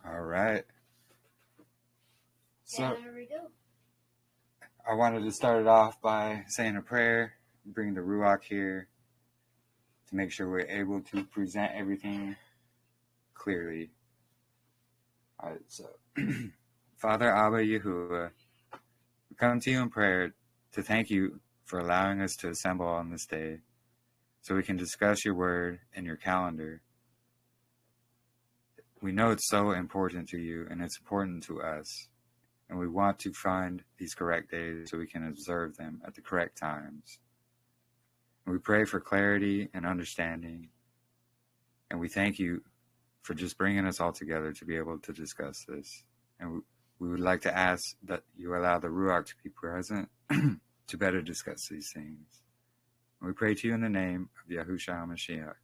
All right. So there we go. I wanted to start it off by saying a prayer, bring the YAHUAH here to make sure we're able to present everything clearly. All right, so Father Abba Yahuwah, we come to you in prayer to thank you for allowing us to assemble on this day so we can discuss your word and your calendar. We know it's so important to you and it's important to us, and we want to find these correct days so we can observe them at the correct times. And we pray for clarity and understanding, and we thank you for just bringing us all together to be able to discuss this. And we would like to ask that you allow the YAHUAH to be present to better discuss these things. And we pray to you in the name of Yahushua HaMashiach.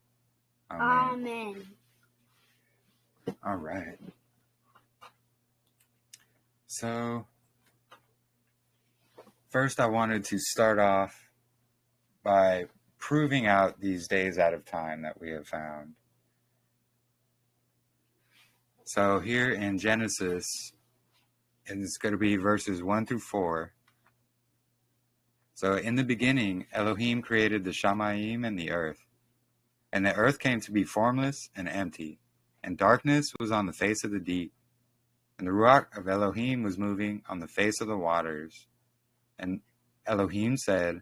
Amen. Amen. All right. So, first I wanted to start off by proving out these days out of time that we have found. So here in Genesis, and it's going to be verses 1 through 4. So in the beginning, Elohim created the Shamayim and the earth. And the earth came to be formless and empty, and darkness was on the face of the deep. And the Ruach of Elohim was moving on the face of the waters. And Elohim said,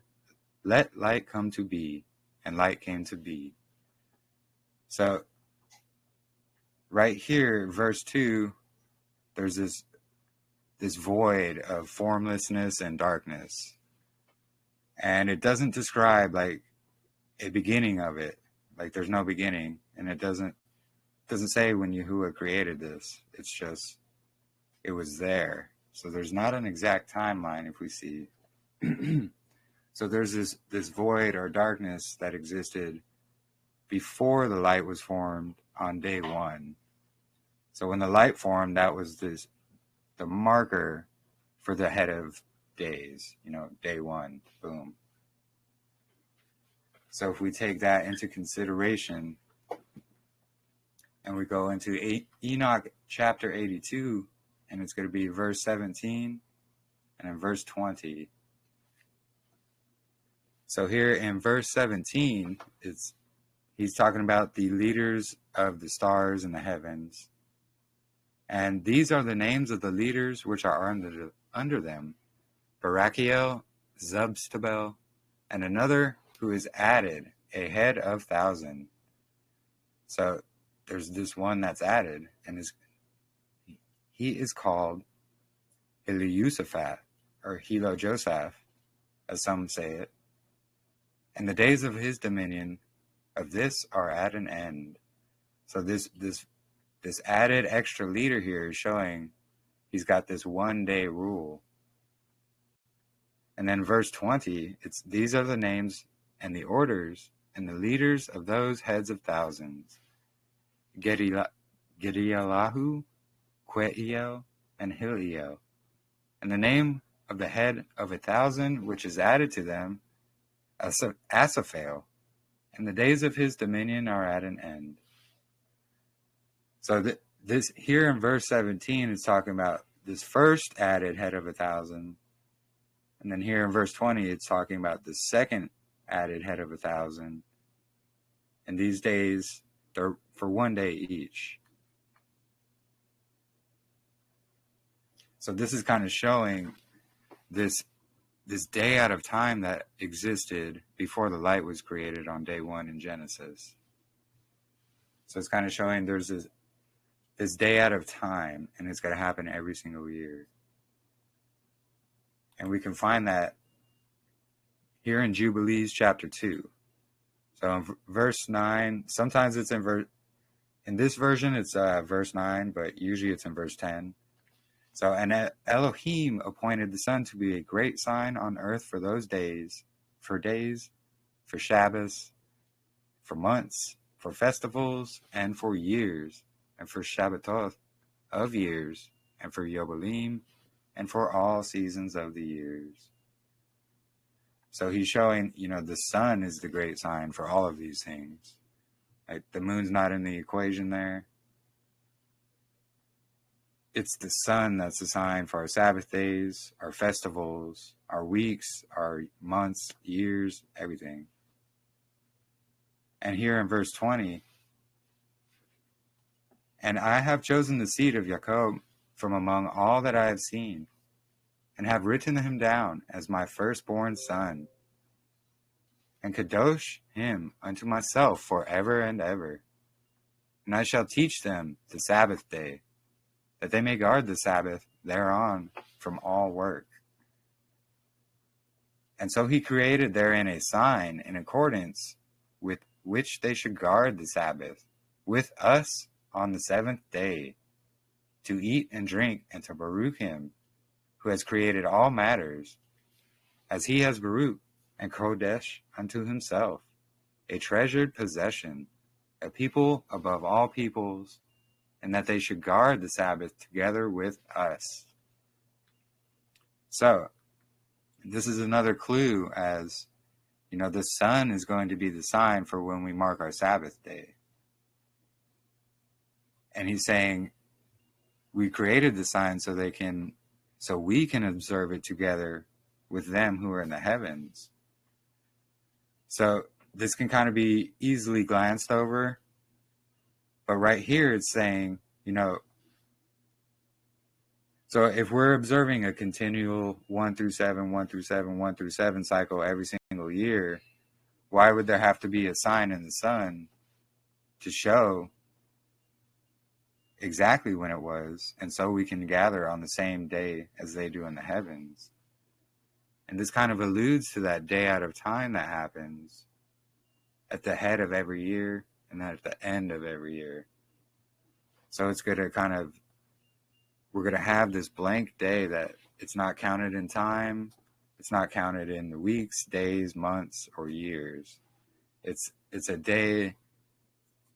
"Let light come to be," and light came to be. So right here, verse 2, there's this void of formlessness and darkness. And it doesn't describe like a beginning of it. Like there's no beginning. And it doesn't say when Yahuwah created this. It's just, it was there. So there's not an exact timeline if we see. So there's this void or darkness that existed before the light was formed on day one. So when the light formed, that was the marker for the head of days, day one, boom. So if we take that into consideration and we go into Enoch chapter 82, and it's going to be verse 17 and in verse 20. So here in verse 17, he's talking about the leaders of the stars in the heavens. And these are the names of the leaders which are under them: Barachiel, Zubstabel, and another who is added, a head of 1,000. So there's this one that's added, and he is called Eliusaphat, or Helo-Josaph, as some say it. And the days of his dominion of this are at an end. So this added extra leader here is showing he's got this 1 day rule. And then verse 20, these are the names and the orders and the leaders of those heads of thousands: Gedialahu, Queiel, and Hiliel. And the name of the head of 1,000 which is added to them, Asaphael. And the days of his dominion are at an end. So this here in verse 17 is talking about this first added head of 1,000. And then here in verse 20, it's talking about the second added head of 1,000. And these days, they're for 1 day each. So this is kind of showing this day out of time that existed before the light was created on day one in Genesis. So it's kind of showing there's this day out of time, and it's going to happen every single year. And we can find that here in Jubilees chapter 2. So in verse 9, sometimes it's in this version it's verse 9, but usually it's in verse 10. So, and Elohim appointed the sun to be a great sign on earth for those days, for Shabbos, for months, for festivals, and for years, and for Shabbatot of years, and for Yobelim, and for all seasons of the years. So he's showing, the sun is the great sign for all of these things. Like the moon's not in the equation there. it's the sun that's assigned for our Sabbath days, our festivals, our weeks, our months, years, everything. And here in verse 20, and I have chosen the seed of Jacob from among all that I have seen, and have written him down as my firstborn son, and kadosh him unto myself forever and ever. And I shall teach them the Sabbath day, that they may guard the Sabbath thereon from all work. And so he created therein a sign in accordance with which they should guard the Sabbath with us on the seventh day, to eat and drink and to Baruch him who has created all matters, as he has Baruch and Kodesh unto himself, a treasured possession, a people above all peoples, and that they should guard the Sabbath together with us. So, this is another clue, as the sun is going to be the sign for when we mark our Sabbath day. And he's saying we created the sign so we can observe it together with them who are in the heavens. So this can kind of be easily glanced over, but right here it's saying, so if we're observing a continual 1 through 7, 1 through 7, 1 through 7 cycle every single year, why would there have to be a sign in the sun to show exactly when it was, and so we can gather on the same day as they do in the heavens? And this kind of alludes to that day out of time that happens at the head of every year and then at the end of every year. So it's going to we're going to have this blank day that it's not counted in time. It's not counted in the weeks, days, months, or years. It's a day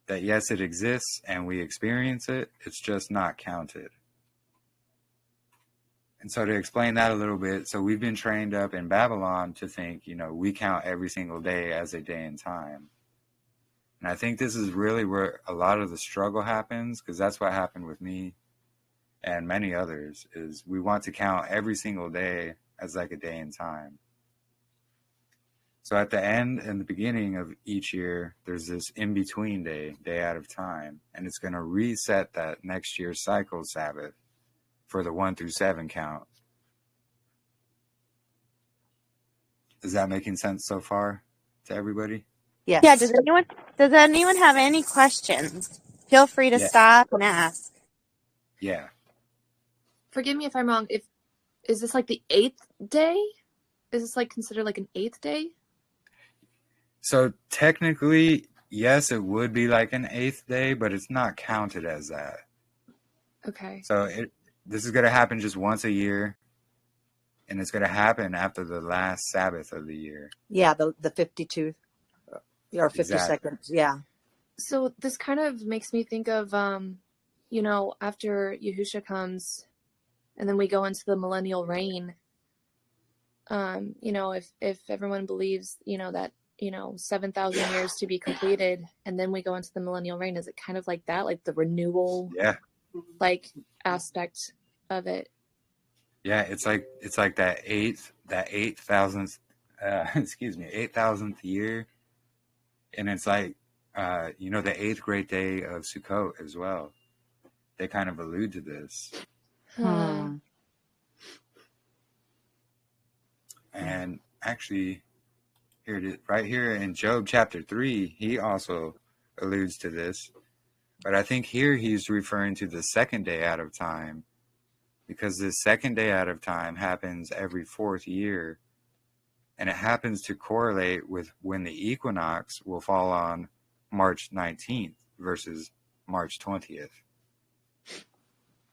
that, yes, it exists and we experience it. It's just not counted. And so to explain that a little bit, so we've been trained up in Babylon to think, we count every single day as a day in time. And I think this is really where a lot of the struggle happens, because that's what happened with me and many others, is we want to count every single day as like a day in time. So at the end and the beginning of each year, there's this in-between day out of time, and it's going to reset that next year's cycle Sabbath for the 1 through 7 count. Is that making sense so far to everybody? Yes. Yeah, does anyone have any questions? Feel free to stop and ask. Yeah. Forgive me if I'm wrong. Is this like the 8th day? Is this like considered like an 8th day? So technically, yes, it would be like an 8th day, but it's not counted as that. Okay. So this is going to happen just once a year, and it's going to happen after the last Sabbath of the year. Yeah, the 52 or 50 Exactly. seconds. Yeah. So this kind of makes me think of, after Yahusha comes, and then we go into the millennial reign. If everyone believes, that 7,000 years to be completed, and then we go into the millennial reign, is it kind of like that, like the renewal, aspect of it? Yeah, it's like that 8,000th 8,000th year, and it's like the 8th great day of Sukkot as well. They kind of allude to this. And actually, here it is, right here in Job chapter 3, he also alludes to this. But I think here he's referring to the second day out of time, because the second day out of time happens every 4th year, and it happens to correlate with when the equinox will fall on March 19th versus March 20th.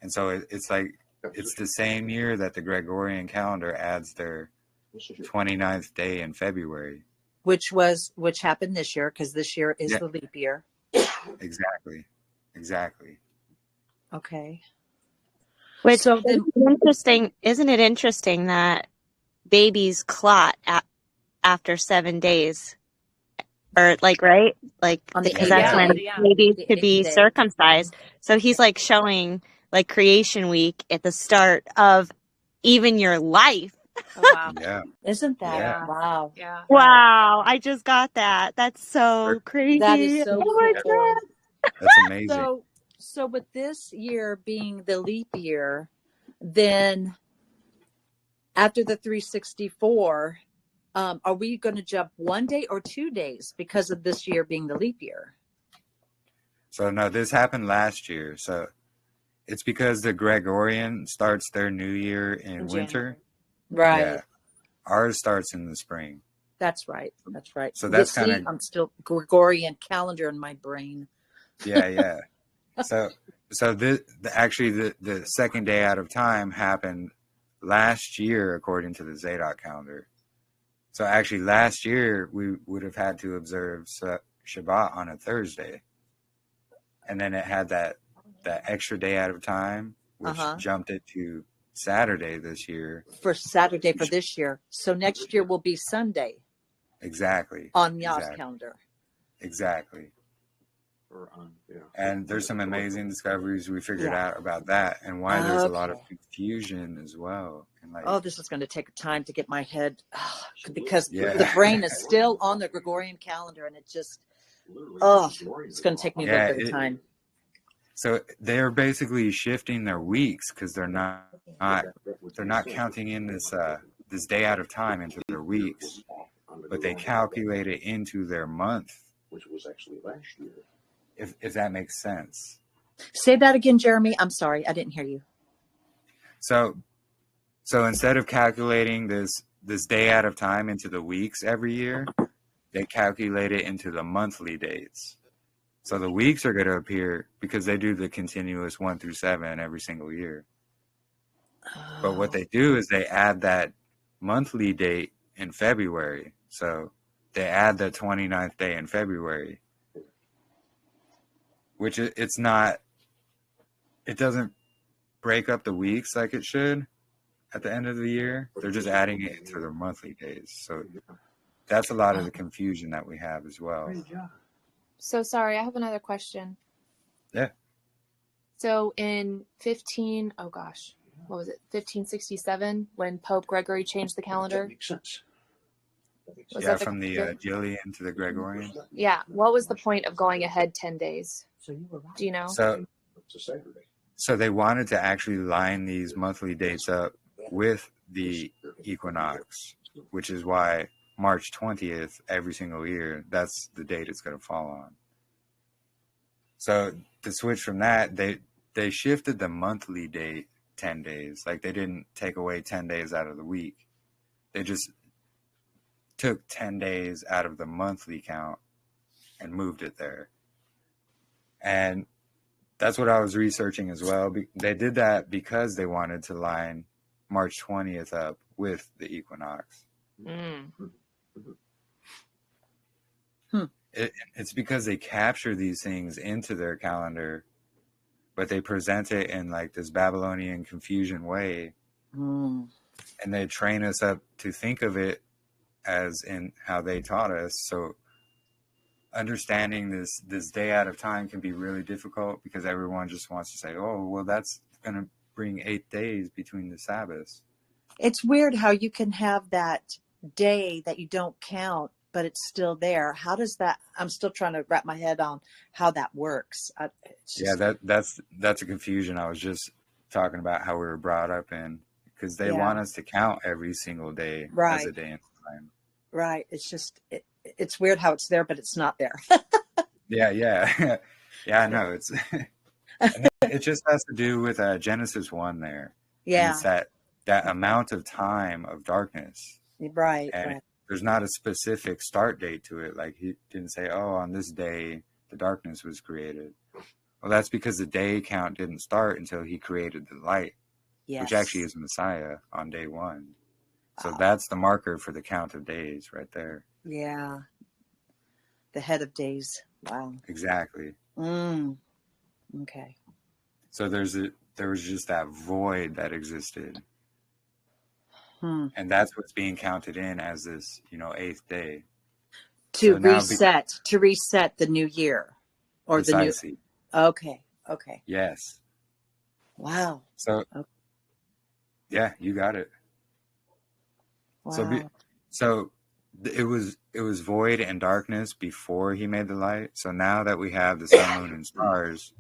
And so it's the same year that the Gregorian calendar adds their 29th day in February. Which happened this year, because this year is the leap year. Exactly. Okay. Which isn't it interesting that babies clot after 7 days? Or right? Because that's when babies could be circumcised. So he's showing like creation week at the start of even your life. Oh, wow. Yeah. Isn't that? Yeah. Wow. Yeah. Wow. I just got that. That's so crazy. That is so Oh my cool. God. That's amazing. So with this year being the leap year, then after the 364, are we going to jump 1 day or 2 days because of this year being the leap year? So no, this happened last year. So it's because the Gregorian starts their new year in winter. Right. Yeah. Ours starts in the spring. That's right. That's right. So that's You see, kind of, I'm still Gregorian calendar in my brain. yeah. So actually the second day out of time happened last year according to the Zadok calendar. So actually last year we would have had to observe Shabbat on a Thursday. And then it had that extra day out of time, which jumped it to Saturday this year. For Saturday for this year. So next year will be Sunday. Exactly. On Yah's calendar. Exactly. And there's some amazing discoveries we figured out about that and why there's a lot of confusion as well. And like, this is going to take time to get my head because the brain is still on the Gregorian calendar and it just it's going to take me a little bit of time. So they're basically shifting their weeks because they're not counting in this day out of time into their weeks, but they calculate it into their month, which was actually last year. If that makes sense. Say that again, Jeremy. I'm sorry, I didn't hear you. So instead of calculating this day out of time into the weeks every year, they calculate it into the monthly dates. So the weeks are going to appear because they do the continuous 1 through 7 every single year. But what they do is they add that monthly date in February. So they add the 29th day in February, which it doesn't break up the weeks like it should at the end of the year. They're just adding it to their monthly days. So that's a lot of the confusion that we have as well. So sorry, I have another question. Yeah. So in 1567, when Pope Gregory changed the calendar? That makes sense. From the Julian to the Gregorian. Yeah. What was the point of going ahead 10 days? Do you know? So they wanted to actually line these monthly dates up with the equinox, which is why March 20th every single year, that's the date it's going to fall on. So to switch from that, they shifted the monthly date 10 days. Like they didn't take away 10 days out of the week. They just took 10 days out of the monthly count and moved it there. And that's what I was researching as well. They did that because they wanted to line March 20th up with the equinox. It's because they capture these things into their calendar, but they present it in like this Babylonian confusion way. And they train us up to think of it as in how they taught us. So understanding this day out of time can be really difficult because everyone just wants to say, oh, well, that's going to bring 8 days between the Sabbaths. It's weird how you can have that day that you don't count, but it's still there. How does that? I'm still trying to wrap my head on how that works. That's a confusion. I was just talking about how we were brought up in because they want us to count every single day as a day in time. Right. It's just it's weird how it's there, but it's not there. Yeah. I know it's. It just has to do with Genesis 1 there. Yeah. And it's that amount of time of darkness. Right. And right. There's not a specific start date to it. Like he didn't say, oh, on this day, the darkness was created. Well, that's because the day count didn't start until he created the light, which actually is Messiah on day 1. So that's the marker for the count of days right there. Yeah. The head of days. Wow. Exactly. Okay. So there was just that void that existed. And that's what's being counted in as this, 8th day. To reset the new year or precisely. the new. Okay. Yes. Wow. So, Okay. yeah, you got it. Wow. So it was void and darkness before he made the light. So now that we have the sun, moon, and stars,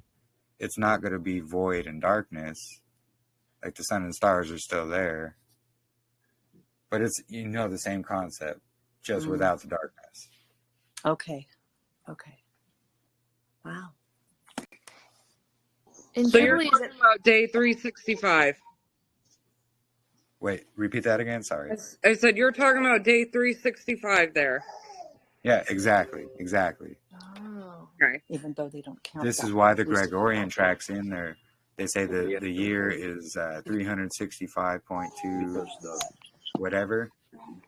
it's not going to be void and darkness. Like the sun and stars are still there, but it's the same concept, just without the darkness. Okay. Okay. Wow. And So you're Jubilees, talking about day 365. Wait, repeat that again. Sorry. I said you're talking about day 365 there. Yeah, exactly. oh, Okay. Even though they don't count. This that is why way. the Gregorian tracks in there. They say the year is 365.2 whatever.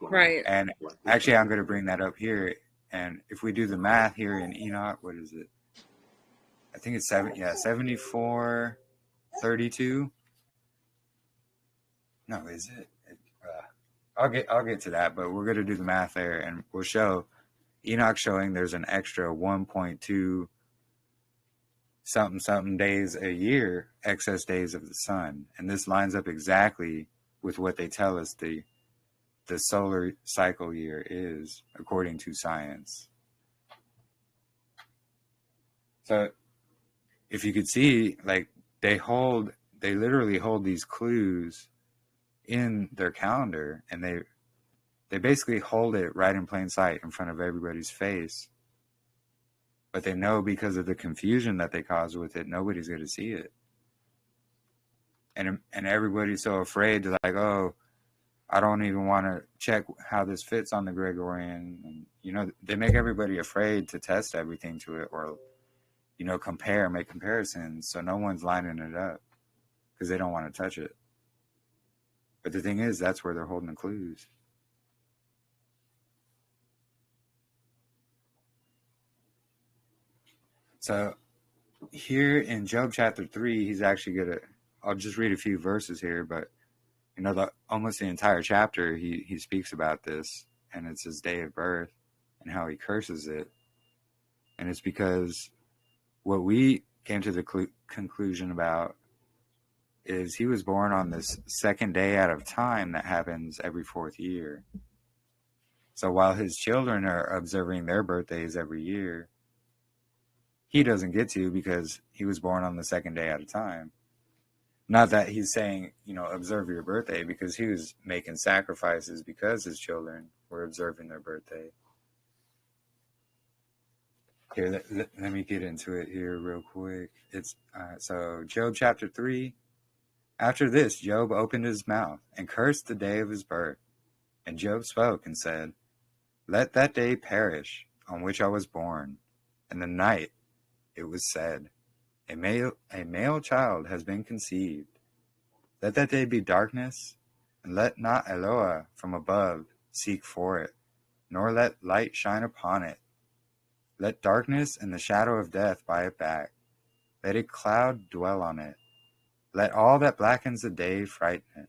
Right. And actually, I'm going to bring that up here. And if we do the math here in Enoch, what is it? I think it's 74:32. No, is it? I'll get to that, but we're going to do the math there, and we'll show Enoch showing there's an extra 1.2 something days a year, excess days of the sun, and this lines up exactly with what they tell us the solar cycle year is according to science. So if you could see, like, they literally hold these clues in their calendar, and they basically hold it right in plain sight in front of everybody's face. But they know because of the confusion that they cause with it, nobody's going to see it. And everybody's so afraid to, like, oh, I don't even want to check how this fits on the Gregorian. And, they make everybody afraid to test everything to it, or, make comparisons. So no one's lining it up because they don't want to touch it. But the thing is, that's where they're holding the clues. So here in Job chapter 3, he's actually going to, I'll just read a few verses here, but almost the entire chapter, he speaks about this, and it's his day of birth and how he curses it. And it's because what we came to the conclusion about is he was born on this second day out of time that happens every 4th year. So while his children are observing their birthdays every year, he doesn't get to, because he was born on the second day out of time. Not that he's saying, observe your birthday, because he was making sacrifices because his children were observing their birthday. Here, let me get into it here real quick. It's so Job chapter 3. After this, Job opened his mouth and cursed the day of his birth. And Job spoke and said, let that day perish on which I was born. And the night it was said, a male child has been conceived. Let that day be darkness, and let not YAHUAH from above seek for it, nor let light shine upon it. Let darkness and the shadow of death buy it back. Let a cloud dwell on it. Let all that blackens the day frighten it.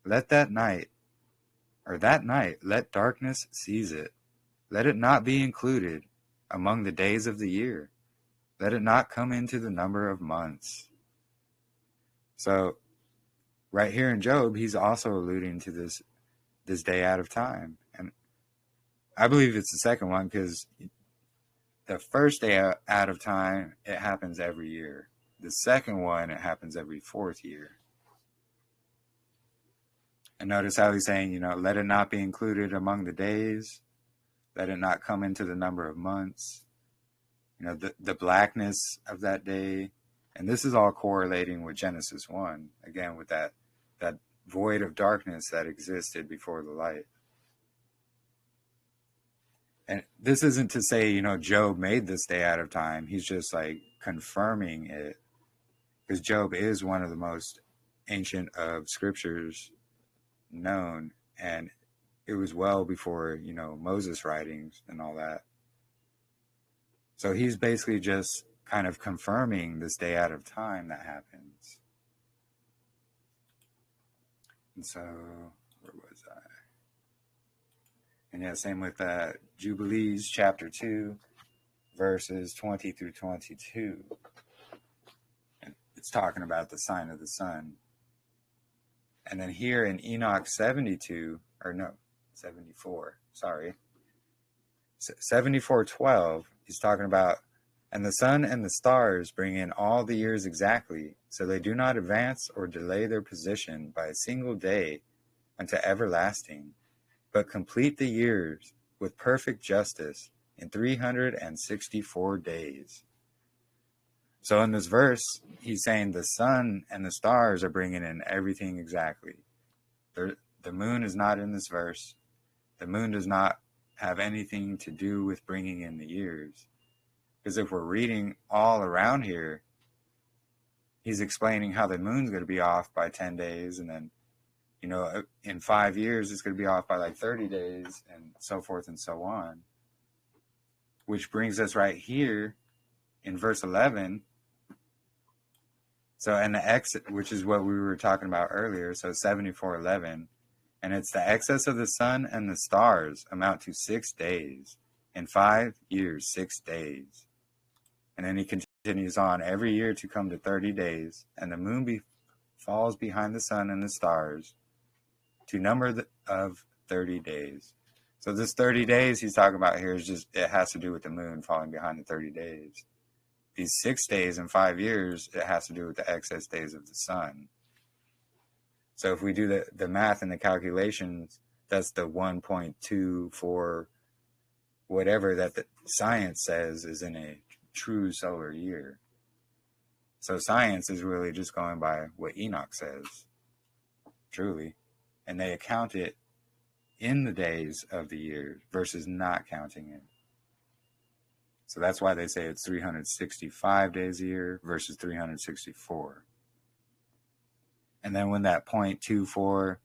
Let that night, let darkness seize it. Let it not be included among the days of the year. Let it not come into the number of months. So, right here in Job, he's also alluding to this day out of time. And I believe it's the second one, because the first day out of time, it happens every year. The second one, it happens every 4th year. And notice how he's saying, let it not be included among the days. Let it not come into the number of months. The blackness of that day. And this is all correlating with Genesis 1, again, with that void of darkness that existed before the light. And this isn't to say, Job made this day out of time. He's just like confirming it, because Job is one of the most ancient of scriptures known, and it was well before, Moses' writings and all that. So he's basically just kind of confirming this day out of time that happens. And so, where was I? And yeah, same with Jubilees chapter 2, verses 20 through 22. And it's talking about the sign of the sun. And then here in Enoch 72, or no, 74, sorry, 74:12, he's talking about, and the sun and the stars bring in all the years exactly, so they do not advance or delay their position by a single day unto everlasting, but complete the years with perfect justice in 364 days. So in this verse, he's saying the sun and the stars are bringing in everything exactly. The moon is not in this verse. The moon does not have anything to do with bringing in the years. Because if we're reading all around here, he's explaining how the moon's going to be off by 10 days. And then, in 5 years, it's going to be off by like 30 days and so forth and so on. Which brings us right here in verse 11. So, and the exit, which is what we were talking about earlier. So 74:11. And it's the excess of the sun and the stars amount to 6 days. In 5 years, 6 days. And then he continues on, every year to come to 30 days, and the moon falls behind the sun and the stars, to number of 30 days. So this 30 days he's talking about here is just, it has to do with the moon falling behind the 30 days. These 6 days in 5 years, it has to do with the excess days of the sun. So if we do the math and the calculations, that's the 1.24 whatever that the science says is in a true solar year. So science is really just going by what Enoch says, truly. And they account it in the days of the year versus not counting it. So that's why they say it's 365 days a year versus 364. And then when that 0.24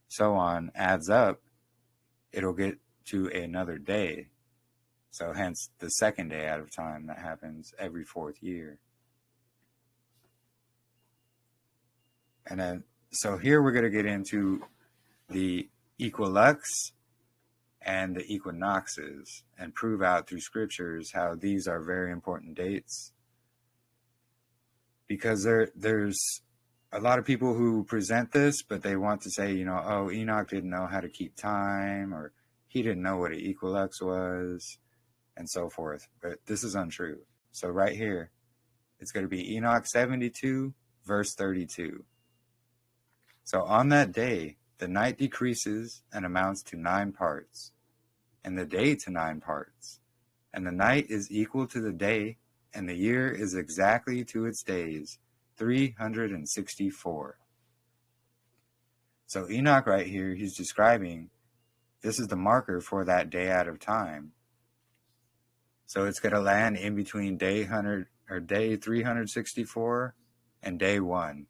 so on adds up, it'll get to another day. So hence the second day out of time that happens every 4th year. And then, so here we're going to get into the equilux and the equinoxes and prove out through scriptures how these are very important dates. Because there's a lot of people who present this, but they want to say, oh, Enoch didn't know how to keep time, or he didn't know what an equilux was, and so forth. But this is untrue. So right here, it's going to be Enoch 72, verse 32. So on that day, the night decreases and amounts to 9 parts, and the day to 9 parts. And the night is equal to the day, and the year is exactly to its days, 364. So Enoch right here, he's describing, this is the marker for that day out of time. So it's going to land in between day 364 and day 1.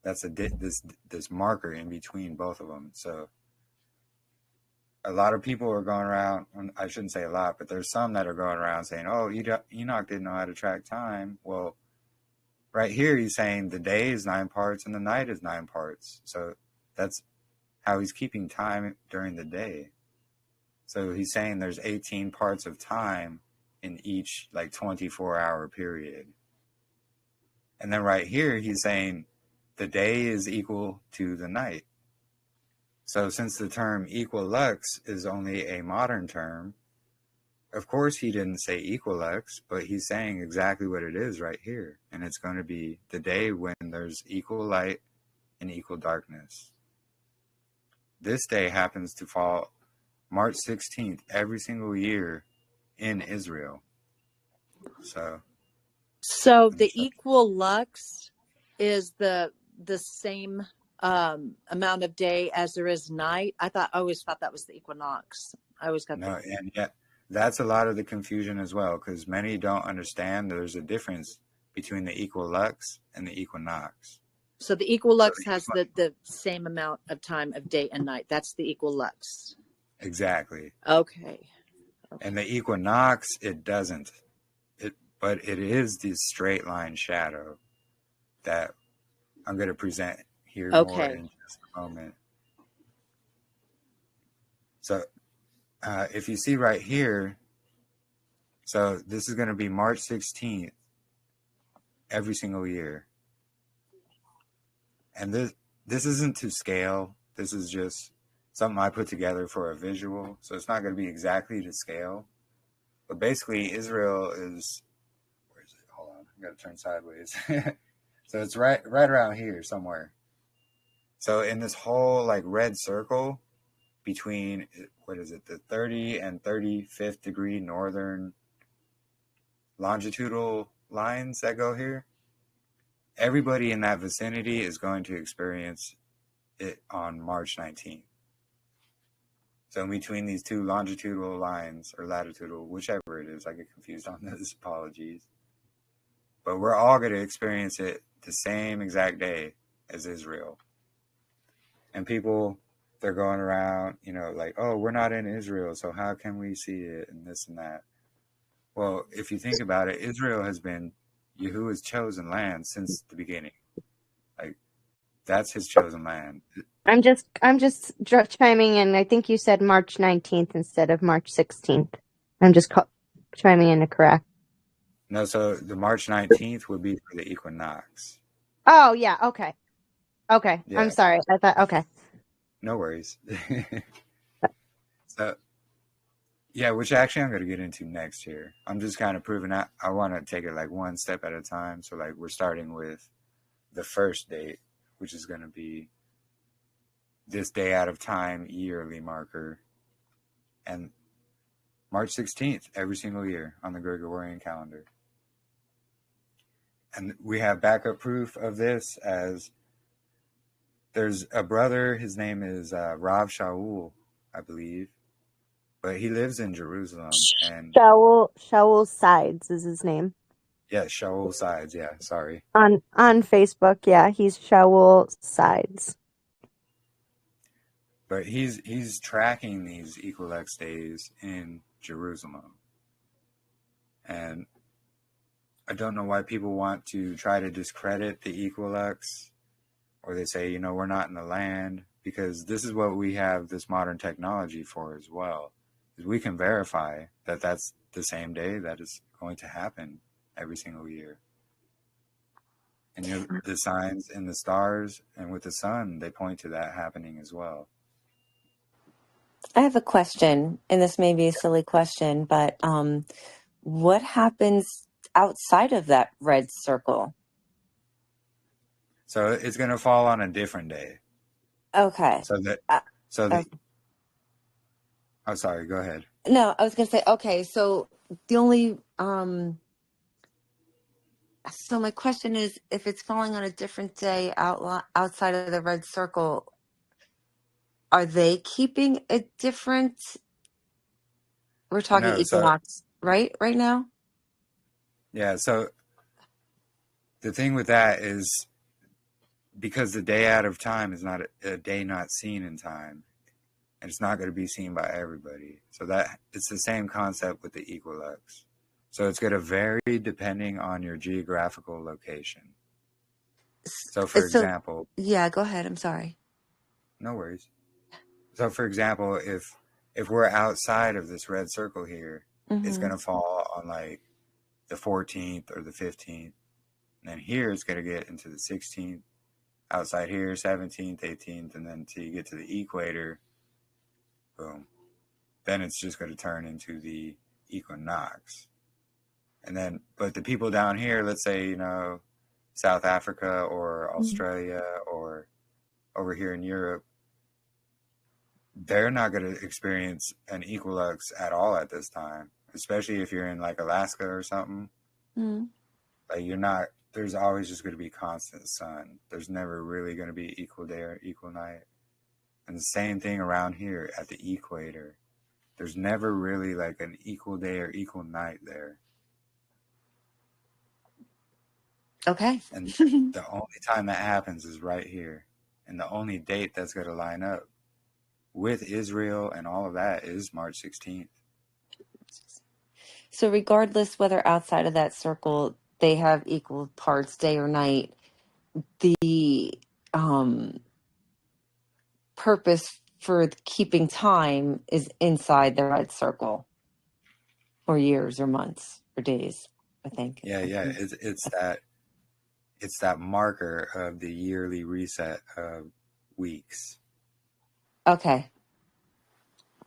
That's this marker in between both of them. So a lot of people are going around, I shouldn't say a lot, but there's some that are going around saying, oh, Enoch didn't know how to track time. Well, right here he's saying the day is 9 parts and the night is 9 parts. So that's how he's keeping time during the day. So he's saying there's 18 parts of time in each 24-hour period. And then right here he's saying the day is equal to the night. So since the term equilux is only a modern term, of course he didn't say equilux, but he's saying exactly what it is right here. And it's going to be the day when there's equal light and equal darkness. This day happens to fall March 16th every single year in Israel. So the equilux is the same amount of day as there is night. I always thought that was the equinox. I always got and yet that's a lot of the confusion as well, because many don't understand there's a difference between the equilux and the equinox. So the equilux has the same amount of time of day and night. That's the equilux. Exactly. Okay. And the equinox, it doesn't. But it is the straight line shadow that I'm going to present here more in just a moment. So if you see right here, so this is going to be March 16th every single year. And this isn't to scale. This is just something I put together for a visual. So it's not going to be exactly to scale. But basically, Israel is, where is it? Hold on, I got to turn sideways. So it's right around here somewhere. So in this whole like red circle between, what is it, the 30 and 35th degree northern longitudinal lines that go here, everybody in that vicinity is going to experience it on March 19th. So in between these two longitudinal lines, or latitudinal, whichever it is, I get confused on those, apologies. But we're all going to experience it the same exact day as Israel. And people, they're going around, like, oh, we're not in Israel, so how can we see it, and this and that. Well, if you think about it, Israel has been Yahuwah's chosen land since the beginning. Like, that's his chosen land. I'm just chiming in. I think you said March 19th instead of March 16th. I'm just chiming in to correct. No, so the March 19th would be for the equinox. Oh, yeah. Okay. Yeah. I'm sorry. I thought, okay. No worries. So, yeah, which actually I'm going to get into next year. I'm just kind of proving out. I want to take it like one step at a time. So, like, we're starting with the first date, which is going to be this day out of time yearly marker, and March 16th every single year on the Gregorian calendar. And we have backup proof of this, as there's a brother, his name is Rav Shaul, I believe, but he lives in Jerusalem. And Shaul Sides is his name. Yeah, Shaul Sides, yeah, sorry. On Facebook, yeah, he's Shaul Sides. But he's tracking these equinox days in Jerusalem. And I don't know why people want to try to discredit the equinox, or they say, we're not in the land, because this is what we have this modern technology for as well. Is we can verify that that's the same day that is going to happen every single year. And the signs in the stars and with the sun, they point to that happening as well. I have a question, and this may be a silly question, but what happens outside of that red circle? So it's going to fall on a different day. Okay. Oh, sorry, go ahead. No, I was going to say, okay, so the only, so my question is, if it's falling on a different day outside of the red circle, are they keeping a different, we're talking equinox, right now? Yeah, so the thing with that is, because the day out of time is not a day not seen in time, and it's not going to be seen by everybody. So that it's the same concept with the equinox. So it's going to vary depending on your geographical location. So for example... Yeah, go ahead. I'm sorry. No worries. So for example, if we're outside of this red circle here, it's going to fall on like the 14th or the 15th. And then here it's going to get into the 16th. Outside here, 17th, 18th, and then until you get to the equator, boom. Then it's just going to turn into the equinox. And then, but the people down here, let's say, South Africa or Australia or over here in Europe, they're not going to experience an equinox at all at this time, especially if you're in like Alaska or something. Like there's always just going to be constant sun. There's never really going to be equal day or equal night. And the same thing around here at the equator. There's never really like an equal day or equal night there. Okay. And the only time that happens is right here. And the only date that's going to line up with Israel and all of that is March 16th. So regardless whether outside of that circle they have equal parts day or night, the purpose for keeping time is inside the red circle, or years or months or days, I think. Yeah. It's it's that marker of the yearly reset of weeks. Okay.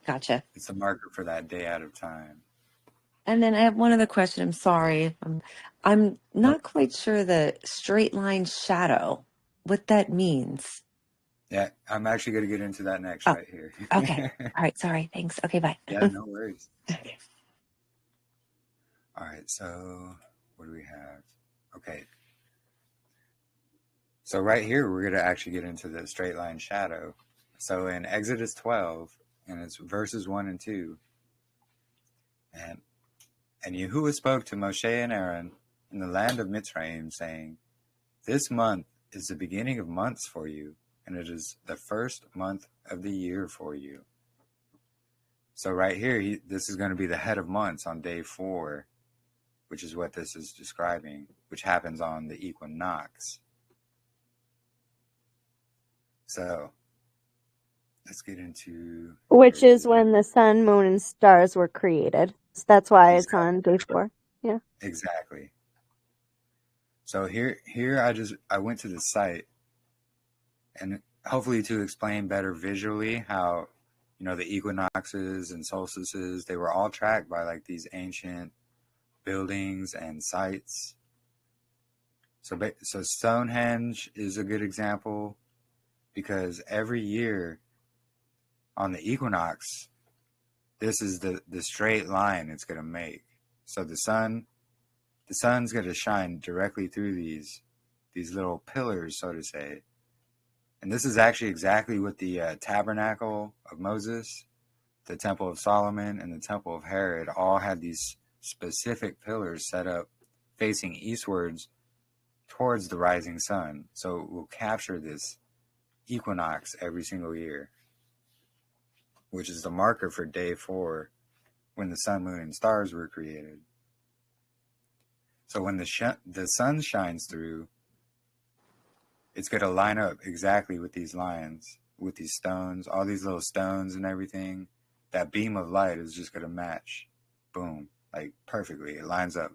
Gotcha. It's a marker for that day out of time. And then I have one other question. I'm sorry. I'm not quite sure the straight line shadow, what that means. Yeah, I'm actually going to get into that next Oh, right here. okay. All right. Sorry. Thanks. Okay. Bye. Yeah, no worries. Okay. All right, so what do we have? Okay. So right here, we're going to actually get into the straight line shadow. So in Exodus 12, and it's verses 1 and 2, and YAHUAH spoke to Moshe and Aaron in the land of Mitzrayim, saying, "This month is the beginning of months for you, and it is the first month of the year for you." So right here, this is going to be the head of months on day 4, which is what this is describing, which happens on the equinox. So let's get into... Which is when the sun, moon, and stars were created. So that's why it's on day 4. Yeah. Exactly. So here I went to the site, and hopefully to explain better visually how, the equinoxes and solstices, they were all tracked by like these ancient buildings and sites. So Stonehenge is a good example, because every year on the equinox, this is the straight line it's going to make. So the sun's going to shine directly through these little pillars, so to say. And this is actually exactly what the tabernacle of Moses, the temple of Solomon, and the temple of Herod all had these specific pillars set up facing eastwards towards the rising sun. So it will capture this equinox every single year, which is the marker for day 4, when the sun, moon, and stars were created. So when the sun shines through, it's going to line up exactly with these lines, with these stones, all these little stones and everything. That beam of light is just going to match, boom, like perfectly. It lines up.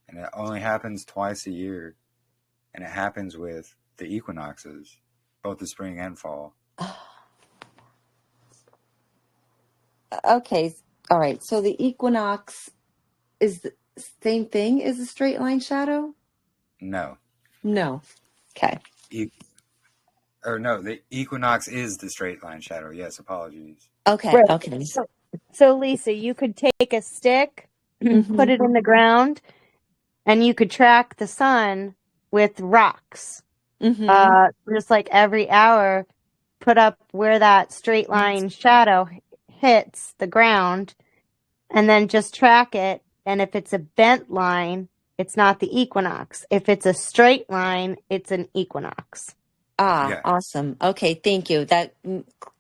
And it only happens twice a year. And it happens with the equinoxes, both the spring and fall. Okay. All right. So the equinox is the same thing as a straight line shadow? No. No. Okay. The equinox is the straight line shadow. Yes, apologies. Okay. Right. Okay. So Lisa, you could take a stick, put it in the ground, and you could track the sun with rocks. Just like every hour, put up where that straight line shadow hits the ground, and then just track it. And if it's a bent line, it's not the equinox. If it's a straight line, it's an equinox. Yeah. Awesome. Okay, thank you. That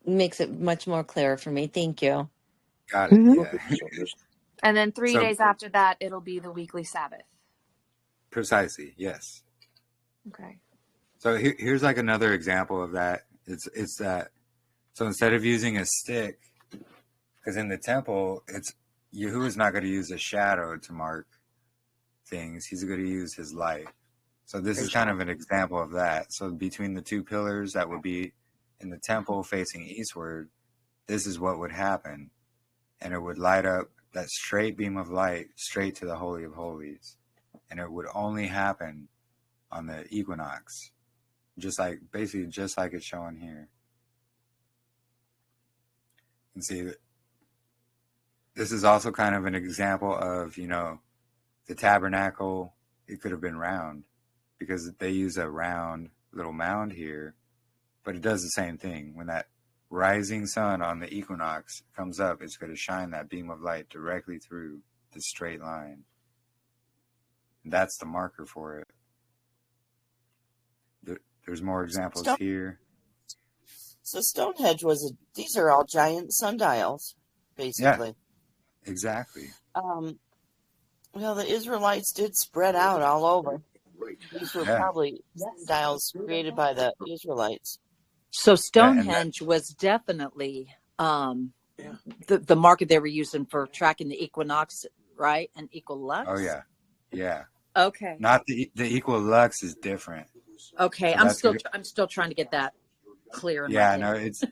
makes it much more clear for me. Thank you. Got it. Yeah. And then 3 days after that, it'll be the weekly Sabbath. Precisely. Yes. Okay. So here's like another example of that. It's that. So instead of using a stick, because in the temple, YAHUAH's not going to use a shadow to mark things. He's going to use his light. So this is kind of an example of that. So between the two pillars that would be in the temple facing eastward, this is what would happen. And it would light up that straight beam of light straight to the Holy of Holies. And it would only happen on the equinox. Just like it's shown here. And see, this is also kind of an example of, the tabernacle, it could have been round, because they use a round little mound here, but it does the same thing. When that rising sun on the equinox comes up, it's going to shine that beam of light directly through the straight line. And that's the marker for it. There's more examples here. So Stonehenge these are all giant sundials, basically. Yeah, exactly. Well, the Israelites did spread out all over. These were probably sundials created by the Israelites. So Stonehenge was definitely the market they were using for tracking the equinox, right? And equilux. Oh yeah, yeah. Okay. Not the equal lux is different. Okay. So I'm that's still trying to get that clear in my yeah, head. no, it's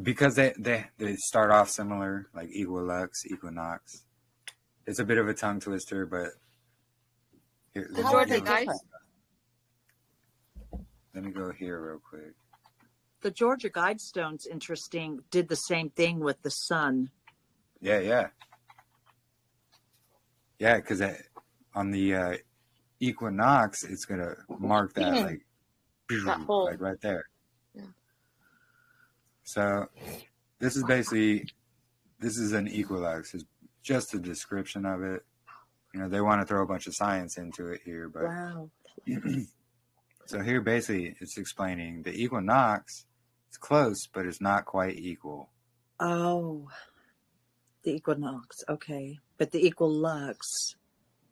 because they start off similar, like equilux, equinox. It's a bit of a tongue twister, but The How are Georgia they different? let me go here real quick. The Georgia Guidestone's interesting. Did the same thing with the sun. Yeah, because on the equinox, it's gonna mark that like That hole. like right there. Yeah. So this is an equilux. It's just a description of it. You know, they want to throw a bunch of science into it here, but Wow. so here basically it's explaining the equinox. It's close, but it's not quite equal. Oh, the equinox. Okay. But the equilux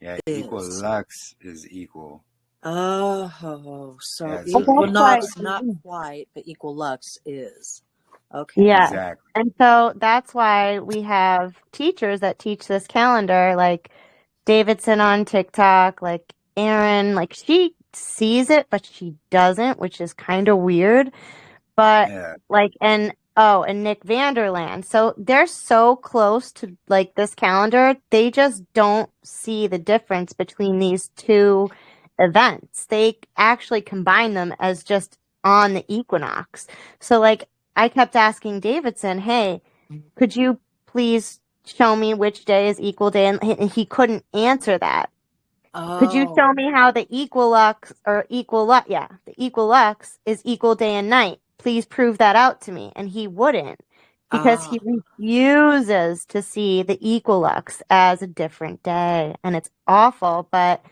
Yeah, is. equilux is equal. Oh, so Yeah, the so equinox, not quite, but equilux is. Okay. Yeah. exactly. And so that's why we have teachers that teach this calendar, like Davidson on TikTok, like Erin, like she sees it, but she doesn't, which is kind of weird. But Yeah, like, and Nick Vanderland. So they're so close to like this calendar, they just don't see the difference between these two events. They actually combine them as just on the equinox. So like I kept asking Davidson, hey, could you please show me which day is equal day? And he couldn't answer that. Could you show Oh, me how the equilux the equilux is equal day and night? Please prove that out to me. And he wouldn't because he refuses to see the equilux as a different day. And it's awful, but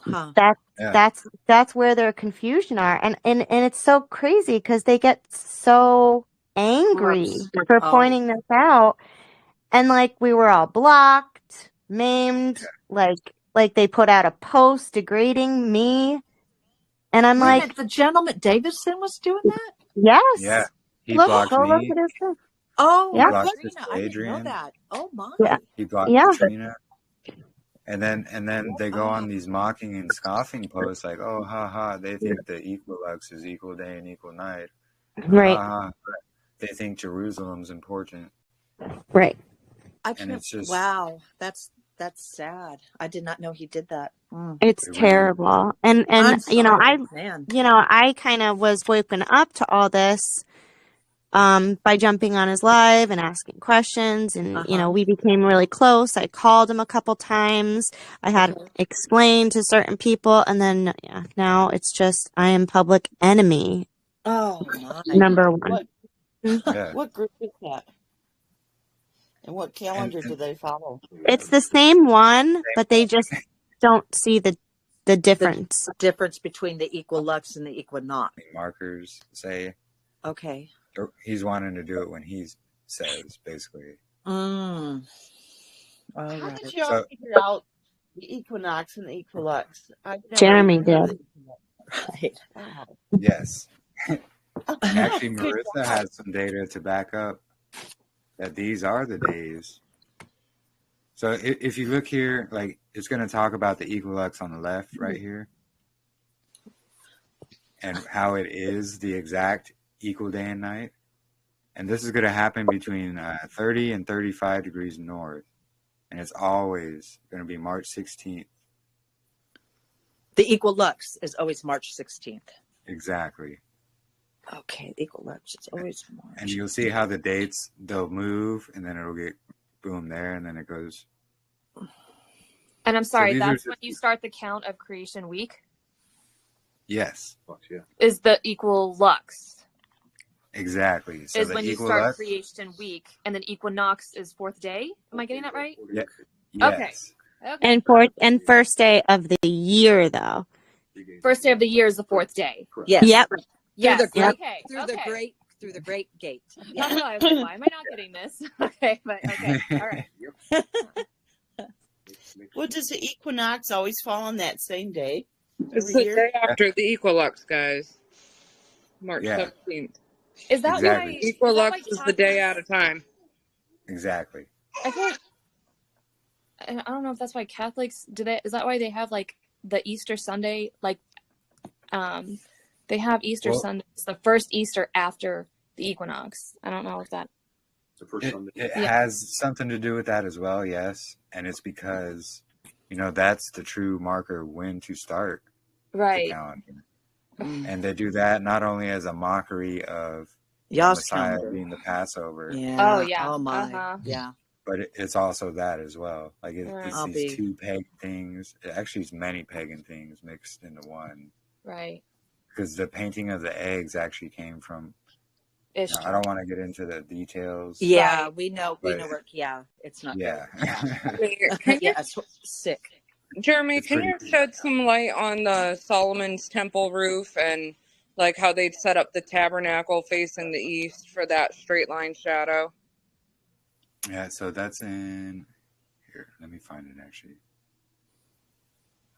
huh. yeah, that's where their confusion are. And it's so crazy because they get so angry for Oh, pointing this out. And like we were all blocked, maimed, like they put out a post degrading me. And I'm wait a like, minute. The gentleman Davidson was doing that? yeah. yes. He Look. blocked Go look me. at his stuff. Oh, He Yeah. blocked Katrina, Sister I didn't know Adrian. that. Oh my. Yeah. He blocked Yeah. Katrina. And then they go on these mocking and scoffing posts like, oh, ha, they think the equilux is equal day and equal night. Right. They think Jerusalem's important. Right. And it's just, wow. That's sad. I did not know he did that. It's it was, terrible. And I'm you know, sorry, man. I kind of was woken up to all this by jumping on his live and asking questions, and you know, we became really close. I called him a couple times. I had explained to certain people, and then now it's just I am public enemy Oh my. number one. What group is that? And what calendar do they follow? It's the same one, but they just don't see the difference. The difference between the equilux and the equinox. markers say. Okay. He's wanting to do it when he says, basically. All How right. did y'all figure out the equinox and the equilux? Jeremy did. Right. Wow. Yes. Actually, Marissa has some data to back up that these are the days. So if you look here, like it's going to talk about the equilux on the left right here and how it is the exact equal day and night. And this is going to happen between 30 and 35 degrees north. And it's always going to be March 16th. The equilux is always March 16th. Exactly. Okay, the equilux is always March. And you'll see how the dates, they'll move, and then it'll get boom there, and then it goes. And I'm sorry, these that's are when you start the count of creation week? Yes. Is the equilux. Exactly. So Is the when you equilux, start creation week, and then equinox is fourth day? Am I getting that right? Yeah. Yes. Okay. And first day of the year, though. First day of the year is the fourth day. Yes. Yep. Yes. Okay. Okay. Through the great gate. I know. I was like, why am I not getting this? Okay, but okay. All right. Well, does the equinox always fall on that same day? It's the day after the equilux, guys. March 17th. Is that Exactly. why Equilux is the day at a time. Exactly. I feel like I don't know if that's why Catholics is that why they have like the Easter Sunday, like they have Easter Well, Sunday. It's the first Easter after the equinox. I don't know if that. it Yeah. has something to do with that as well, yes. And it's because, that's the true marker when to start the Right. calendar. And they do that not only as a mockery of Yah's Messiah calendar. being the Passover, Yeah. Oh yeah. Oh my. Yeah. but it's also that as well. Like Right. it's I'll these be. two pagan things. Actually, it's many pagan things mixed into one. Right. Because the painting of the eggs actually came from. I Ishtar. don't want to get into the details. Yeah, Right. we know. But where. Yeah, it's not yeah, good. Yeah. Wait, can you, Yeah, it's sick. Jeremy, it's can pretty. you shed some light on the Solomon's temple roof and like how they'd set up the tabernacle facing the east for that straight line shadow? Yeah, so that's in here. Let me find it. Actually,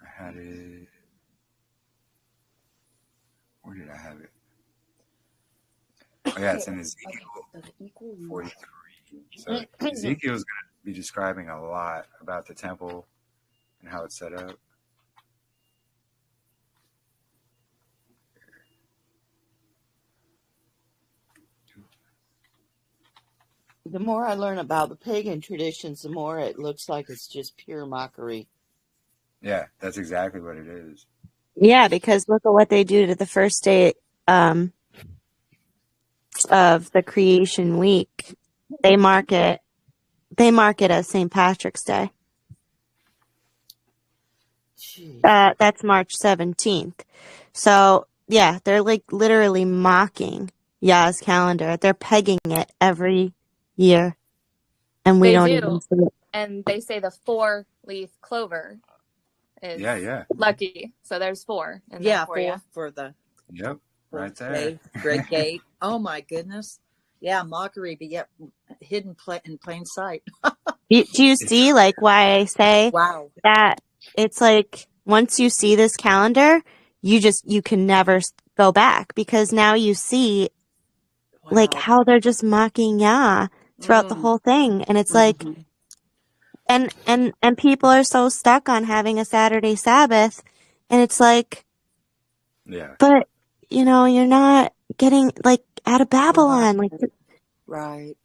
I had it. Where did I have it? Oh yeah, it's in Ezekiel 43. So Ezekiel's going to be describing a lot about the temple and how it's set up. The more I learn about the pagan traditions, the more it looks like it's just pure mockery. Yeah, that's exactly what it is. Yeah, because look at what they do to the first day of the creation week. They mark it as St. Patrick's Day. Jeez. That's March 17th. So yeah, they're like literally mocking Yah's calendar. They're pegging it every year, and we They don't do. even see it. And they say the 4-leaf clover is Yeah. lucky. So there's 4 in there Yeah, for you. for the Yep, right there. great gate. Oh my goodness. Yeah, mockery, but yet hidden in plain sight. Do you see like why I say Wow. that it's like once you see this calendar, you can never go back, because now you see like how they're just mocking Yah throughout the whole thing, and it's like, and people are so stuck on having a Saturday Sabbath, and it's like, Yeah. but you're not getting like out of Babylon, like Right.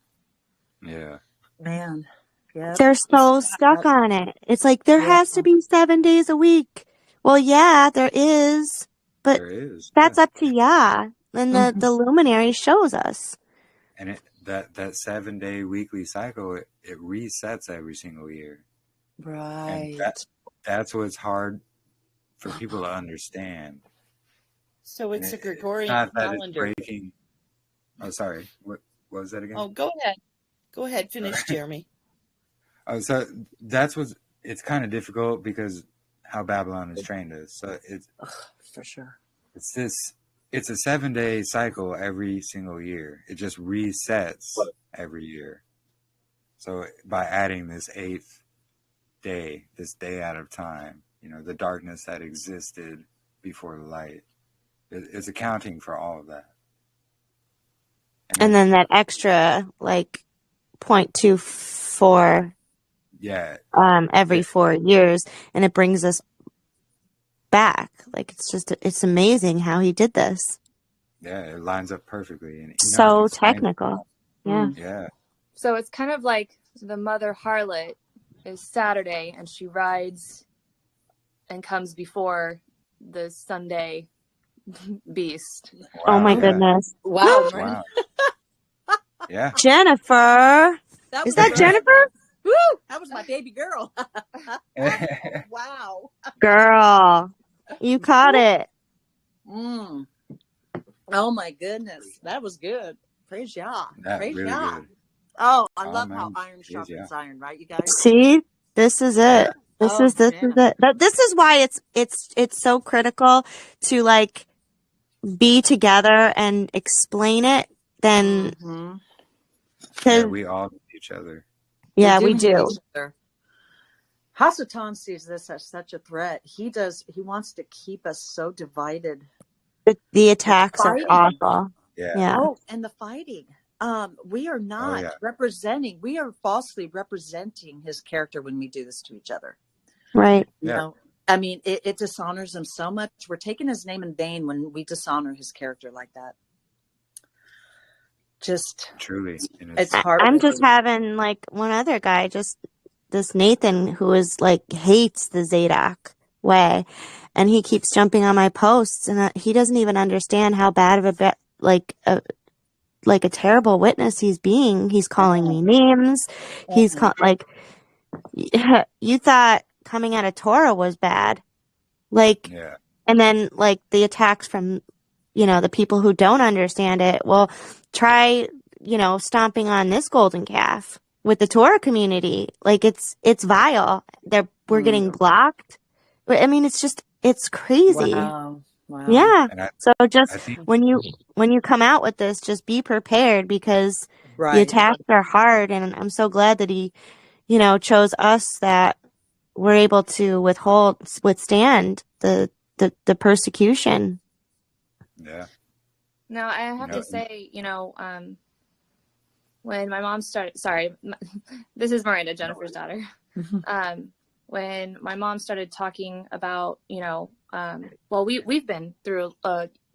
Yeah. Man. Yeah. they're so stuck on it. It's like there has to be 7 days a week. Well, yeah, there is, but There is. that's up to Yah, and the luminary shows us. And that 7-day weekly cycle, it resets every single year. Right. And that's what's hard for people to understand. So it's a Gregorian not that calendar. It's breaking. Oh, sorry. What was that again? Oh, go ahead. Go ahead. Finish, Jeremy. Oh, so it's kind of difficult because how Babylon has trained us. So it's for sure. It's a 7-day cycle every single year. It just resets every year. So by adding this 8th day, this day out of time, the darkness that existed before the light, it's accounting for all of that. And then that extra like 0.24 every 4 years, and it brings us back. Like it's amazing how he did this. Yeah, it lines up perfectly. And so technical. Yeah. Yeah. So it's kind of like the mother harlot is Saturday, and she rides and comes before the Sunday beast. Wow, oh my goodness. Wow. Wow. Yeah. Jennifer. Is that Jennifer? Woo! That was my baby girl. Wow. Girl, you caught it. Oh my goodness. That was good. Praise Yah. Praise really Yah. good. Oh, I love man. how iron sharpens iron, right, you guys? See, this is it. This is it. This is why it's so critical to like be together and explain it. Then, Yeah, we all need each other. Yeah, we do. Hasatan sees this as such a threat. He wants to keep us so divided. The attacks are awful. Yeah. Oh, and the fighting. we are not representing, we are falsely representing his character when we do this to each other. Right. You know, I mean, it dishonors him so much. We're taking his name in vain when we dishonor his character like that. Just truly, it's I'm heartbreaking. just having like one other guy, just this Nathan, who is like hates the Zadok way, and he keeps jumping on my posts, and he doesn't even understand how bad of a terrible witness he's being. He's calling me names. He's like, you thought coming out of Torah was bad, like, and then like the attacks from, the people who don't understand it. Well, try, stomping on this golden calf with the Torah community. Like it's vile. We're getting blocked. I mean, it's crazy. Wow. Yeah. So just when you come out with this, just be prepared, because the attacks are hard. And I'm so glad that he, chose us, that we're able to withstand the persecution. Yeah. Now, I have to say, when my mom started, this is Miranda, Jennifer's daughter. When my mom started talking about, we've been through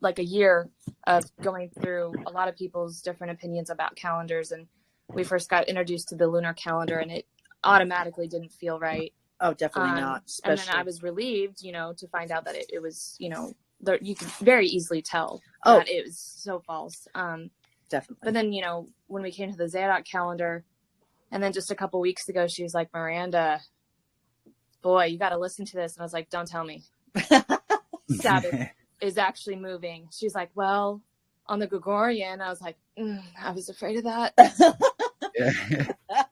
like a year of going through a lot of people's different opinions about calendars. And we first got introduced to the lunar calendar, and it automatically didn't feel right. Oh, definitely not. And then I was relieved, to find out that it was, you could very easily tell that it was so false. Definitely. But then, when we came to the Zadok calendar, and then just a couple weeks ago, she was like, Miranda, boy, you got to listen to this. And I was like, don't tell me. Sabbath is actually moving. She's like, well, on the Gregorian. I was like, I was afraid of that.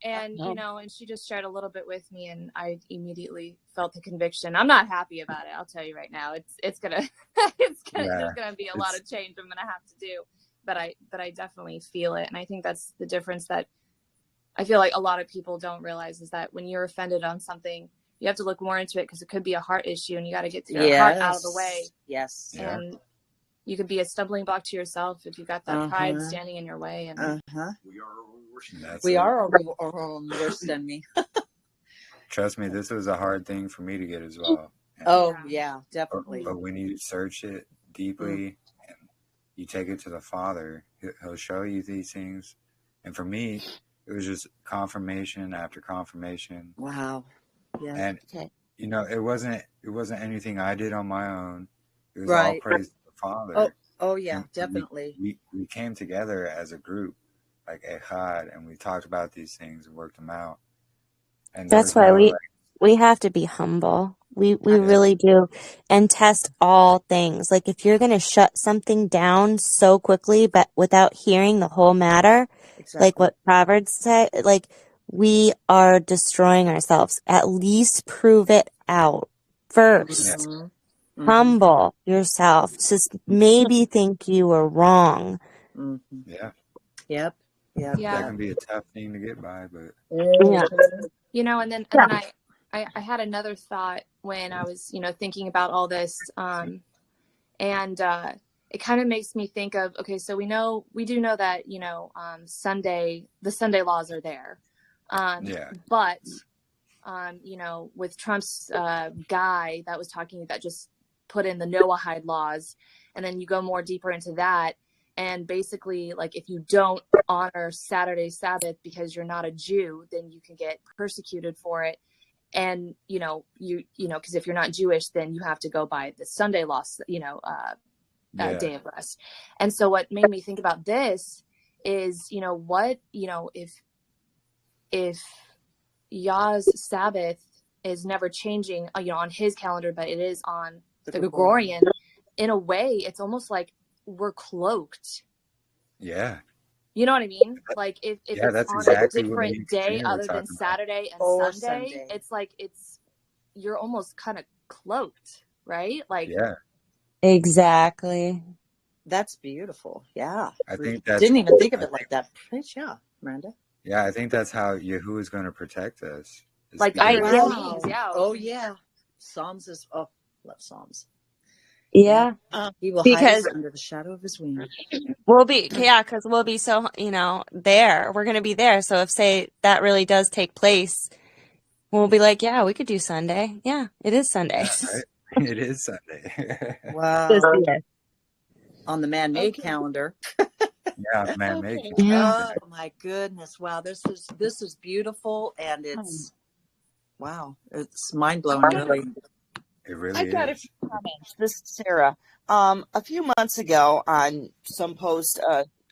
And, and she just shared a little bit with me, and I immediately felt the conviction. I'm not happy about it. I'll tell you right now. There's going to be a lot of change I'm going to have to do, but I definitely feel it. And I think that's the difference that I feel like a lot of people don't realize, is that when you're offended on something, you have to look more into it, because it could be a heart issue, and you got to get your heart out of the way. Yes. And you could be a stumbling block to yourself if you got that pride standing in your way. And we are worse than me. Trust me, this was a hard thing for me to get as well. Yeah, definitely. But when you search it deeply and you take it to the Father, He'll show you these things. And for me, it was just confirmation after confirmation. Wow. Yeah. And it wasn't anything I did on my own. It was all praise to the Father. Oh yeah, and definitely. We came together as a group, like Yachad, and we talked about these things and worked them out. And that's why we have to be humble. We really do, and test all things. Like if you're going to shut something down so quickly, but without hearing the whole matter, like what Proverbs say, like we are destroying ourselves. At least prove it out first. Humble yourself. Just maybe think you were wrong. Yeah. Yep. Yeah. That can be a tough thing to get by, but and then I had another thought when I was, thinking about all this. And it kind of makes me think of, okay, so we do know that, the Sunday laws are there. But, with Trump's guy that was talking, that just put in the Noahide laws, and then you go more deeper into that. And basically, like, if you don't honor Saturday Sabbath because you're not a Jew, then you can get persecuted for it. And, because if you're not Jewish, then you have to go by the Sunday law, day of rest. And so what made me think about this is, if Yah's Sabbath is never changing, on his calendar, but it is on the Gregorian, in a way, it's almost like we're cloaked. Yeah. You know what I mean? Like if it's on exactly a different day other than Saturday and Sunday, it's like you're almost kind of cloaked, right? Like exactly. That's beautiful. Yeah. I think that's didn't even think of it like that. Yeah, Miranda. Yeah, I think that's how YAHUAH is going to protect us. Like Oh yeah. Psalms is love Psalms. Yeah, He will hide because us under the shadow of his wing. we'll be, because we'll be so, there. We're going to be there. So if, say, that really does take place, we'll be like, yeah, we could do Sunday. Yeah, it is Sunday. Yeah, right? It is Sunday. This Wow. year. On the man-made calendar. Yeah, man-made. Okay. Yeah. Oh my goodness. Wow. This is beautiful, and it's wow. It's mind-blowing, really. It really I've got a is. few comments. This is Sarah. A few months ago on some post,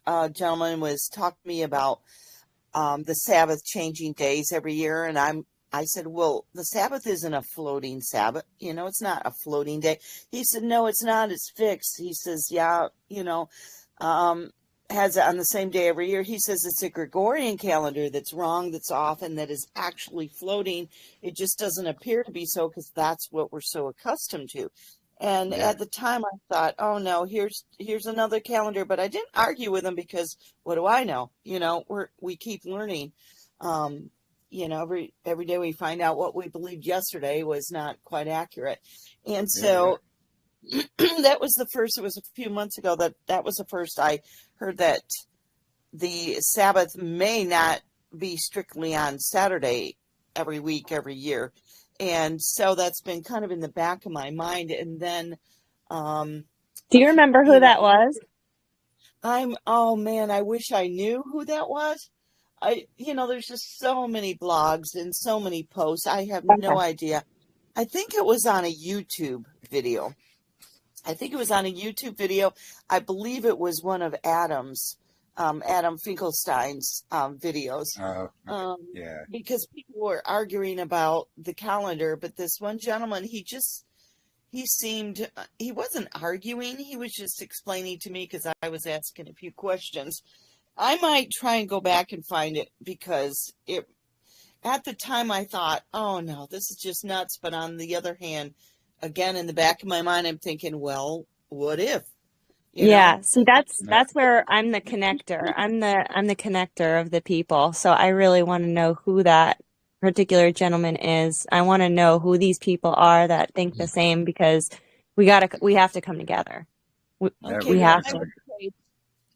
a gentleman was talking to me about the Sabbath changing days every year, and I said, well, the Sabbath isn't a floating Sabbath. It's not a floating day. He said, no, it's not. It's fixed. He says, yeah, has it on the same day every year. He says it's a Gregorian calendar that's wrong, that's off, and that is actually floating. It just doesn't appear to be so because that's what we're so accustomed to. And at the time I thought, oh no, here's another calendar, but I didn't argue with him because what do I know? We keep learning. Every day we find out what we believed yesterday was not quite accurate. And so that was the first, it was a few months ago that was the first I heard that the Sabbath may not be strictly on Saturday every week, every year. And so that's been kind of in the back of my mind. And then, Do you remember who that was? oh man, I wish I knew who that was. There's just so many blogs and so many posts. I have no idea. I think it was on a YouTube video. I believe it was one of Adam Finkelstein's videos. Yeah. Because people were arguing about the calendar, but this one gentleman, he wasn't arguing. He was just explaining to me because I was asking a few questions. I might try and go back and find it because at the time I thought, oh no, this is just nuts. But on the other hand, again, in the back of my mind, I'm thinking, well, what if? Yeah, see, that's where I'm the connector. I'm the connector of the people. So I really want to know who that particular gentleman is. I want to know who these people are that think the same because we have to come together. We have to.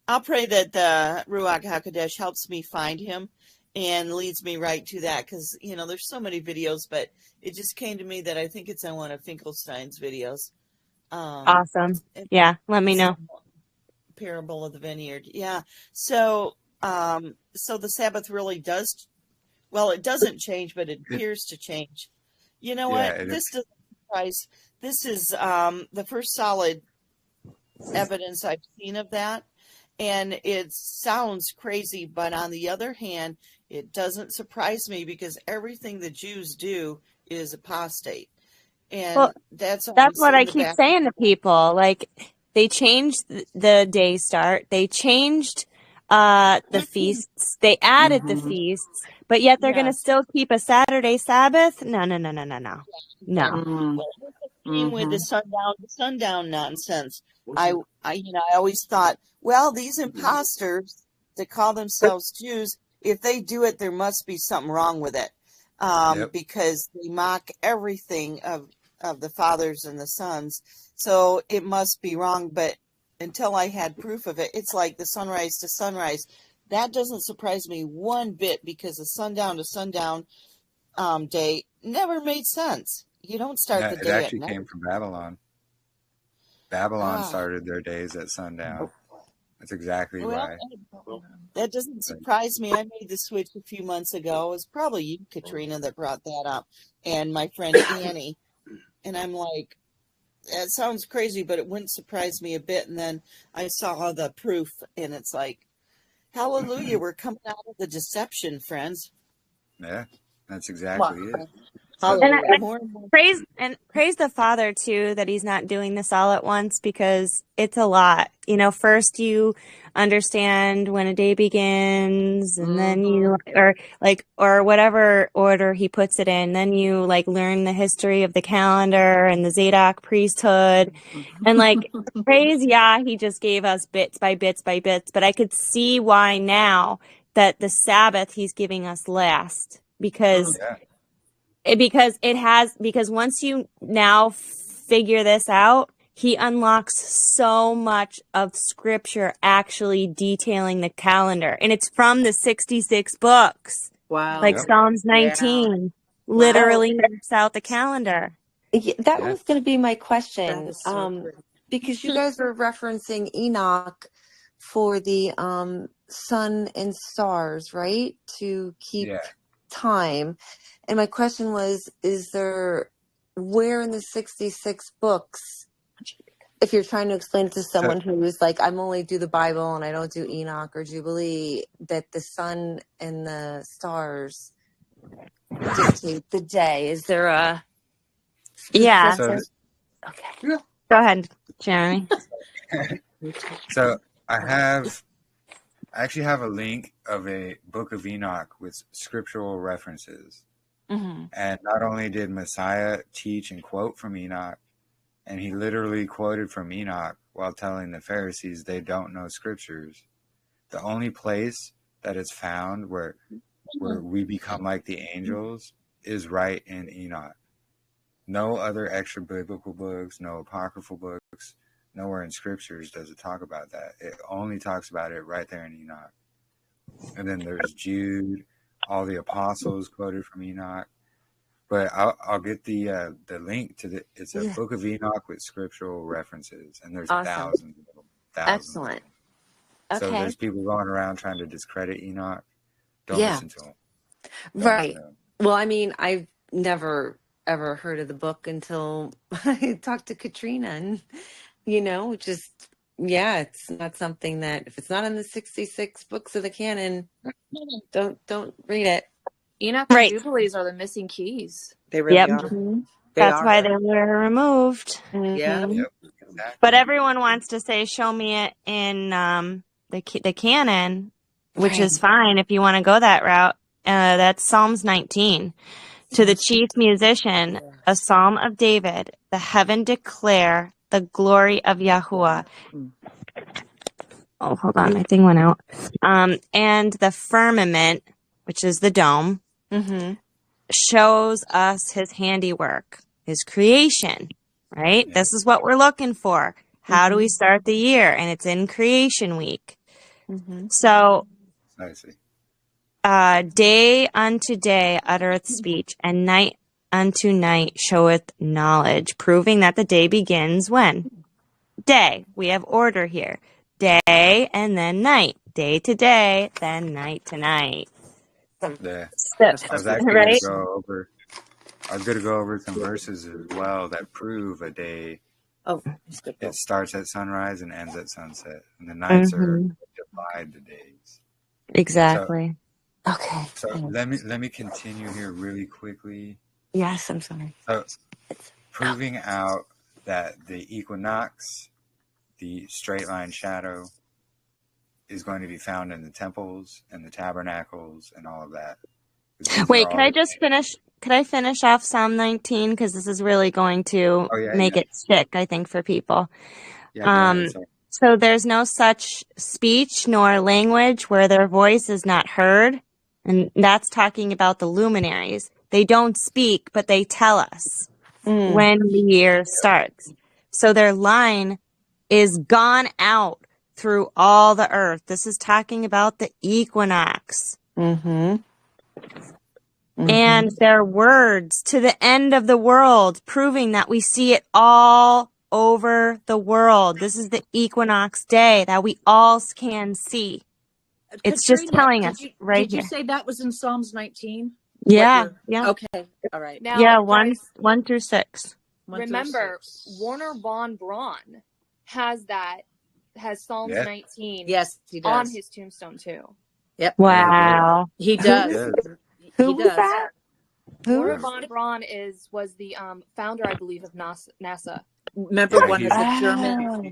I'll pray that the Ruach HaKodesh helps me find him and leads me right to that because, there's so many videos, but it just came to me that I think it's on one of Finkelstein's videos. Awesome. Yeah, let me know. Parable of the Vineyard. Yeah. So the Sabbath really does, well, it doesn't change, but it appears to change. You know what? This doesn't surprise. This is the first solid evidence I've seen of that. And it sounds crazy, but on the other hand, it doesn't surprise me because everything the Jews do is apostate. And that's what I keep saying to people. Like, they changed the day start. They changed the feasts. They added the feasts, but yet they're going to still keep a Saturday Sabbath? No. With the sundown nonsense. I always thought, well, these imposters that call themselves Jews, if they do it, there must be something wrong with it. Because they mock everything of the fathers and the sons. So it must be wrong. But until I had proof of it, it's like the sunrise to sunrise. That doesn't surprise me one bit because the sundown to sundown day never made sense. You don't start the day. It actually came from Babylon. Babylon started their days at sundown. That's exactly why. That doesn't surprise me. I made the switch a few months ago. It was probably you, Katrina, that brought that up, and my friend Annie. And I'm like, that sounds crazy, but it wouldn't surprise me a bit. And then I saw the proof, and it's like, hallelujah, we're coming out of the deception, friends. Yeah, that's exactly it. And praise the Father too that he's not doing this all at once because it's a lot. First you understand when a day begins and then you or whatever order he puts it in, then you learn the history of the calendar and the Zadok priesthood and praise Yah, he just gave us bits by bits by bits, but I could see why now that the Sabbath he's giving us last because because once you now figure this out, he unlocks so much of scripture actually detailing the calendar. And it's from the 66 books. Wow. Like Yep. Psalms Yeah. 19 Wow. literally maps out the calendar. That Yeah. was going to be my That question. is so pretty. Because you guys were referencing Enoch for the sun and stars, right? To keep Yeah. time. And my question was, is there, where in the 66 books, if you're trying to explain it to So, someone who is like, I'm only do the Bible and I don't do Enoch or Jubilee, that the sun and the stars dictate the day? Is there a Yeah. so, specific? Okay. Go ahead, Jeremy. so I actually have a link of a book of Enoch with scriptural references. Mm-hmm. And not only did Messiah teach and quote from Enoch, and he literally quoted from Enoch while telling the Pharisees they don't know scriptures. The only place that is found where we become like the angels is right in Enoch. No other extra biblical books, no apocryphal books, nowhere in scriptures does it talk about that. It only talks about it right there in Enoch. And then there's Jude, all the apostles quoted from Enoch. But I'll get the link to the. It's a book of Enoch with scriptural references, and there's Awesome. thousands of them. Excellent. So Okay. there's people going around trying to discredit Enoch. Don't Yeah. listen to them. Right. Well, I mean, I've never ever heard of the book until I talked to Katrina, and just it's not something that, if it's not in the 66 books of the canon, don't read it. Enoch and Right. Jubilees are the missing keys. They really Yep. are. Mhm. They That's are. why they were removed. Yeah. Mhm. Yep. Exactly. But everyone wants to say, show me it in the canon, which Right. is fine if you want to go that route. That's Psalms 19. To the chief musician, a psalm of David, the heaven declare the glory of YAHUAH. Oh, hold on, my thing went out. And the firmament, which is the dome, Mhm. shows us his handiwork, his creation, right? Yeah. This is what we're looking for. How do we start the year? And it's in creation week. Mhm. So, Precisely. day unto day uttereth speech, and night unto night showeth knowledge, proving that the day begins when? Day. We have order here. Day and then night. Day to day, then night to night. Yeah. So, I was actually right? going to go over some verses as well that prove a day. Oh, that's good. It starts at sunrise and ends at sunset, and the nights are divide the days. Exactly. Okay. So let me continue here really quickly. Yes, I'm sorry. So proving out that the equinox, the straight line shadow, is going to be found in the temples and the tabernacles and all of that. Wait, could I just finish? Could I finish off Psalm 19? Because this is really going to make it stick, I think, for people. Yeah, go ahead, so there's no such speech nor language where their voice is not heard. And that's talking about the luminaries. They don't speak, but they tell us when the year starts. So their line is gone out through all the earth. This is talking about the equinox. And their words to the end of the world, proving that we see it all over the world. This is the equinox day that we all can see. It's Katrina, just telling us right Did you here. say that was in Psalms 19? Yeah. Okay. All right. Now, Yeah, guys, 1 through 6. remember, Warner von Braun has Psalms 19 Yes, he does. on his tombstone too. Yep. Wow. He does. Who was that? Warner von Braun was the founder, I believe, of NASA. Remember one of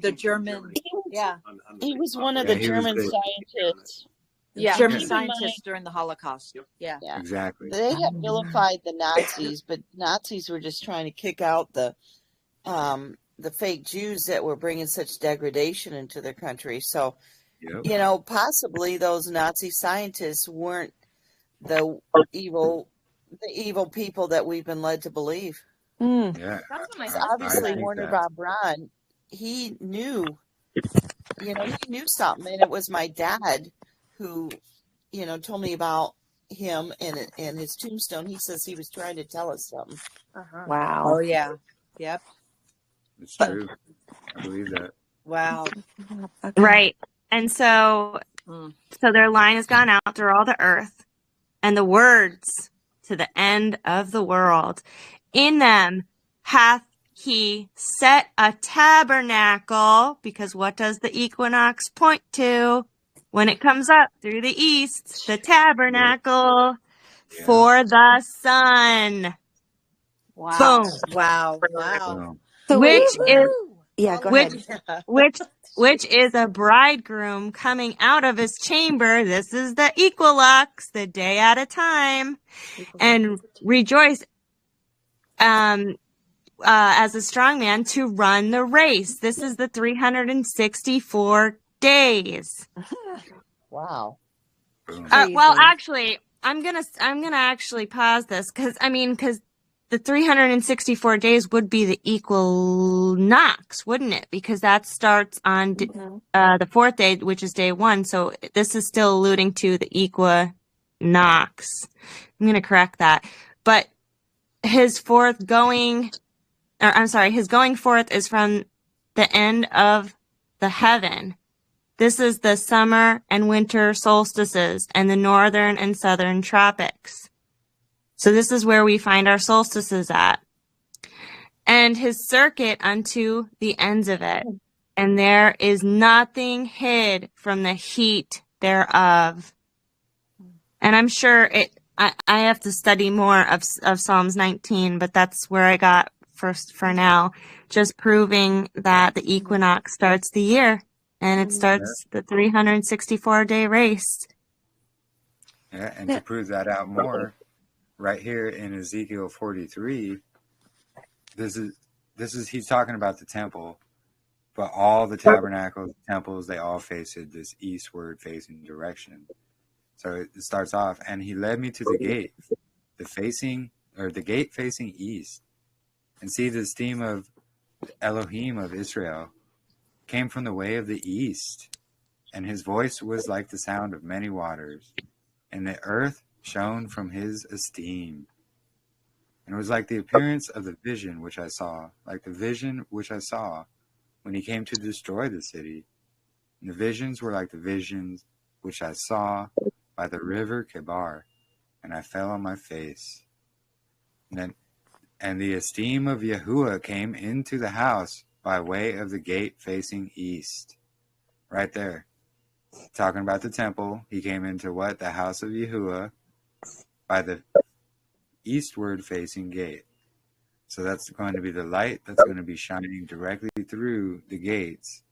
the German. Yeah. He was one of the German scientists. Yeah. German scientists during the Holocaust. Yeah. Exactly. They had vilified the Nazis, but Nazis were just trying to kick out the fake Jews that were bringing such degradation into their country. So, possibly those Nazi scientists weren't the evil people that we've been led to believe. Yeah. That's what my Obviously, Warner von Braun he knew, he knew something. And it was my dad who, told me about him and his tombstone. He says he was trying to tell us something. Wow. Oh yeah. Yep. It's true. I believe that. Wow. Okay. Right. And so their line has gone out through all the earth, and the words to the end of the world. In them hath he set a tabernacle, because what does the equinox point to when it comes up through the east? The tabernacle for the sun. Wow. Boom. Wow. Wow. Boom. So Which wait. is Yeah, go which ahead. which is a bridegroom coming out of his chamber. This is the equinox, the day at a time, and rejoice as a strong man to run the race. This is the 364 days. Wow. Boom. Well, actually, I'm gonna actually pause this because the 364 days would be the equinox, wouldn't it? Because that starts on the fourth day, which is day 1. So this is still alluding to the equinox. I'm gonna correct that, but his going forth is from the end of the heaven. This is the summer and winter solstices and the northern and southern tropics. So this is where we find our solstices at. And his circuit unto the ends of it. And there is nothing hid from the heat thereof. And I'm sure I have to study more of Psalms 19, but that's where I got first for now. Just proving that the equinox starts the year. And it starts the 364-day race. Yeah, and to prove that out more, right here in Ezekiel 43, this is he's talking about the temple, but all the tabernacles, temples, they all faced this eastward facing direction. So it starts off, and he led me to the gate, the gate facing east, and see the steam of Elohim of Israel came from the way of the east, and his voice was like the sound of many waters, and the earth shone from his esteem. And it was like the appearance of the vision which I saw, when he came to destroy the city. And the visions were like the visions which I saw by the river Kebar, and I fell on my face. And the esteem of YAHUAH came into the house by way of the gate facing east. Right there. Talking about the temple, he came into what? The house of YAHUAH by the eastward facing gate. So that's going to be the light that's going to be shining directly through the gates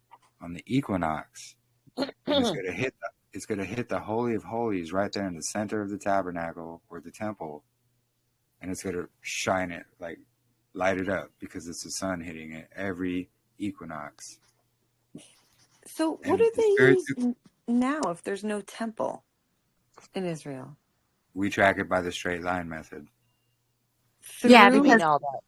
on the equinox. And it's going to hit the Holy of Holies right there in the center of the tabernacle or the temple. And it's going to shine it, like light it up, because it's the sun hitting it every equinox. So what do they use now if there's no temple in Israel? We track it by the straight line method. Yeah, We because know that.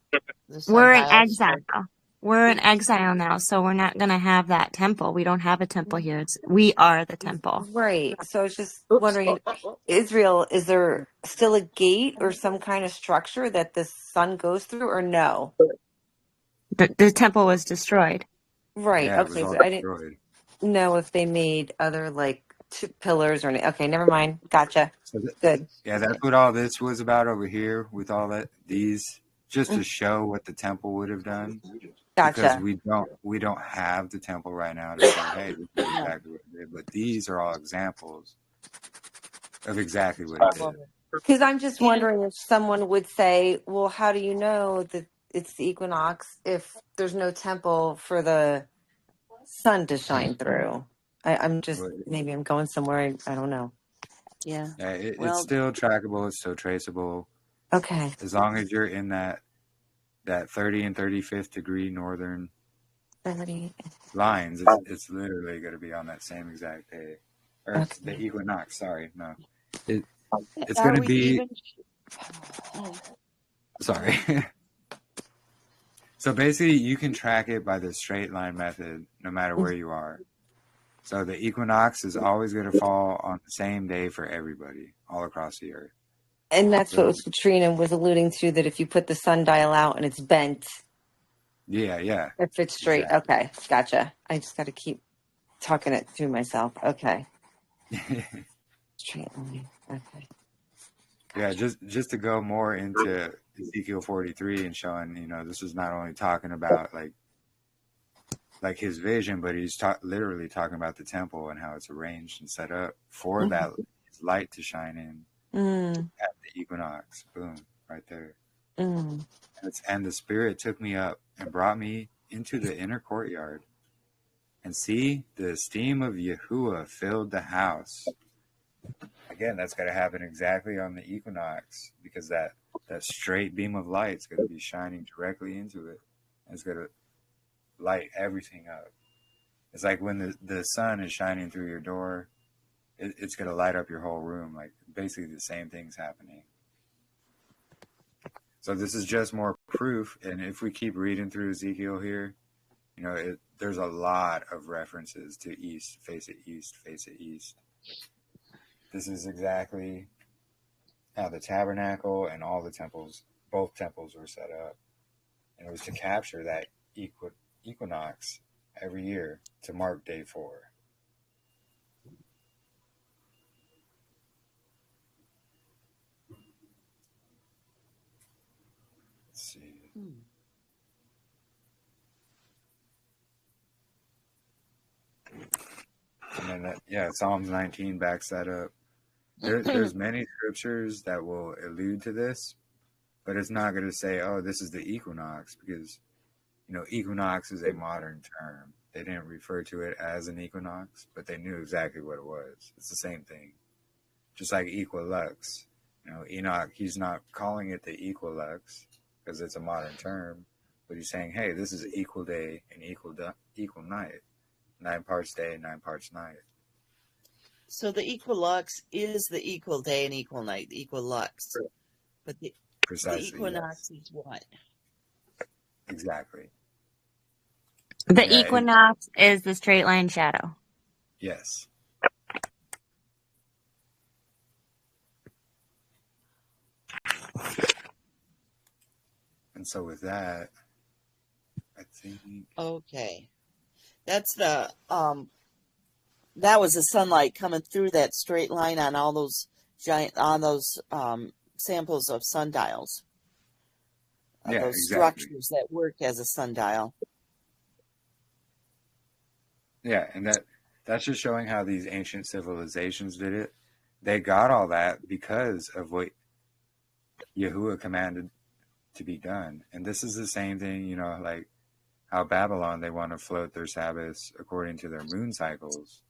The we're in sundials. exile. We're in exile now, so we're not going to have that temple. We don't have a temple here. We are the temple. Right. So I was just wondering, Israel, is there still a gate or some kind of structure that the sun goes through, or no? The temple was destroyed. Right. Yeah, Okay. it was But all I didn't destroyed. know if they made other pillars or anything. Okay. Never mind. Gotcha. So Good. yeah, that's what all this was about over here with all these, just to show what the temple would have done. Because Gotcha. we don't have the temple right now to say, hey, this is exactly what it did. But these are all examples of exactly what it did. Because I'm just wondering if someone would say, well, how do you know that it's the equinox if there's no temple for the sun to shine through? I'm just, maybe I'm going somewhere. I don't know. Yeah. It's still trackable. It's still traceable. Okay. As long as you're in that 30 and 35th degree northern 30. lines, it's literally going to be on that same exact day. Or the equinox, sorry. No. It's going to be... Sorry. So basically, you can track it by the straight line method, no matter where you are. So the equinox is always going to fall on the same day for everybody all across the earth. And that's So, what Katrina was alluding to, that if you put the sundial out and it's bent, yeah. if it's straight. Exactly. Okay, gotcha. I just got to keep talking it through myself. Okay. Straight line. Okay. Yeah, just to go more into Ezekiel 43 and showing, this is not only talking about like his vision, but he's literally talking about the temple and how it's arranged and set up for that light to shine in at the equinox. Boom, right there. And the Spirit took me up and brought me into the inner courtyard. And see, the esteem of YAHUAH filled the house. Again, that's going to happen exactly on the equinox, because that straight beam of light is going to be shining directly into it. And it's going to light everything up. It's like when the sun is shining through your door, it's going to light up your whole room. Like basically the same thing's happening. So this is just more proof. And if we keep reading through Ezekiel here, there's a lot of references to east, face it east, face it east. This is exactly how the tabernacle and all the temples, both temples, were set up. And it was to capture that equinox every year to mark day 4. Let's see. And then Psalms 19 backs that up. There's many scriptures that will allude to this, but it's not going to say, oh, this is the equinox, because equinox is a modern term. They didn't refer to it as an equinox, but they knew exactly what it was. It's the same thing. Just like equilux. Enoch, he's not calling it the equilux because it's a modern term, but he's saying, hey, this is equal day and equal night. 9 parts day, 9 parts night. So the equilux is the equal day and equal night, the equilux. But the equinox is what? Exactly. The equinox is the straight line shadow. Yes. And so with that, I think. Okay. That's the that was the sunlight coming through that straight line on all those samples of sundials. Those structures that work as a sundial. Yeah, and that's just showing how these ancient civilizations did it. They got all that because of what YAHUAH commanded to be done. And this is the same thing, like how Babylon, they want to float their Sabbaths according to their moon cycles.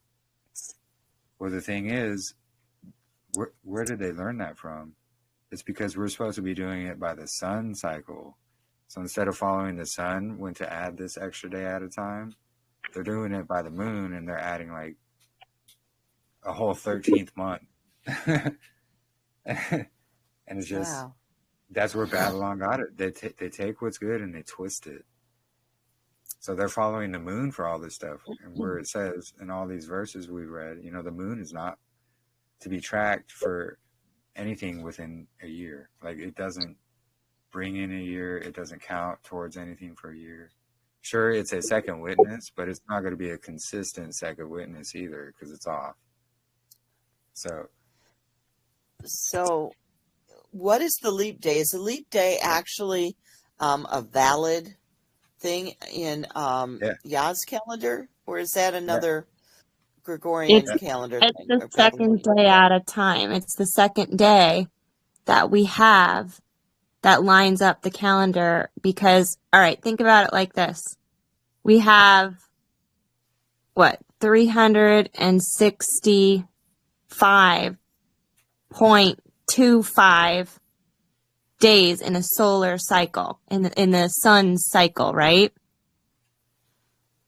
Well, the thing is, where did they learn that from? It's because we're supposed to be doing it by the sun cycle. So instead of following the sun, when to add this extra day at a time, they're doing it by the moon, and they're adding like a whole 13th month. And it's just, that's where Babylon got it. They take what's good and they twist it. So they're following the moon for all this stuff. And where it says in all these verses we read, the moon is not to be tracked for anything within a year. Like, it doesn't bring in a year. It doesn't count towards anything for a year. Sure, it's a second witness, but it's not going to be a consistent second witness either, because it's off. So what is the leap day? Is the leap day actually a valid thing in Yah's calendar, or is that another Gregorian calendar It's thing? the second day at a time. It's the second day that we have that lines up the calendar, because, all right, think about it like this. We have, 365.25 days in a solar cycle, in the sun's cycle, right?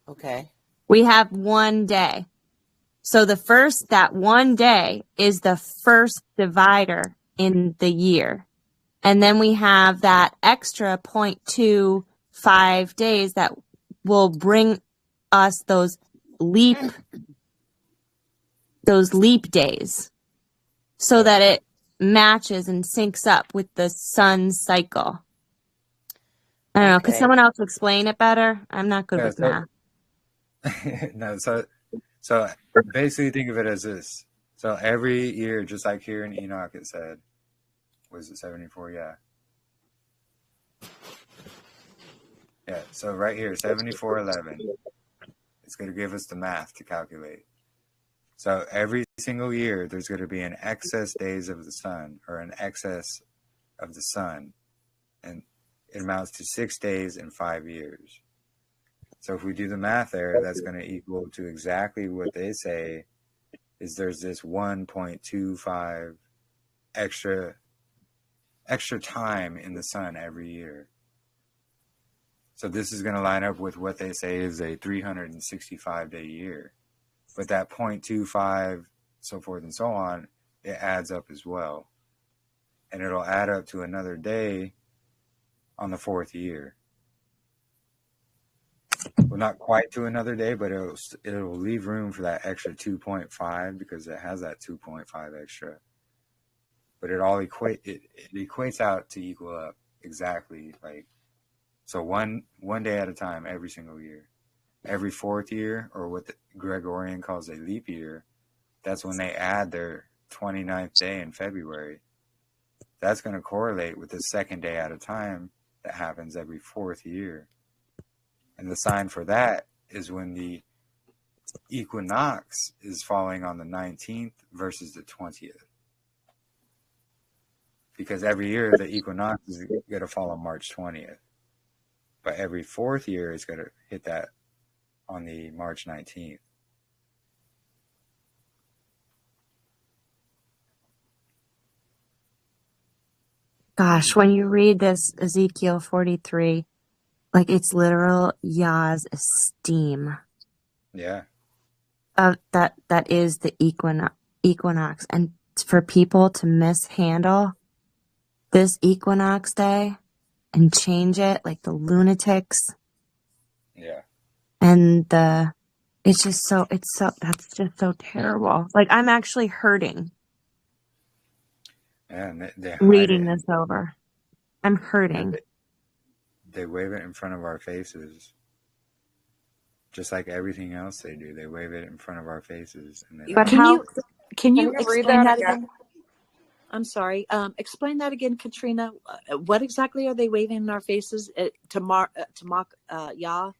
Okay. We have 1 day. So that 1 day is the first divider in the year. And then we have that extra 0.2 5 days that will bring us those leap days so that it matches and syncs up with the sun's cycle. I don't know. Could someone else explain it better? I'm not good with math. No, so basically think of it as this. So every year, just like here in Enoch, it said, was it 74? Yeah. Yeah, so right here, 7411. It's going to give us the math to calculate. So every single year, there's going to be an excess days of the sun, or an excess of the sun. And it amounts to 6 days in 5 years. So if we do the math there, that's going to equal to exactly what they say is there's this 1.25 extra time in the sun every year. So this is going to line up with what they say is a 365-day year. But that 0.25, so forth and so on, it adds up as well. And it'll add up to another day on the 4th year. Well, not quite to another day, but it'll leave room for that extra 2.5 because it has that 2.5 extra. But it equates out to equal up exactly like, so one day at a time every single year. Every 4th year, or what the Gregorian calls a leap year, that's when they add their 29th day in February. That's going to correlate with the 2nd day at a time that happens every 4th year. And the sign for that is when the equinox is falling on the 19th versus the 20th. Because every year the equinox is going to fall on March 20th. But every 4th year is going to hit that on the March 19th. Gosh, when you read this Ezekiel 43, like it's literal Yah's esteem. Yeah. That is the equinox. And for people to mishandle this equinox day and change it like the lunatics. Yeah. And that's just so terrible. Like I'm actually hurting. And they reading this over. I'm hurting. They wave it in front of our faces. Just like everything else they do. They wave it in front of our faces. And but can you explain that again? again? I'm sorry. Explain that again, Katrina. What exactly are they waving in our faces to mock Yah?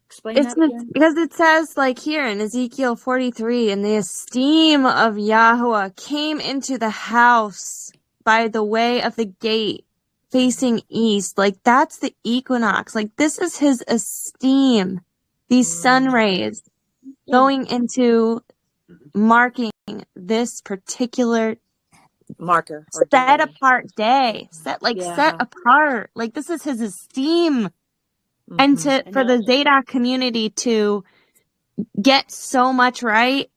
Explain that again. Because it says, like here in Ezekiel 43, and the esteem of YAHUAH came into the house by the way of the gate facing east. Like that's the equinox. Like this is his esteem. These sun rays going into marking this particular marker or set apart day. Set apart. Like this is his esteem. And for the Zadok community to get so much right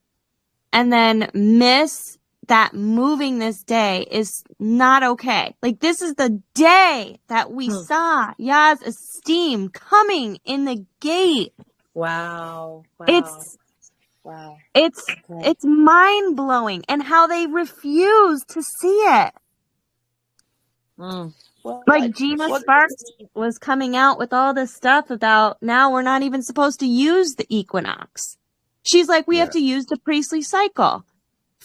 and then miss that moving this day is not okay. Like this is the day that we saw Yah's esteem coming in the gate. Wow. It's mind blowing, and how they refuse to see it. Like Gina Sparks was coming out with all this stuff about now we're not even supposed to use the equinox. She's like, we have to use the priestly cycle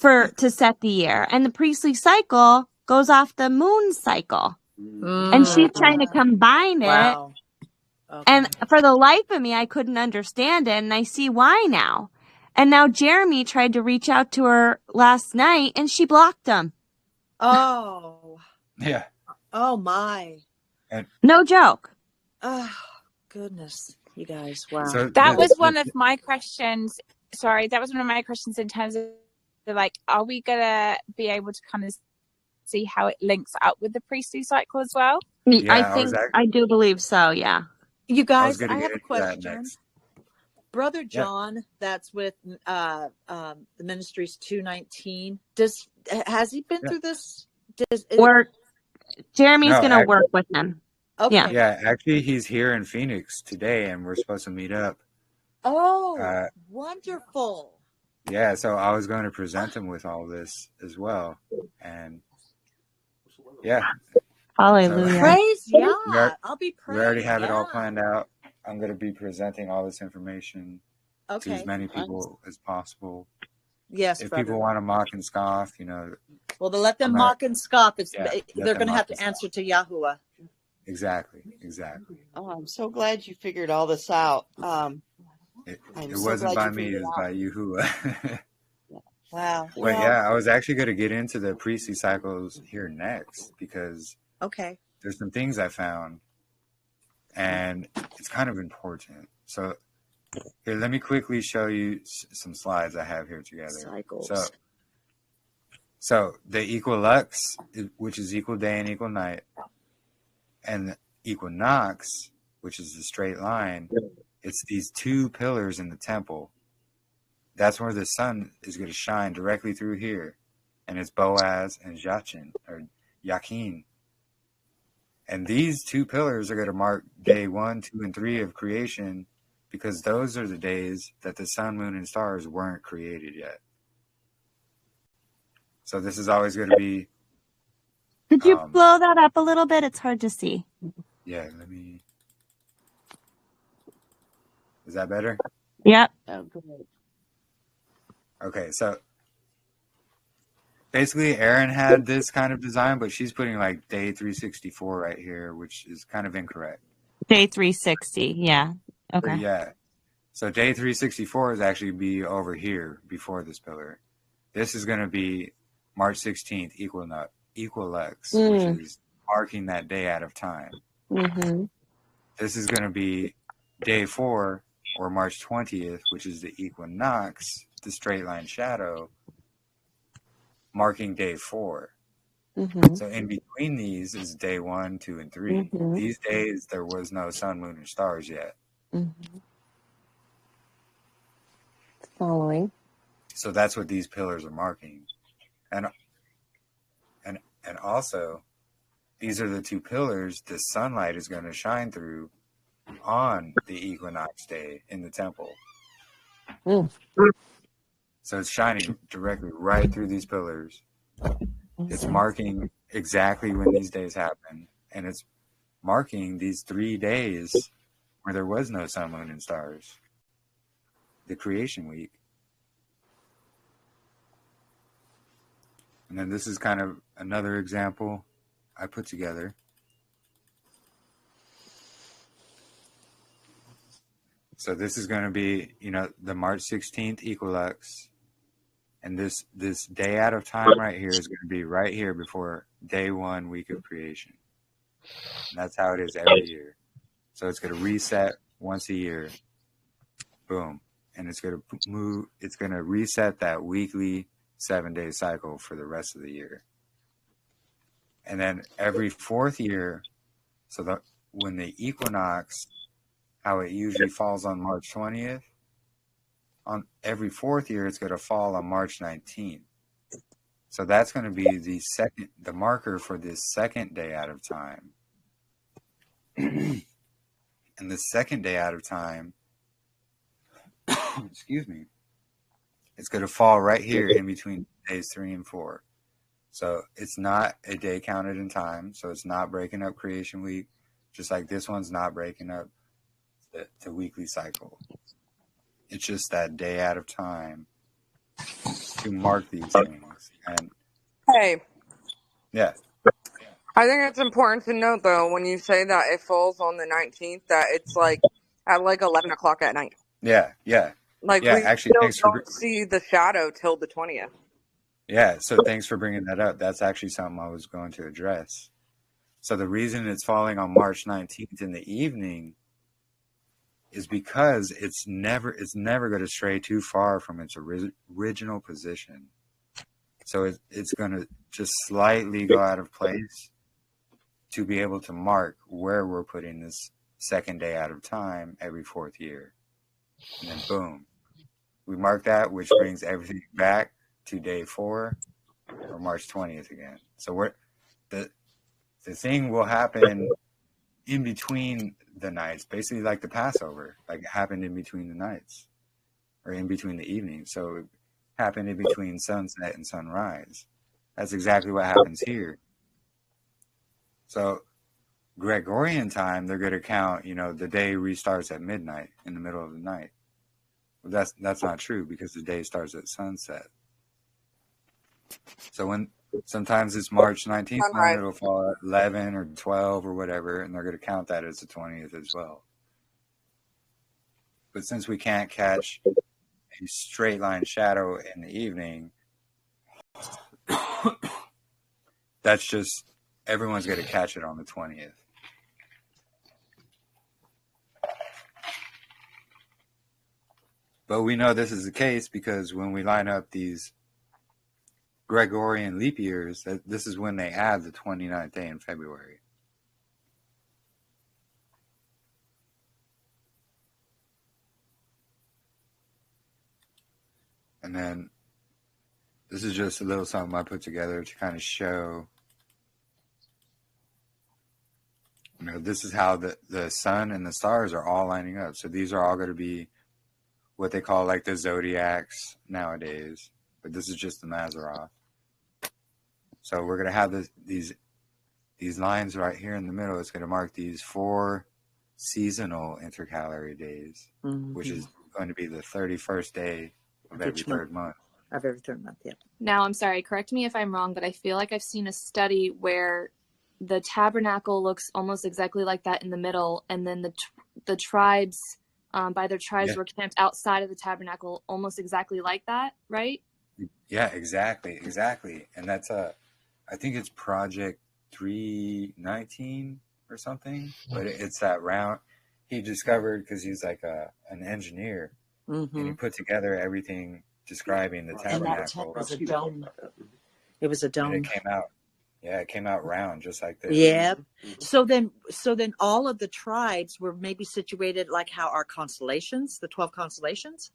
to set the year, and the priestly cycle goes off the moon cycle, and she's trying to combine it. Okay. And for the life of me, I couldn't understand it, and I see why now. And now Jeremy tried to reach out to her last night, and she blocked him. Oh. Yeah. Oh, my. No joke. Oh, goodness. You guys, wow. So that was one of my questions. Sorry, that was one of my questions in terms of, like, are we going to be able to kind of see how it links up with the priestly cycle as well? Yeah, I do believe so, yeah. You guys, I have a question. Brother John, that's with the Ministries 219. Has he been through this? Jeremy's going to work with him. Okay. Yeah, actually, he's here in Phoenix today, and we're supposed to meet up. Oh, wonderful. Yeah, so I was going to present him with all this as well. And yeah. Hallelujah. Praise We Yah. I'll be praying. already have it all Yeah. planned out. I'm going to be presenting all this information to as Okay. many people as possible. Yes, If brother. people want to mock and scoff, you know, Well, to let them I'm not- mock and scoff, it's yeah, let they're them going to mock have and to answer to Yahuwah. Exactly. Oh, I'm so glad you figured all this out. It so wasn't glad by you me, figured it was it by Yahuwah. Wow. But Well, yeah, I was actually going to get into the priestly cycles here next because Okay. there's some things I found and it's kind of important. So here, let me quickly show you some slides I have here together. Cycles. So the equilux, which is equal day and equal night, and the equinox, which is the straight line, it's these two pillars in the temple. That's where the sun is going to shine directly through here. And it's Boaz and Jachin, or Yakin. And these two pillars are going to mark day 1, 2, and 3 of creation because those are the days that the sun, moon, and stars weren't created yet. So this is always going to be... Could you blow that up a little bit? It's hard to see. Yeah, let me... Is that better? Yep. oh, good. Okay, so basically Erin had this kind of design, but she's putting like day 364 right here, which is kind of incorrect. Day 360. Yeah. Okay. Yeah. So day 364 is actually be over here before this pillar. This is going to be March 16th, equilux, which is marking that day out of time. Mm-hmm. This is going to be day 4, or March 20th, which is the equinox, the straight line shadow, marking day 4. Mm-hmm. So in between these is day 1, 2, and 3. Mm-hmm. These days there was no sun, moon, or stars yet. Mm-hmm. Following. So that's what these pillars are marking. And also, these are the two pillars the sunlight is going to shine through on the equinox day in the temple. Mm. So it's shining directly right through these pillars. It's marking exactly when these days happen. And it's marking these 3 days where there was no sun, moon, and stars. The creation week. And then this is kind of another example I put together. So this is going to be, the March 16th equilux. And this day out of time right here is going to be right here before day 1 week of creation. And that's how it is every year. So it's going to reset once a year. Boom. And it's going to reset that weekly 7-day cycle for the rest of the year. And then every 4th year, so when the equinox, how it usually falls on March 20th, on every 4th year, it's going to fall on March 19th. So that's going to be the marker for this second day out of time. And the second day out of time, excuse me, it's going to fall right here in between days 3 and 4. So it's not a day counted in time. So it's not breaking up creation week, just like this one's not breaking up the weekly cycle. It's just that day out of time to mark these things. And Hey, yeah, I think it's important to note, though, when you say that it falls on the 19th, that it's like at like 11 o'clock at night. yeah. Like, Yeah, we actually, still don't see the shadow till the 20th. Yeah, so thanks for bringing that up. That's actually something I was going to address. So the reason it's falling on March 19th in the evening is because it's never going to stray too far from its original position. So it's going to just slightly go out of place to be able to mark where we're putting this second day out of time every 4th year. And then boom, we mark that, which brings everything back to day 4 or March 20th again. So the thing will happen in between the nights, basically like the Passover, like it happened in between the nights or in between the evenings. So it happened in between sunset and sunrise. That's exactly what happens here. So Gregorian time, they're going to count, the day restarts at midnight in the middle of the night. Well, that's not true because the day starts at sunset. So sometimes it's March 19th, Sunrise. it'll fall at 11 or 12 or whatever, and they're going to count that as the 20th as well. But since we can't catch a straight line shadow in the evening, that's just, everyone's going to catch it on the 20th. But we know this is the case because when we line up these Gregorian leap years, this is when they add the 29th day in February. And then this is just a little something I put together to kind of show, this is how the sun and the stars are all lining up. So these are all going to be what they call like the zodiacs nowadays, but this is just the Mazzaroth. So we're going to have these lines right here in the middle. It's going to mark these 4 seasonal intercalary days, which is going to be the 31st day of every third month. Of every third month, yeah. Now, I'm sorry, correct me if I'm wrong, but I feel like I've seen a study where the tabernacle looks almost exactly like that in the middle, and then the tribes, by their tribes, were camped outside of the tabernacle almost exactly like that, right? Yeah, exactly. And that's I think it's Project 319 or something, but it's that round he discovered because he's like an engineer, and he put together everything describing the tabernacle. It was a dome. It was a dome. And it came out round just like this. Yeah. So then all of the tribes were maybe situated like how our constellations, the 12 constellations.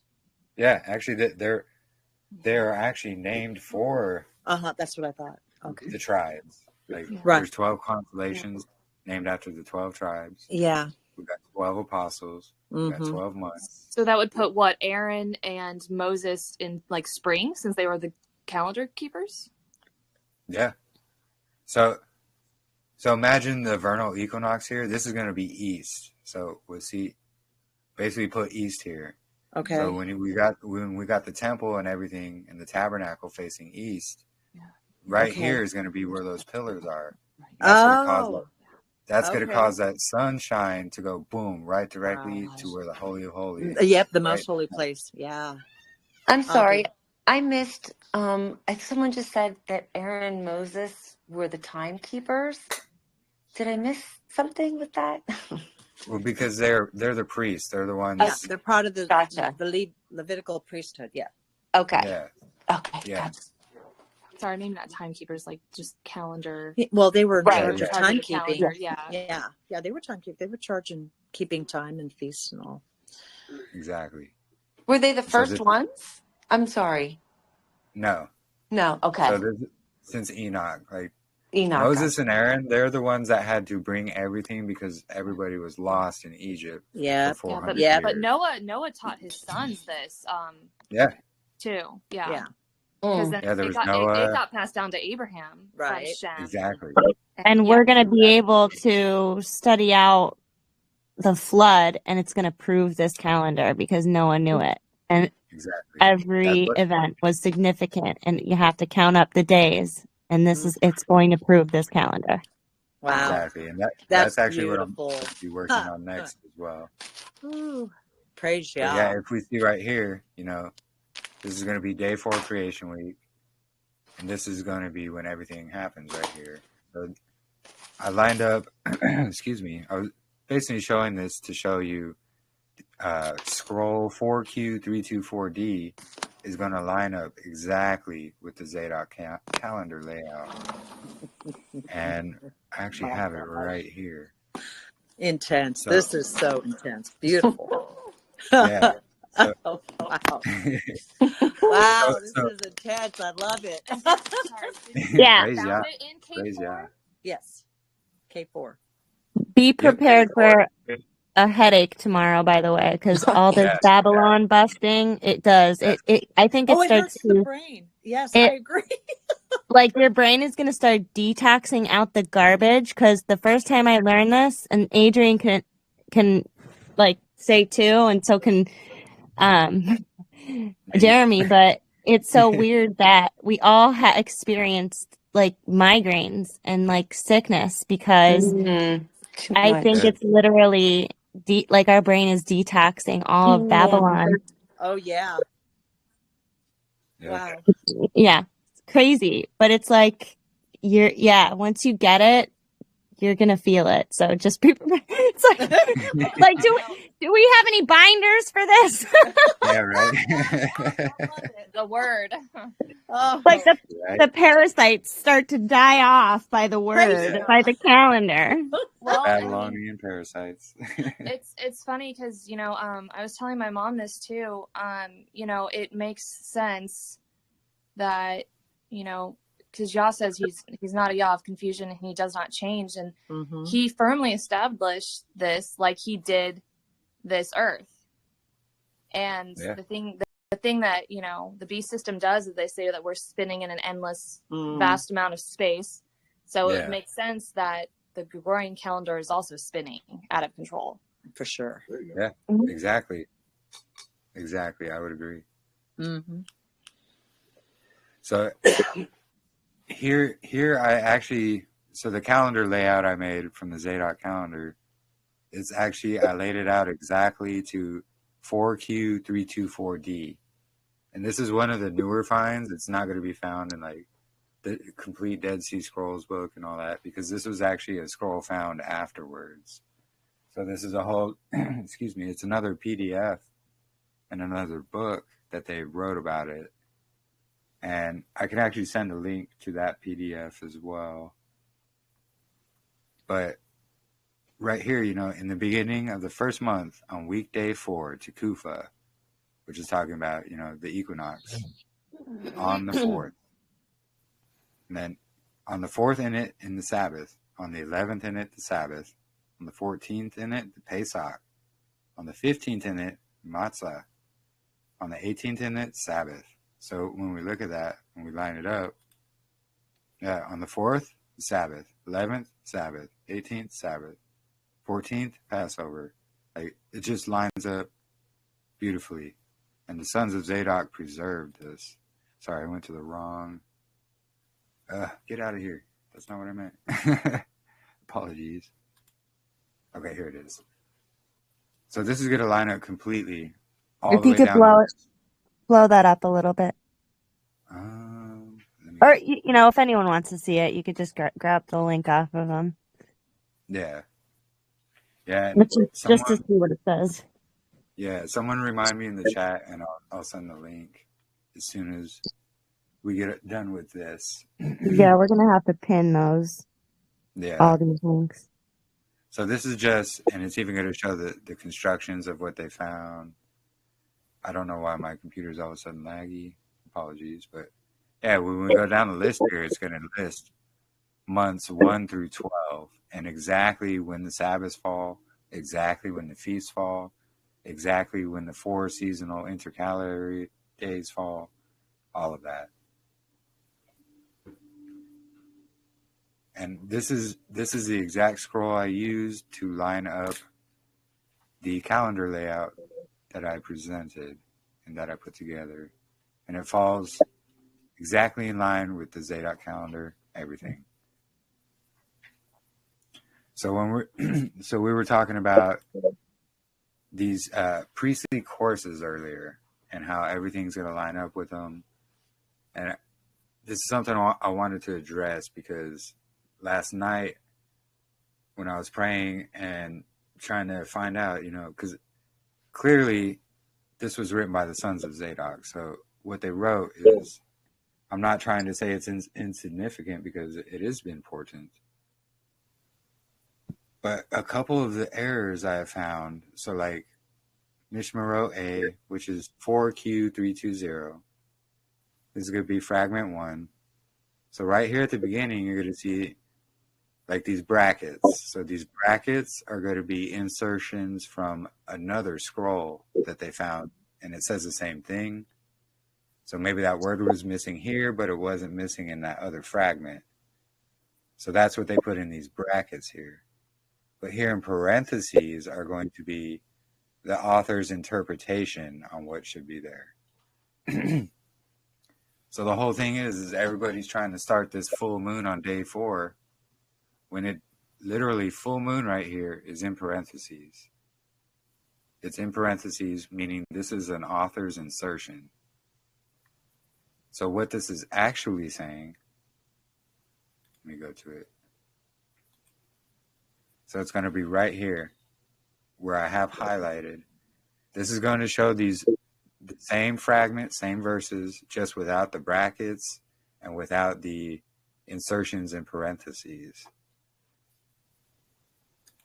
Yeah, actually, they're actually named for. That's what I thought. Okay. The tribes. Like right. There's 12 constellations named after the 12 tribes. Yeah. We've got 12 apostles. We've got 12 months. So that would put what, Aaron and Moses in like spring, since they were the calendar keepers? Yeah. So imagine the vernal equinox here. This is going to be east. So we'll see. Basically, put east here. Okay. So when we got the temple and everything and the tabernacle facing east, right here is going to be where those pillars are. That's going to cause that sunshine to go boom right directly to where the Holy of Holies. Yep, the most holy place. Yeah. I'm sorry. I missed. Someone just said that Aaron and Moses were the timekeepers. Did I miss something with that? Well, because they're the priests. They're the ones. Yeah, they're part of the Gotcha. the Levitical priesthood. Yeah. Okay. Yeah. Okay. Yeah. Gotcha. Sorry, maybe not timekeepers, like just calendar. Well, they were in Right. charge of timekeeping. Yeah. Yeah, they were timekeeping. They were charging keeping time and feasts and all. Exactly. Were they the first ones? I'm sorry. No. Okay. So since Enoch, Enoch. Moses and Aaron, they're the ones that had to bring everything because everybody was lost in Egypt. Yeah. For 400 years. But Noah taught his sons this. Too. Yeah. Yeah. Because then there it was got, Noah. It got passed down to Abraham. Right. From Shem. Exactly. And we're going to be able to study out the flood, and it's going to prove this calendar because no one knew it. And every event was significant, and you have to count up the days. And it's going to prove this calendar. Wow. Exactly. And that's actually beautiful. What I'm going to be working on next as well. Ooh, praise you. Yeah, if we see right here, this is going to be day 4 creation week. And this is going to be when everything happens right here. So I lined up, excuse me, I was basically showing this to show you scroll 4Q324D is going to line up exactly with the Zadok calendar layout. And I actually have it right here. Intense. This is so intense. Beautiful. Yeah. So, wow. Wow, this is intense. I love it. Yeah. Found it in K4? Yes. K4. Be prepared for a headache tomorrow, by the way, because all this Yes. Babylon busting, it does. Yes. I think it It starts hurts the to, brain. Yes, I agree. like your brain is going to start detoxing out the garbage. Because the first time I learned this, and Adrian can like say too, and so can Jeremy, but it's so weird that we all experienced like migraines and like sickness because Too I much. think it's literally like our brain is detoxing all of Babylon. Oh, yeah. Yeah. Wow. Yeah, it's crazy, but it's like once you get it, you're gonna feel it. So just be prepared. It's like do we have any binders for this? Yeah, right. The word. Oh, Like Right. the parasites start to die off by the word, Praise by the calendar. Well, I mean, Babylonian parasites. it's funny because I was telling my mom this too. It makes sense that because Yah says he's not a Yah of confusion and he does not change, and he firmly established this like he did this earth. And the thing that the beast system does is they say that we're spinning in an endless vast amount of space, so it makes sense that the Gregorian calendar is also spinning out of control. for sure. Yeah, exactly. I would agree. So here I actually, so the calendar layout I made from the Zadok calendar is actually, I laid it out exactly to 4Q324D. And this is one of the newer finds. It's not going to be found in like the complete Dead Sea Scrolls book and all that, because this was actually a scroll found afterwards. So this is a whole, excuse me, it's another PDF and another book that they wrote about it. And I can actually send a link to that PDF as well. But right here, in the beginning of the first month on weekday 4 to Kufa, which is talking about, the equinox on the 4th. And then on the 4th in the Sabbath, on the 11th in it, the Sabbath, on the 14th in it, the Pesach, on the 15th in it, Matzah, on the 18th in it, Sabbath. So when we look at that and we line it up, on the 4th, Sabbath, 11th, Sabbath, 18th, Sabbath, 14th, Passover. Like, it just lines up beautifully. And the sons of Zadok preserved this. Sorry, I went to the wrong. Get out of here. That's not what I meant. Apologies. Okay, here it is. So this is going to line up completely all If the you way could down. blow that up a little bit. Or, if anyone wants to see it, you could just grab the link off of them. Yeah. Yeah. Just to see what it says. Yeah, someone remind me in the chat, and I'll send the link as soon as we get done with this. Yeah, we're going to have to pin those. Yeah. All these links. So this is just, and it's even going to show the constructions of what they found. I don't know why my computer's all of a sudden laggy. Apologies. But yeah, when we go down the list here, it's going to list months 1 through 12 and exactly when the Sabbaths fall, exactly when the feasts fall, exactly when the 4 seasonal intercalary days fall, all of that. And this is the exact scroll I used to line up the calendar layout that I presented and that I put together. And it falls exactly in line with the Zadok calendar, everything. So we were talking about these priestly courses earlier and how everything's going to line up with them. And this is something I wanted to address because last night when I was praying and trying to find out, because clearly this was written by the sons of Zadok. So what they wrote is, I'm not trying to say it's insignificant because it is important. But a couple of the errors I have found, so like Mishmarot A, which is 4Q320, this is going to be fragment 1. So right here at the beginning, you're going to see like these brackets. So these brackets are going to be insertions from another scroll that they found, and it says the same thing. So maybe that word was missing here, but it wasn't missing in that other fragment. So that's what they put in these brackets here. But here in parentheses are going to be the author's interpretation on what should be there. So the whole thing is everybody's trying to start this full moon on day 4 when it literally full moon right here is in parentheses. It's in parentheses, meaning this is an author's insertion. So what this is actually saying, let me go to it. So it's going to be right here where I have highlighted. This is going to show the same fragment, same verses, just without the brackets and without the insertions in parentheses.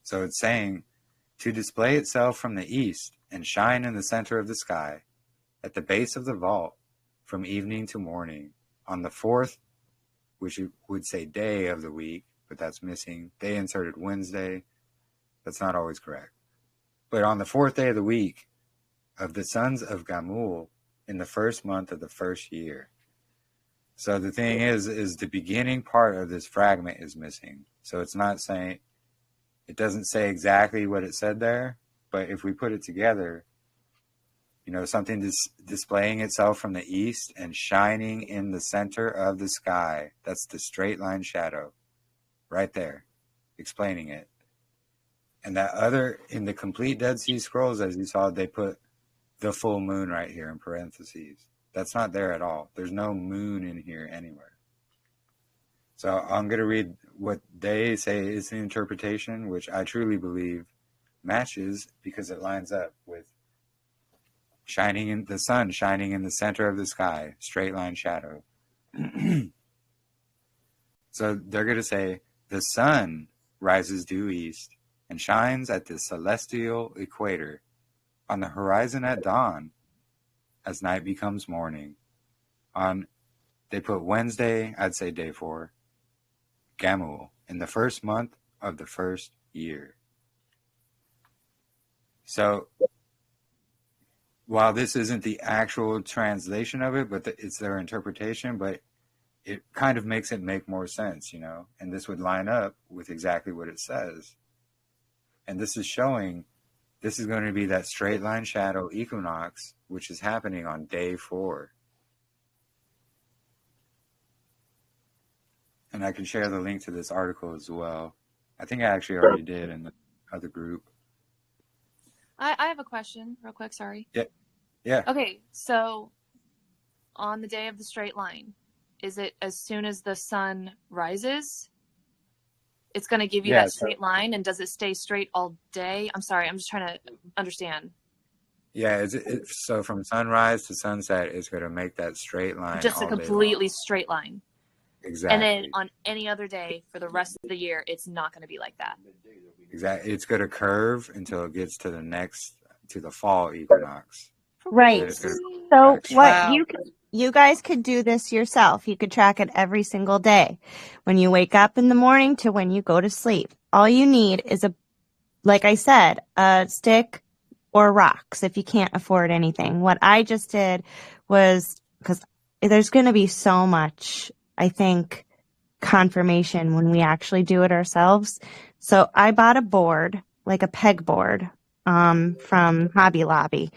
So it's saying, to display itself from the east and shine in the center of the sky, at the base of the vault, from evening to morning, on the 4th, which would say day of the week, but that's missing. They inserted Wednesday. That's not always correct. But on the 4th day of the week, of the sons of Gamul, in the 1st month of the 1st year. So the thing is the beginning part of this fragment is missing. So it's not saying, it doesn't say exactly what it said there, but if we put it together, you know, something displaying itself from the east and shining in the center of the sky. That's the straight line shadow right there, explaining it. And that other, in the complete Dead Sea Scrolls, as you saw, they put the full moon right here in parentheses. That's not there at all. There's no moon in here anywhere. So I'm going to read what they say is the interpretation, which I truly believe matches because it lines up with shining in the sun, shining in the center of the sky, straight line shadow. So they're going to say, the sun rises due east and shines at the celestial equator on the horizon at dawn as night becomes morning. They put Wednesday, I'd say day 4, Gamul, in the 1st month of the 1st year. So while this isn't the actual translation of it, but it's their interpretation, but it kind of makes it make more sense, you know, and this would line up with exactly what it says. And this is showing, this is going to be that straight line shadow equinox, which is happening on day 4. And I can share the link to this article as well. I think I actually already did in the other group. I have a question real quick. Sorry. Yeah. Okay. So on the day of the straight line, is it as soon as the sun rises? It's going to give you that straight line, and does it stay straight all day? I'm sorry, I'm just trying to understand. Yeah, so from sunrise to sunset, it's going to make that straight line. Just a completely straight line. Exactly. And then on any other day for the rest of the year, it's not going to be like that. Exactly. It's going to curve until it gets to the fall equinox. Right. So what you guys could do this yourself. You could track it every single day. When you wake up in the morning to when you go to sleep. All you need is like I said, a stick or rocks if you can't afford anything. What I just did was, because there's going to be so much, I think, confirmation when we actually do it ourselves. So I bought a board, like a pegboard, from Hobby Lobby.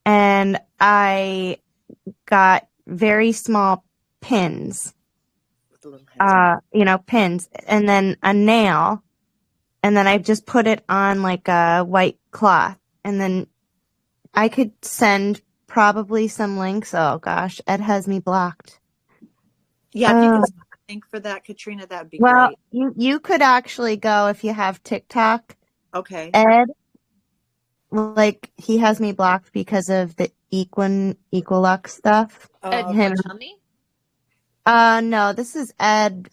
And I got very small pins, pins, and then a nail. And then I just put it on like a white cloth. And then I could send probably some links. Oh gosh, Ed has me blocked. Yeah, if you could send a link for that, Katrina, that'd be great. Well, you could actually go if you have TikTok. Okay. Ed, like, he has me blocked because of the Equilux stuff. Ed Chumney? No, this is Ed.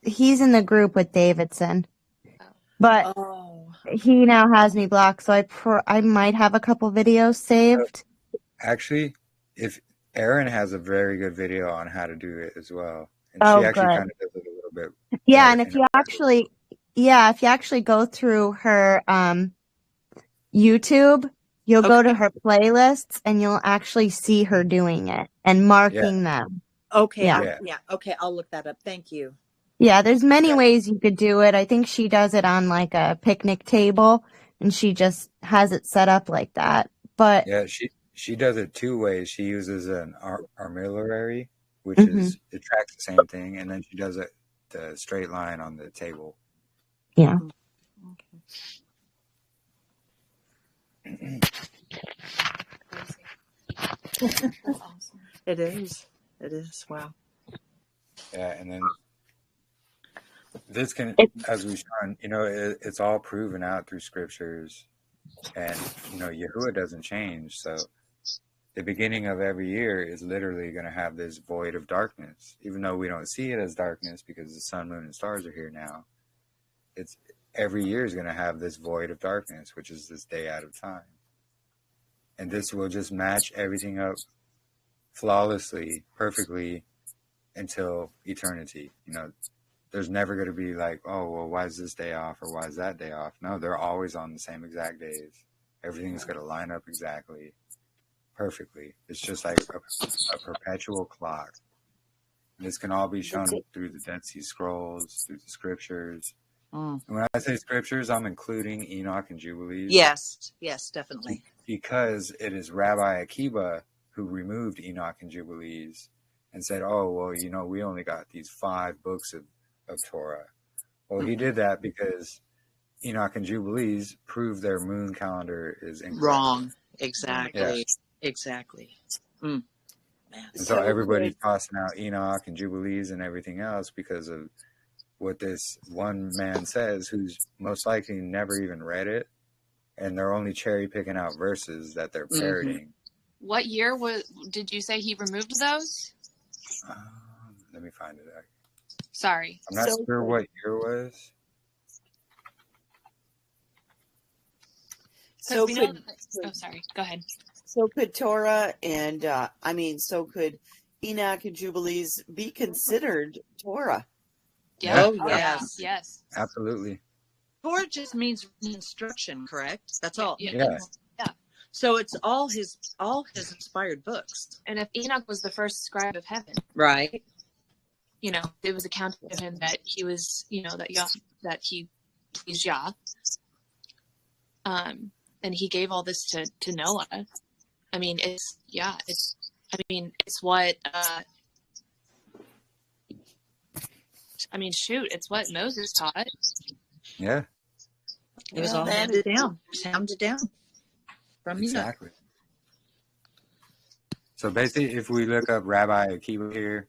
He's in the group with Davidson, but he now has me blocked. So I might have a couple videos saved. Actually, if Erin has a very good video on how to do it as well, and she actually kind of does it a little but Yeah, better and if you actually go through her YouTube, you'll go to her playlists and you'll actually see her doing it and marking them. Okay. Yeah. Okay. I'll look that up. Thank you. Yeah, there's many ways you could do it. I think she does it on like a picnic table and she just has it set up like that. But yeah, she does it two ways. She uses an armillary, which is it tracks the same thing, and then she does it the straight line on the table. Yeah. That's awesome. It is. It is. Wow. Yeah, and then this can, as we've shown, it's all proven out through scriptures, and Yahuwah doesn't change. So the beginning of every year is literally going to have this void of darkness, even though we don't see it as darkness because the sun, moon, and stars are here now. It's every year is going to have this void of darkness, which is this day out of time, and this will just match everything up flawlessly, perfectly until eternity. There's never going to be like, oh, well, why is this day off or why is that day off? No, they're always on the same exact days. Everything's going to line up exactly, perfectly. It's just like a perpetual clock. And this can all be shown through the Dead Sea Scrolls, through the scriptures. And when I say scriptures, I'm including Enoch and Jubilees. Yes, definitely. Because it is Rabbi Akiba who removed Enoch and Jubilees and said, oh, well, we only got these 5 books of Torah. Well, he did that because Enoch and Jubilees prove their moon calendar is incorrect. Wrong. Exactly. Yeah. Exactly. Man. And so everybody's tossing out Enoch and Jubilees and everything else because of what this one man says, who's most likely never even read it, and they're only cherry picking out verses that they're parroting. What year did you say he removed those? Let me find it. Sorry. I'm not sure what year it was. So sorry. Go ahead. So could Torah and so could Enoch and Jubilees be considered Torah? Yeah. Oh, yes. Yes. Absolutely. Torah just means instruction, correct? That's all. Yeah. So it's all his inspired books. And if Enoch was the first scribe of heaven, right? It was accounted of him that he was, that he pleased Yah. And he gave all this to Noah. I mean, it's what, it's what Moses taught. Yeah. It was all handed down from exactly. So basically, if we look up Rabbi Akiva here,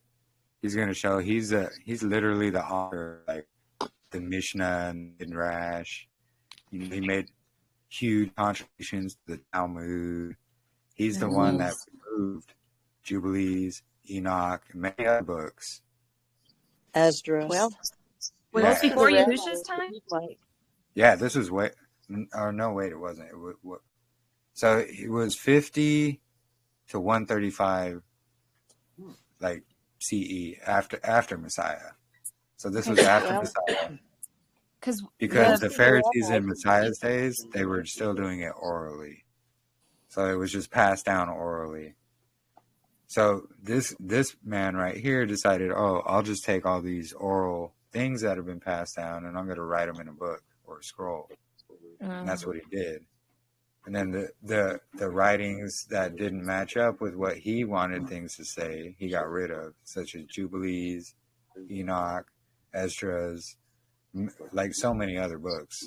he's going to show he's literally the author, like the Mishnah and Midrash. He made huge contributions to the Talmud. He's the one that removed Jubilees, Enoch, and many other books. Esdras. Was this before Yahusha's time? Yeah, this was way. Oh no, wait, it wasn't. So it was 50 to 135, like CE after Messiah. So this was after Messiah. Because the Pharisees in Messiah's days, they were still doing it orally. So it was just passed down orally. So this man right here decided, I'll just take all these oral things that have been passed down and I'm going to write them in a book or a scroll. And that's what he did. And then the writings that didn't match up with what he wanted things to say, he got rid of, such as Jubilees, Enoch, Esdras, like so many other books.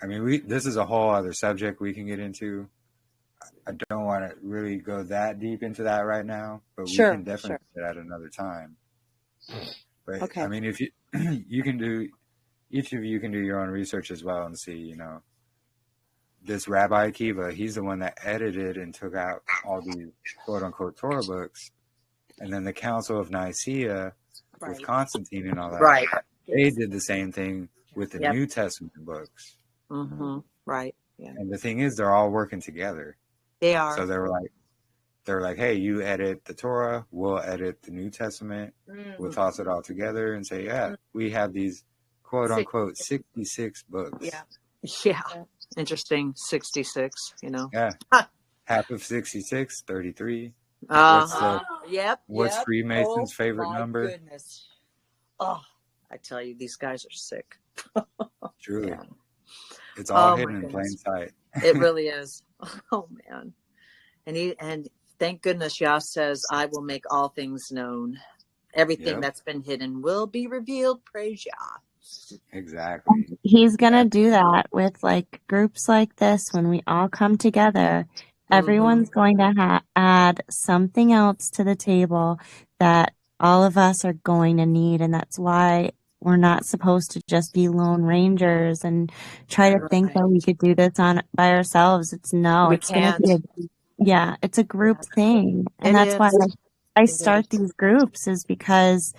This is a whole other subject we can get into. I don't want to really go that deep into that right now, but we can definitely do that at another time. But okay. If you can do, each of you can do your own research as well and see, this Rabbi Akiva, he's the one that edited and took out all these quote unquote Torah books. And then the Council of Nicaea with Constantine and all that. Right. They did the same thing with the New Testament books. Mm-hmm. Right. Yeah. And the thing is, they're all working together. They are. So they're they're like, hey, you edit the Torah, we'll edit the New Testament, we'll toss it all together and say, yeah, we have these quote unquote 66 books. Yeah. Interesting. 66, you know. Yeah. Half of 66, 33. Yep. What's Freemason's favorite number? Goodness. Oh, I tell you, these guys are sick. Truly. Yeah. It's all hidden in plain sight. It really is. Oh man. And thank goodness Yah says, I will make all things known. Everything that's been hidden will be revealed. Praise Yah. Exactly. He's going to do that with like groups like this. When we all come together, everyone's going to add something else to the table that all of us are going to need. And that's why we're not supposed to just be lone rangers and try to think that we could do this by ourselves. It's going to be it's a group thing. And that's why I start these groups, is because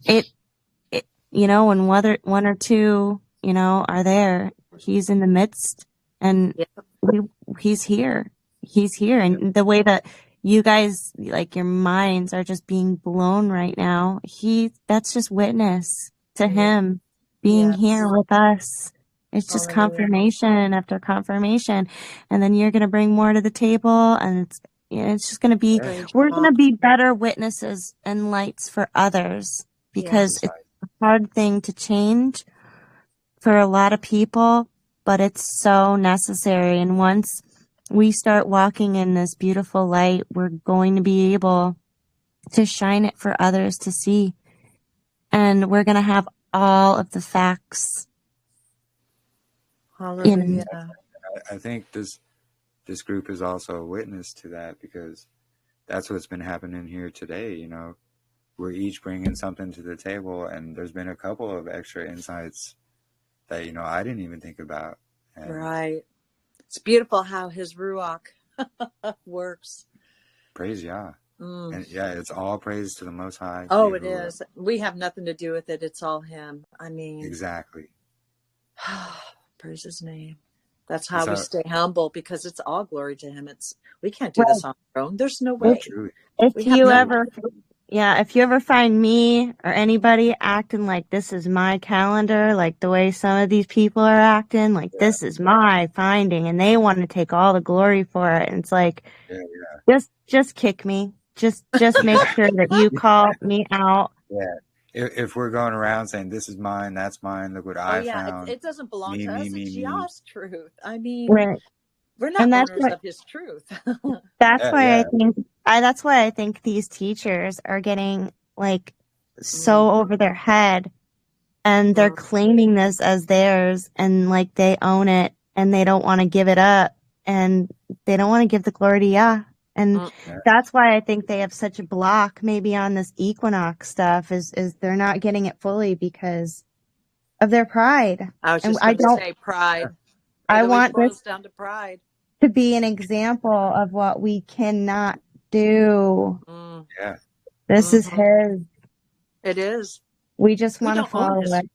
it you know, when one or two, you know, are there, he's in the midst, and he's here. He's here. And the way that you guys, like, your minds are just being blown right now, that's just witness to him being here with us. It's just confirmation after confirmation. And then you're going to bring more to the table, and it's just going to be, we're going to be better witnesses and lights for others, because it's a hard thing to change for a lot of people, but it's so necessary. And once we start walking in this beautiful light, we're going to be able to shine it for others to see. And we're going to have all of the facts. Hallelujah. I think this group is also a witness to that, because that's what's been happening here today. You know, we're each bringing something to the table, and there's been a couple of extra insights that, you know, I didn't even think about. And right. It's beautiful how his Ruach works. Praise Yah. And it's all praise to the Most High. Oh, it is. We have nothing to do with it. It's all him. I mean. Exactly. Praise his name. That's how we stay humble, because it's all glory to him. We can't do this on our own. There's no way. If you ever find me or anybody acting like this is my calendar, like the way some of these people are acting, like this is my finding, and they want to take all the glory for it, and it's like, just kick me. Just make sure that you call me out. Yeah. If we're going around saying this is mine, that's mine, look what I found. It doesn't belong to us. It's Yah's truth. I mean, we're not owners of his truth. That's why that's why I think these teachers are getting like so over their head, and they're claiming this as theirs, and like they own it, and they don't want to give it up, and they don't want to give the glory to Yah. And that's why I think they have such a block maybe on this equinox stuff, is they're not getting it fully because of their pride. I was just going to say pride. I want this down to pride to be an example of what we cannot do. This is his. It is. We just want to follow it.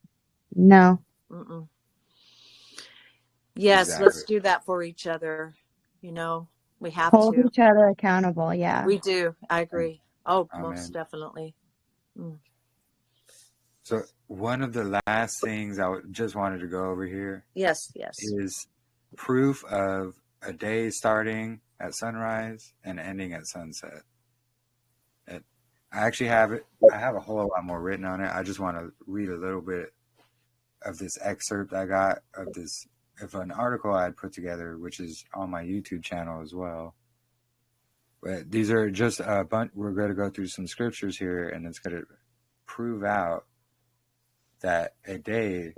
No. Yes, let's do that for each other. You know, we have hold to each other accountable. Yeah, we do. I agree. Oh, most definitely. So one of the last things I just wanted to go over here, yes, is proof of a day starting at sunrise and ending at sunset. I actually have it. I have a whole lot more written on it. I just want to read a little bit of this excerpt I got of an article I had put together, which is on my YouTube channel as well. But these are just a bunch. We're going to go through some scriptures here, and it's going to prove out that a day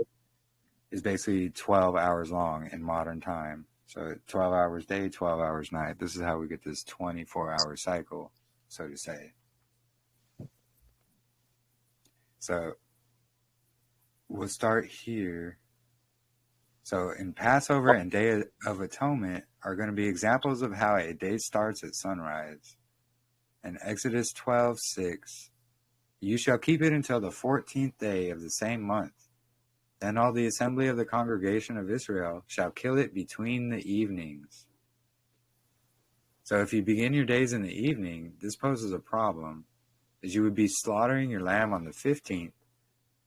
is basically 12 hours long in modern time. So 12 hours day, 12 hours night. This is how we get this 24-hour cycle, so to say. So we'll start here. So in Passover and Day of Atonement are going to be examples of how a day starts at sunrise. In Exodus 12:6, you shall keep it until the 14th day of the same month. Then all the assembly of the congregation of Israel shall kill it between the evenings. So if you begin your days in the evening, this poses a problem, as you would be slaughtering your lamb on the 15th,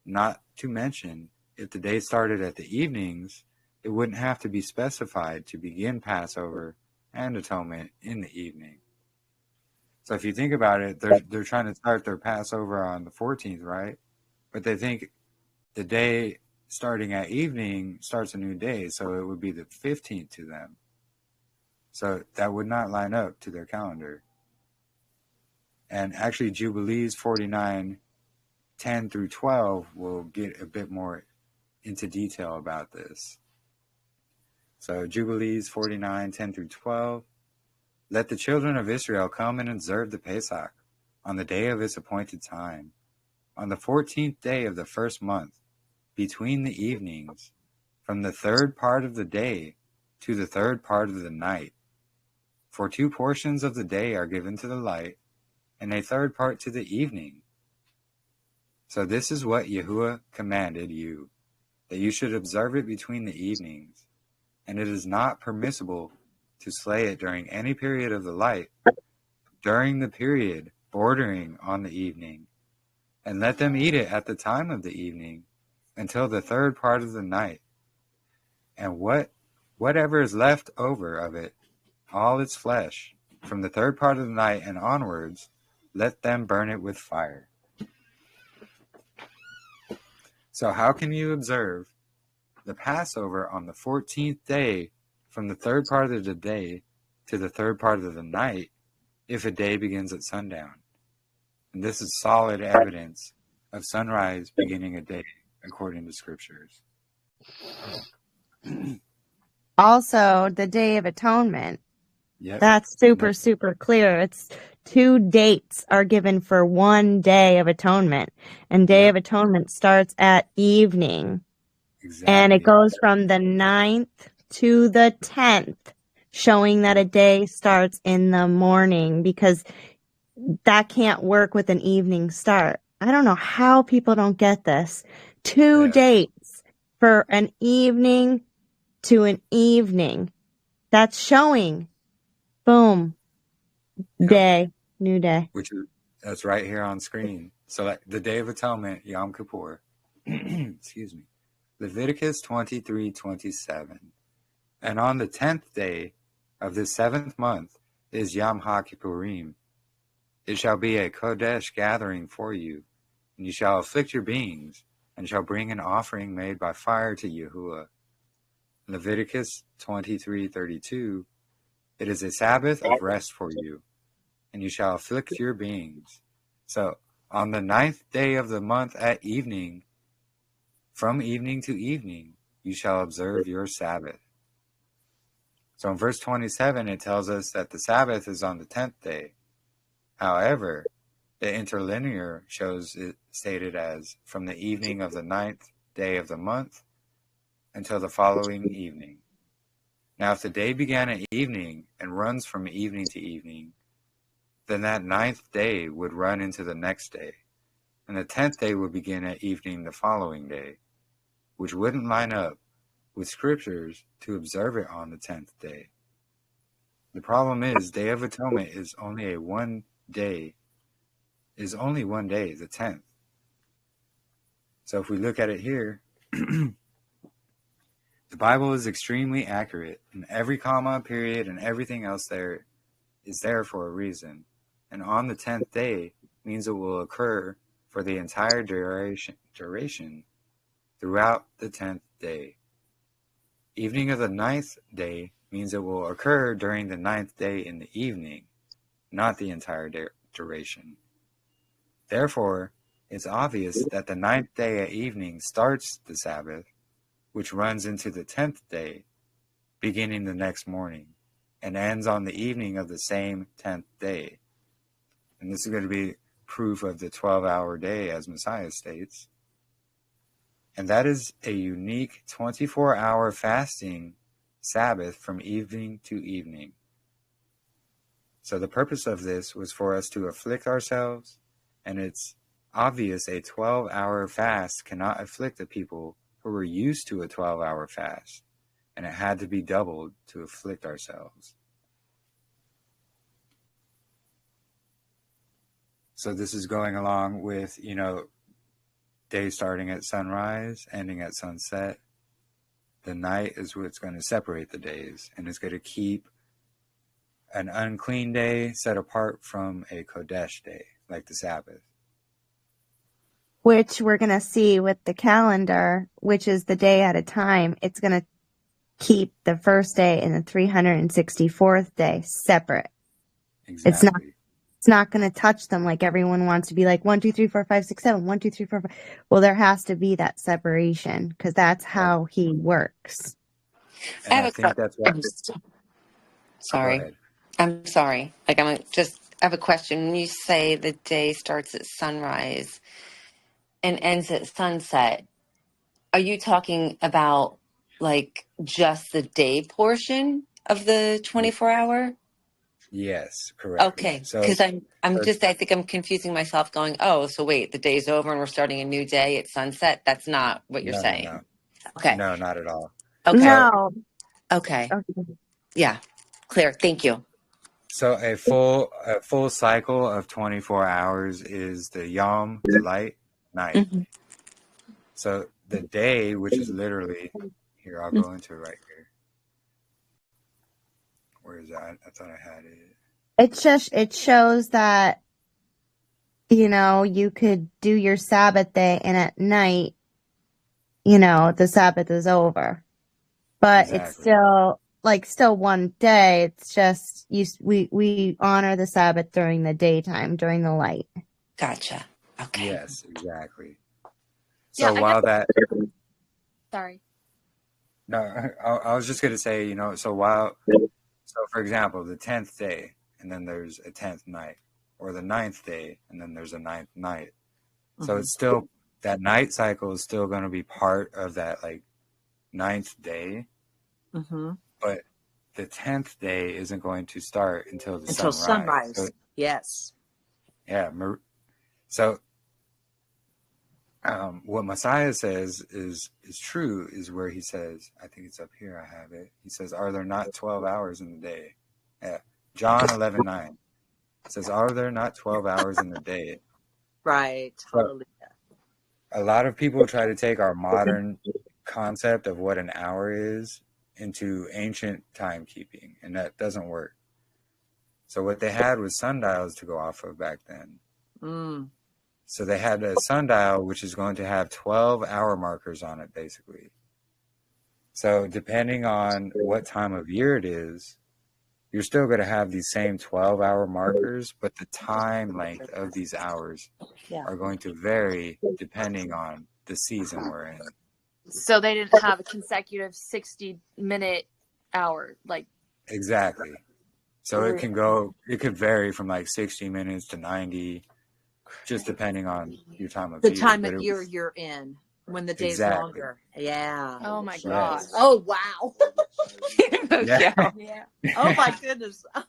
not to mention, if the day started at the evenings, it wouldn't have to be specified to begin Passover and Atonement in the evening. So if you think about it, they're trying to start their Passover on the 14th, right? But they think the day starting at evening starts a new day, so it would be the 15th to them. So that would not line up to their calendar. And actually, Jubilees 49, 10 through 12 will get a bit more into detail about this. So Jubilees 49, 10 through 12. Let the children of Israel come and observe the Pesach on the day of its appointed time, on the 14th day of the first month, between the evenings, from the third part of the day to the third part of the night. For 2 portions of the day are given to the light, and a third part to the evening. So this is what YAHUAH commanded you, that you should observe it between the evenings, and it is not permissible to slay it during any period of the light, during the period bordering on the evening, and let them eat it at the time of the evening, until the third part of the night. And whatever is left over of it, all its flesh, from the third part of the night and onwards, let them burn it with fire. So how can you observe the Passover on the 14th day from the third part of the day to the third part of the night if a day begins at sundown? And this is solid evidence of sunrise beginning a day according to scriptures. Also, the Day of Atonement. Yep. That's super clear. It's 2 dates are given for 1 Day of Atonement. And Day of Atonement starts at evening. Exactly. And it goes from the 9th to the 10th, showing that a day starts in the morning, because that can't work with an evening start. I don't know how people don't get this. 2 dates for an evening to an evening. That's showing. Boom. Day. New day. That's right here on screen. So like the Day of Atonement, Yom Kippur. Excuse me. Leviticus 23:27. And on the 10th day of the 7th month is Yom HaKippurim. It shall be a Kodesh gathering for you, and you shall afflict your beings, and shall bring an offering made by fire to YAHUAH. Leviticus 23:32. It is a Sabbath of rest for you, and you shall afflict your beings. So on the 9th day of the month at evening, from evening to evening, you shall observe your Sabbath. So in verse 27, it tells us that the Sabbath is on the 10th day. However, the interlinear shows it stated as from the evening of the 9th day of the month until the following evening. Now, if the day began at evening and runs from evening to evening, then that 9th day would run into the next day, and the 10th day would begin at evening the following day, which wouldn't line up with scriptures to observe it on the 10th day. The problem is, Day of Atonement is only one day, the 10th. So if we look at it here, the Bible is extremely accurate, and every comma, period, and everything else there is there for a reason. And on the 10th day means it will occur for the entire duration throughout the 10th day. Evening of the 9th day means it will occur during the 9th day in the evening, not the entire duration. Therefore, it's obvious that the 9th day at evening starts the Sabbath, which runs into the 10th day, beginning the next morning, and ends on the evening of the same 10th day. And this is going to be proof of the 12-hour day, as Messiah states. And that is a unique 24-hour fasting Sabbath from evening to evening. So the purpose of this was for us to afflict ourselves, and it's obvious a 12-hour fast cannot afflict the people who were used to a 12-hour fast, and it had to be doubled to afflict ourselves. So this is going along with, day starting at sunrise, ending at sunset. The night is what's going to separate the days, and it's going to keep an unclean day set apart from a Kodesh day, like the Sabbath. Which we're going to see with the calendar, which is the day at a time. It's going to keep the first day and the 364th day separate. Exactly. It's not going to touch them like everyone wants to be like 1, 2, 3, 4, 5, 6, 7, 1, 2, 3, 4, 5. Well, there has to be that separation because that's how he works. And I think that's why. Sorry. I'm sorry. I have a question. When you say the day starts at sunrise and ends at sunset, are you talking about like just the day portion of the 24-hour? Yes, correct. Okay, because I think I'm confusing myself going, oh, so wait, the day's over and we're starting a new day at sunset? That's not what you're saying. No. Okay. No, not at all. Okay. No. Okay. Yeah, clear. Thank you. So a full cycle of 24 hours is the Yom, the light, night. Mm-hmm. So the day, which is literally, here, I'll go into it right here. Where is that? I thought I had it. It shows that, you could do your Sabbath day and at night, the Sabbath is over. But It's still one day. It's just we honor the Sabbath during the daytime, during the light. Gotcha. Okay. Yes, exactly. So Sorry. No, I was just gonna say, so for example, the 10th day, and then there's a 10th night, or the 9th day, and then there's a 9th night. So it's still, that night cycle is still going to be part of that, like, 9th day. But the 10th day isn't going to start until sunrise. So, yes. Yeah. So what Messiah says is true, is where he says, I think it's up here, I have it. He says, are there not 12 hours in the day? Yeah. John 11:9. It says, are there not 12 hours in the day? Right. Totally. A lot of people try to take our modern concept of what an hour is into ancient timekeeping, and that doesn't work. So what they had was sundials to go off of back then. So they had a sundial, which is going to have 12-hour markers on it, basically. So depending on what time of year it is, you're still going to have these same 12-hour markers, but the time length of these hours are going to vary depending on the season we're in. So they didn't have a consecutive 60-minute hour, like. Exactly. So it could vary from like 60 minutes to 90, just depending on your time of year. The time of year you're in, when the day's longer. Yeah. Oh my gosh. Oh wow. Yeah. Oh my goodness. My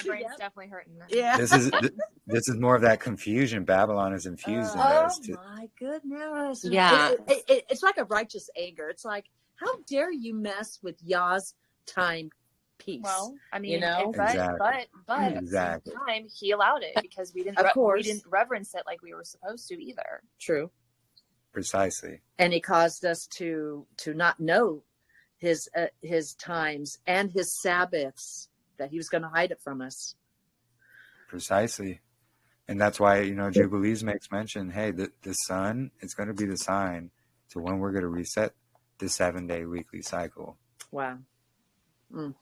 brain's definitely hurting. Yeah. This is more of that confusion Babylon is infused in us. Oh my goodness. Yeah. It's like a righteous anger. It's like, how dare you mess with Yah's time piece? Well, I mean, Exactly. but at the same time, he allowed it because we didn't reverence it like we were supposed to either. True. Precisely. And he caused us to not know his times and his Sabbaths, that he was going to hide it from us. Precisely. And that's why, Jubilees makes mention, hey, the sun is going to be the sign to when we're going to reset the 7-day weekly cycle. Wow. And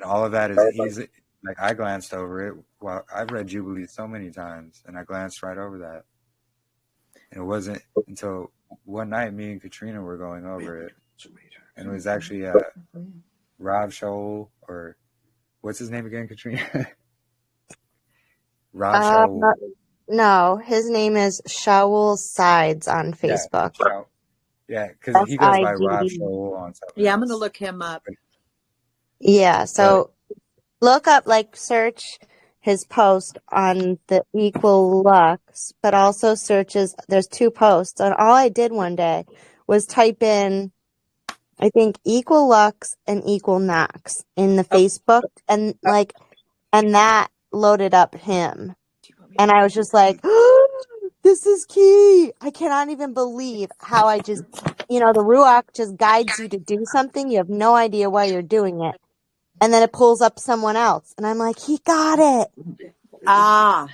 all of that is easy. Like, I glanced over it. Well, I've read Jubilees so many times, and I glanced right over that. And it wasn't until one night me and Katrina were going over it. And it was actually Rav Shaul, or what's his name again, Katrina? Rav Shaul. No, his name is Shaul Sides on Facebook. Yeah, because he goes by Rav Shaul on something. Yeah, I'm going to look him up. Yeah, so look up, search his post on the Equal Lux, but also there's 2 posts. And all I did one day was type in, I think, Equal Lux and Equal Knox in the Facebook, and that loaded up him. And I was just like, this is key. I cannot even believe how I just, the Ruach just guides you to do something. You have no idea why you're doing it. And then it pulls up someone else. And I'm like, he got it. Ah.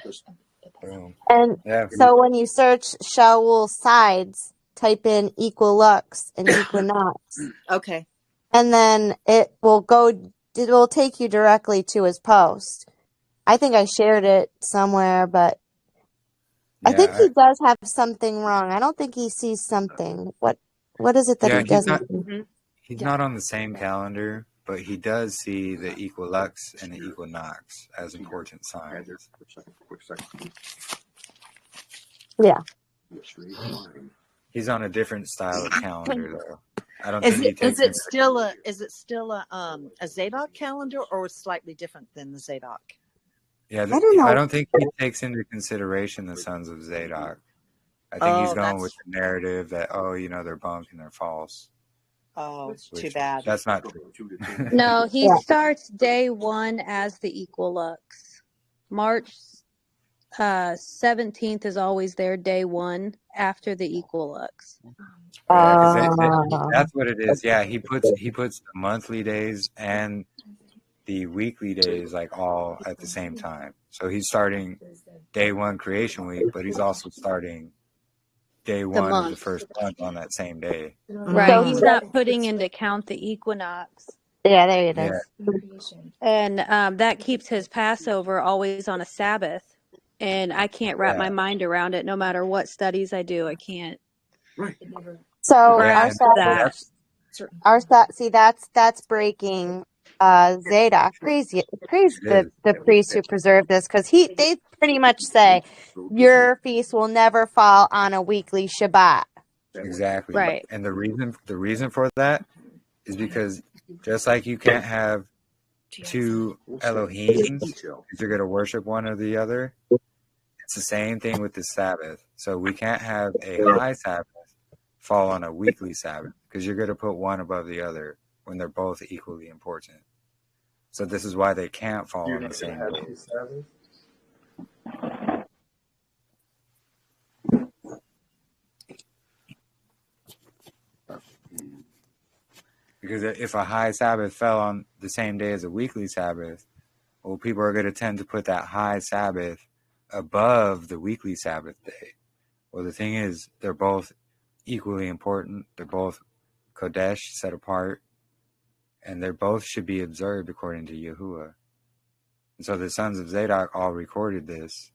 Boom. And Yeah. so when you search Shaul sides, type in equilux and equinox. Okay. And then it will take you directly to his post. I think I shared it somewhere, but I think he does have something wrong. I don't think he sees something. What is it that he doesn't see? He's not on the same calendar, but he does see the equilux and the equinox as important signs. Yeah. He's on a different style of calendar, though. I don't Is think he it takes is it still a Zadok calendar, or slightly different than the Zadok? Yeah, I don't know. I don't think he takes into consideration the sons of Zadok. I think he's going with the narrative that, they're bunk and they're false. Oh, too bad. That's not true. No, he starts day 1 as the equilux. March 17th is always their day 1 after the equilux. That's what it is. Yeah, he puts the monthly days and the weekly days like all at the same time. So he's starting day 1 creation week, but he's also starting day 1 of the first month on that same day. Right. So he's not putting into account the equinox. Yeah, there it is. And that keeps his Passover always on a Sabbath. And I can't wrap my mind around it no matter what studies I do. I can't. So that's breaking Zadok. Praise the priest who preserved this, because they pretty much say your feast will never fall on a weekly Shabbat. Exactly. Right. And the reason for that is because just like you can't have two Elohims if you're going to worship one or the other, it's the same thing with the Sabbath. So we can't have a high Sabbath fall on a weekly Sabbath, because you're going to put one above the other when they're both equally important. So this is why they can't fall on the same day. Because if a high Sabbath fell on the same day as a weekly Sabbath, well, people are going to tend to put that high Sabbath above the weekly Sabbath day. Well, the thing is, they're both equally important. They're both Kodesh, set apart, and they both should be observed according to YAHUAH. And so the sons of Zadok all recorded this,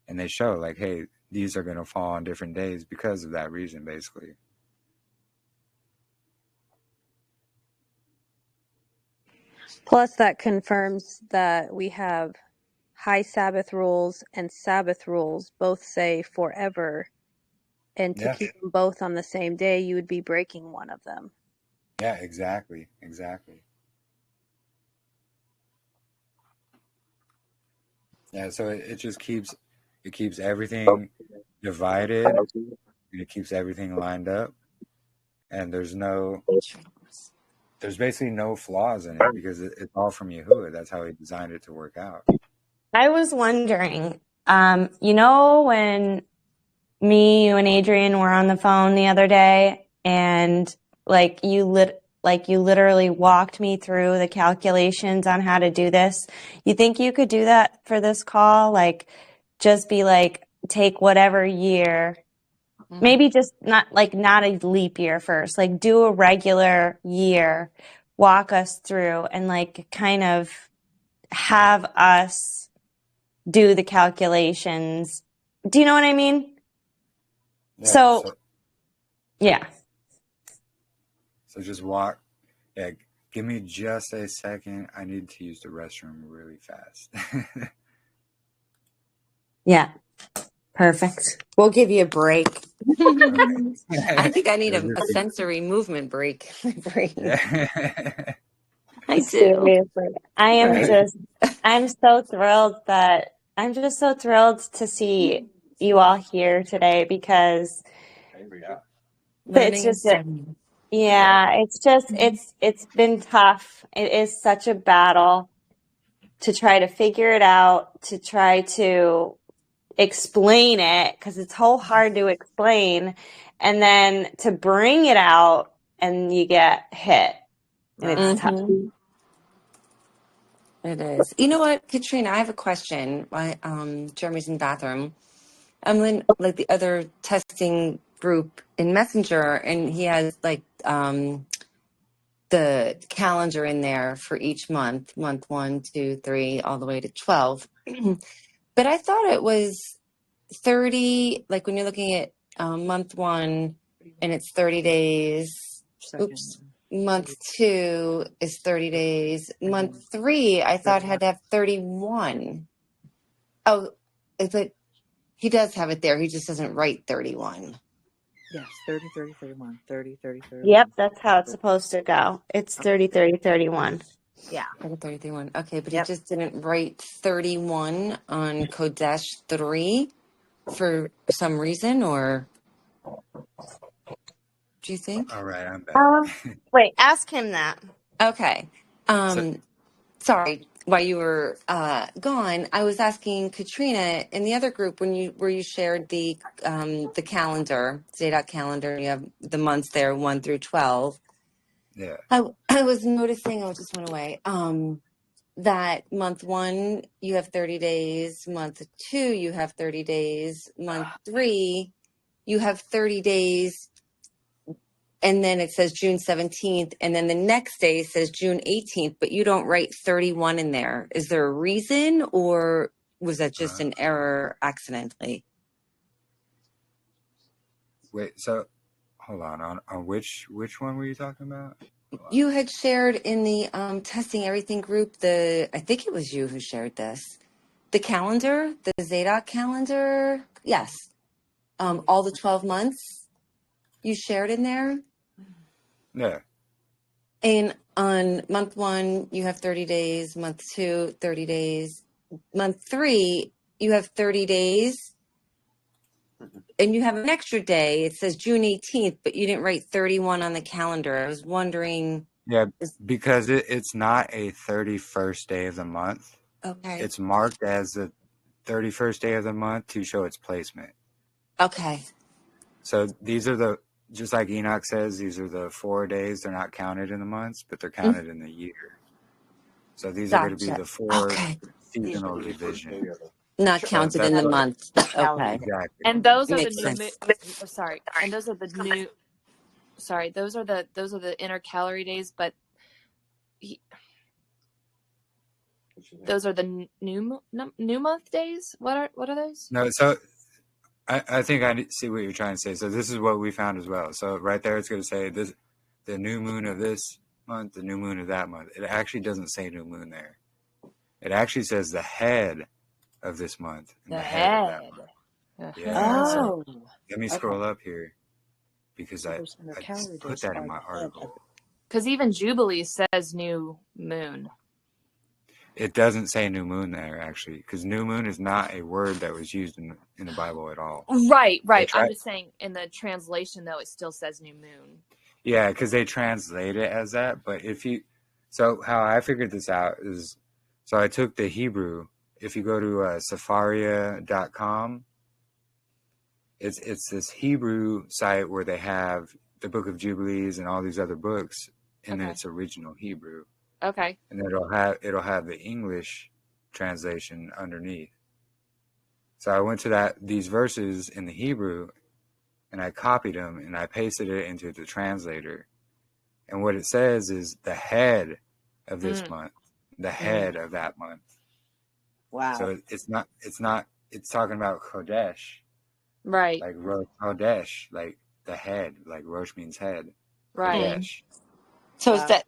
and they show, like, hey, these are going to fall on different days because of that reason, basically. Plus, that confirms that we have high Sabbath rules and Sabbath rules. Both say forever. And to keep them both on the same day, you would be breaking one of them. Yeah, exactly. Yeah, so it just keeps everything divided, and it keeps everything lined up, and there's basically no flaws in it, because it's all from YAHUAH. That's how he designed it to work out. I was wondering, when you and Adrian were on the phone the other day, and you literally walked me through the calculations on how to do this. You think you could do that for this call? Just be take whatever year, maybe just not a leap year first, do a regular year, walk us through, and kind of have us do the calculations. Do you know what I mean? Yeah, So just walk. Yeah, give me just a second. I need to use the restroom really fast. Yeah, perfect. We'll give you a break. I think I need a sensory movement break. Yeah. I do. Seriously. I'm just so thrilled to see you all here today, because it's been tough. It is such a battle to try to figure it out, to try to explain it because it's so hard to explain, and then to bring it out and you get hit, and it's tough. Mm-hmm. It is. You know what, Katrina, I have a question. Jeremy's in the bathroom. I'm in like the other testing group in Messenger, and he has like the calendar in there for each month 1, 2, 3, all the way to 12. But I thought it was 30, like when you're looking at month 1 and it's 30 days. Oops. Month 2 is 30 days. Month 3, I thought had to have 31. Oh, but he does have it there. He just doesn't write 31. Yes, 30, 30, 31, 30, 30, 31. Yep, that's how it's supposed to go. It's 30, 30, 31. Yeah. 30, 31. Okay, but Yep. he just didn't write 31 on Kodesh 3 for some reason, or do you think? All right, I'm back. Wait, ask him that. Okay. So, Sorry, while you were gone, I was asking Katrina in the other group where you shared the calendar, Zadok calendar. You have the months there, 1 through 12. yeah. I was noticing. Oh, it just went away. That month 1 you have 30 days. Month 2 you have 30 days. Month 3 you have 30 days. And then it says June 17th, and then the next day says June 18th, but you don't write 31 in there. Is there a reason, or was that just an error accidentally? Wait, so hold on which one were you talking about? You had shared in the testing everything group, I think it was you who shared this, the calendar, the Zadok calendar. Yes. All the 12 months you shared in there. Yeah. And on month 1, you have 30 days. Month 2, 30 days. Month 3, you have 30 days. And you have an extra day. It says June 18th, but you didn't write 31 on the calendar. I was wondering. Yeah, because it's not a 31st day of the month. Okay. It's marked as the 31st day of the month to show its placement. Okay. So these are just like Enoch says, these are the 4 days. They're not counted in the months, but they're counted in the year. So these are going to be the 4 seasonal division. Not counted in the month. Okay. Exactly. And those are Makes the new. sense. Sorry, and those are the new. Sorry, those are the intercalary days, but those are the new month days. What are those? No, so I think I see what you're trying to say. So this is what we found as well. So right there, it's going to say this, the new moon of this month, the new moon of that month. It actually doesn't say new moon there. It actually says the head of this month and the head of that month. Yeah. So let me scroll up here because I put that in my article. Because even Jubilee says new moon. It doesn't say new moon there, actually, because new moon is not a word that was used in the Bible at all. Right. I'm just saying in the translation, though, it still says new moon. Yeah, because they translate it as that. But so how I figured this out is, so I took the Hebrew. If you go to Safaria.com, it's this Hebrew site where they have the Book of Jubilees and all these other books in its original Hebrew. Okay. And it'll have the English translation underneath. So I went to these verses in the Hebrew, and I copied them and I pasted it into the translator. And what it says is the head of this month, the head of that month. Wow. So it's talking about Kodesh. Right. Like Rosh Kodesh, like the head, like Rosh means head. Right. Kodesh. So it's that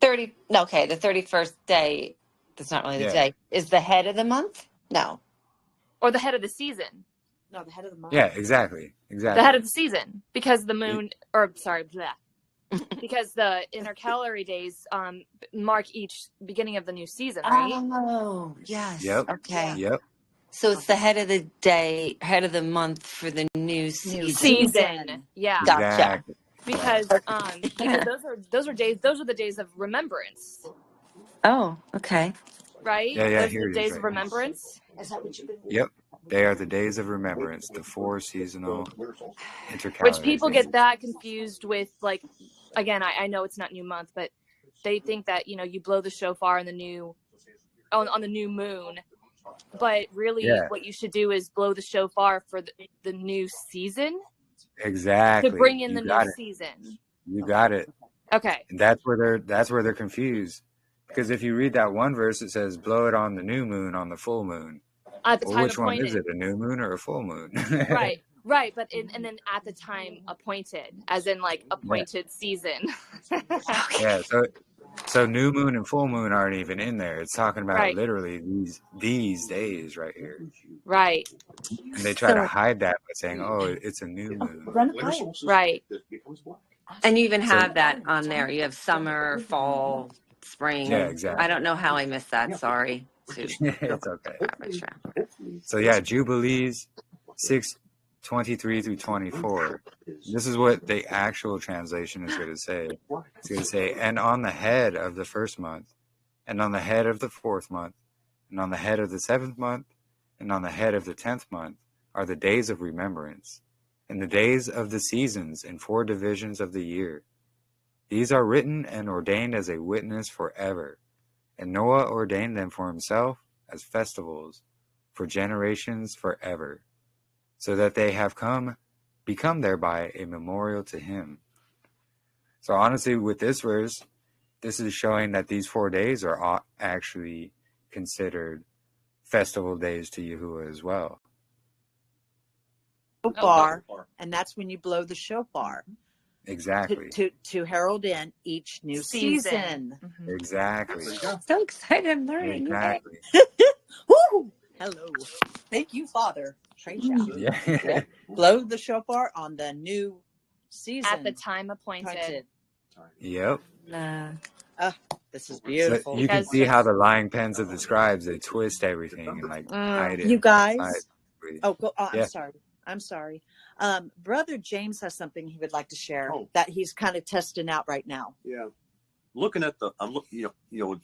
the 31st day, that's not really the day, is the head of the month? No. Or the head of the season. No, the head of the month. Yeah, exactly. The head of the season. Because the moon, because the intercalary days mark each beginning of the new season, right? Oh, yes. Yep. Okay. Yep. So it's the head of the day, head of the month for the new season. Yeah. Gotcha. Exactly. Because those are the days of remembrance. Oh, okay. Right? Yeah, Those here are it the is days right of now. remembrance. Is that what you've been Yep. They are the days of remembrance, the 4 seasonal intercalary Which people days. get that confused with, like, again, I know it's not new month, but they think that, you know, you blow the shofar on the new moon, but really what you should do is blow the shofar for the new season. Exactly. To bring in the new season. You got it. Okay. And that's where they're confused. Because if you read that one verse, it says, blow it on the new moon, on the full moon. At the time which appointed. One is it, a new moon or a full moon? Right. But and then at the time appointed, as in like appointed season. Yeah. So new moon and full moon aren't even in there. It's talking about literally these days right here. Right. And they try to hide that by saying, "Oh, it's a new moon." Right. And you even have that on there. You have summer, fall, spring. Yeah, exactly. I don't know how I missed that. Sorry. It's okay. So yeah, Jubilees 6:23 through 24. This is what the actual translation is going to say. It's going to say, and on the head of the first month, and on the head of the 4th month, and on the head of the 7th month, and on the head of the 10th month are the days of remembrance, and the days of the seasons in 4 divisions of the year. These are written and ordained as a witness forever. And Noah ordained them for himself as festivals for generations forever, so that they have become thereby a memorial to him. So honestly, with this verse, this is showing that these 4 days are actually considered festival days to Yahuwah as well. Shofar, and that's when you blow the shofar. Exactly. To herald in each new season. Mm-hmm. Exactly. So excited, I'm learning. Exactly. Woo! Hello. Thank you, Father. Praise you. Yeah. Blow the shofar on the new season. At the time appointed. Yep. This is beautiful. So you can see how the lying pens of the scribes, they twist everything and like hide it. You guys. Yeah. I'm sorry. Brother James has something he would like to share that he's kind of testing out right now. Yeah. Looking at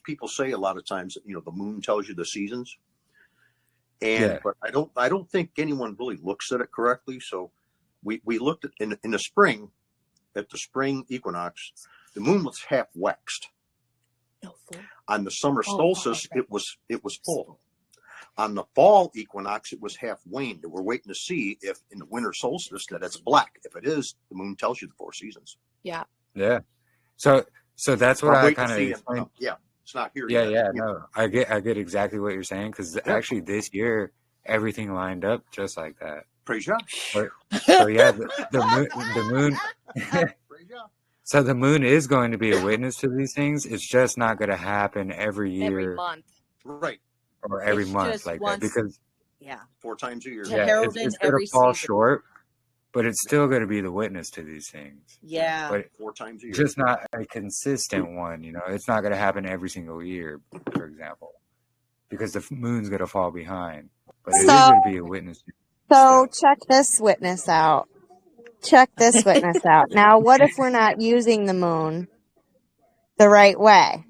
people say a lot of times, the moon tells you the seasons. But I don't think anyone really looks at it correctly. So we looked at in the spring, at the spring equinox, the moon was half waxed. On the summer solstice, it was full. On the fall equinox, it was half waned. We're waiting to see if in the winter solstice that it's black. If it is, the moon tells you the 4 seasons. Yeah. Yeah. So that's what I kind of explained. It's not here yet. yet. No, I get exactly what you're saying, because actually this year everything lined up just like that. Praise God. So yeah, the moon. So the moon is going to be a witness to these things. It's just not going to happen every year, every month, right? Or every month like that, because 4 times a year. Yeah, it's going to fall short, but it's still going to be the witness to these things. Yeah, but 4 times a year. Just not a consistent one. It's not going to happen every single year, for example, because the moon's going to fall behind. But it is going to be a witness. So check this witness out. Now, what if we're not using the moon the right way?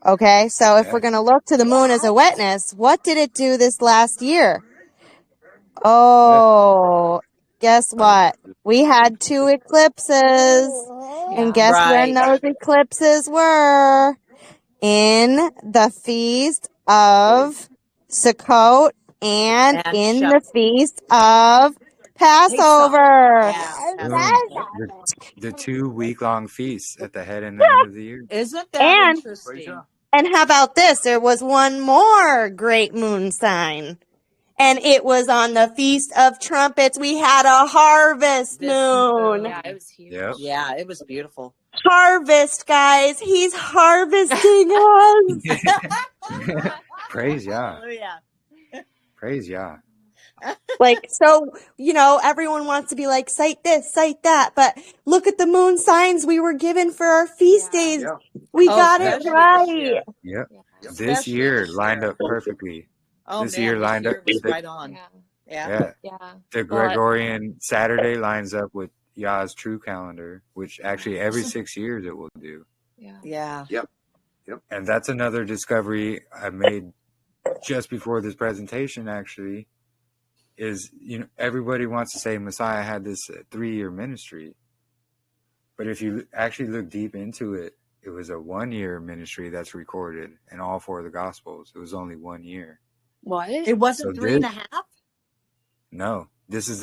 Okay, so if we're going to look to the moon as a witness, what did it do this last year? Oh, guess what? We had 2 eclipses. And guess when those eclipses were? In the feast of Sukkot and in the feast of Passover. The 2 week-long feasts at the head and the end of the year. Isn't that interesting? And how about this? There was one more great moon sign. And it was on the Feast of Trumpets. We had a harvest moon. Yeah, it was huge. Yep. Yeah, it was beautiful. Harvest, guys. He's harvesting us. Praise Yah. Hallelujah. Praise Yah. Like, so, everyone wants to be like, cite this, cite that. But look at the moon signs we were given for our feast days. Yeah. We got it right. Yep. This year lined up perfectly. This year lined up right on. Yeah. The Gregorian Saturday lines up with Yah's true calendar, which actually every 6 years it will do. Yeah. Yep. And that's another discovery I made just before this presentation, actually. is, everybody wants to say Messiah had this 3-year ministry. But if you actually look deep into it, it was a 1-year ministry that's recorded in all 4 of the Gospels. It was only 1 year. What? It wasn't So 3.5? No, this is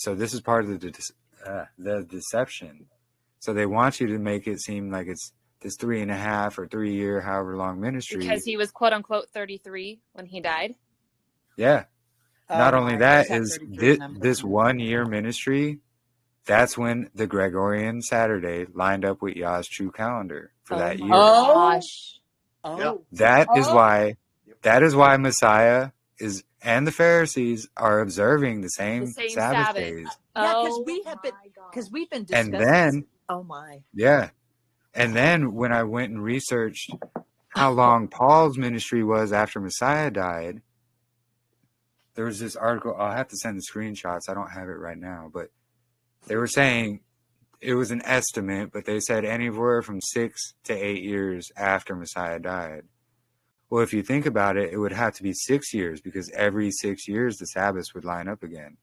So this is part of the deception. So they want you to make it seem like it's this 3.5 or 3 year, however long ministry. Because he was quote unquote 33 when he died. Yeah. Not only that is this 1 1 year ministry. That's when the Gregorian Saturday lined up with Yah's true calendar for that year. Gosh. That is why Messiah and the Pharisees are observing the same Sabbath days. Yeah, because we've been discussing. And then, oh my. Yeah. And then when I went and researched how long Paul's ministry was after Messiah died, there was this article. I'll have to send the screenshots. I don't have it right now, but they were saying it was an estimate, but they said anywhere from 6 to 8 years after Messiah died. Well, if you think about it, it would have to be 6 years because every 6 years the Sabbaths would line up again.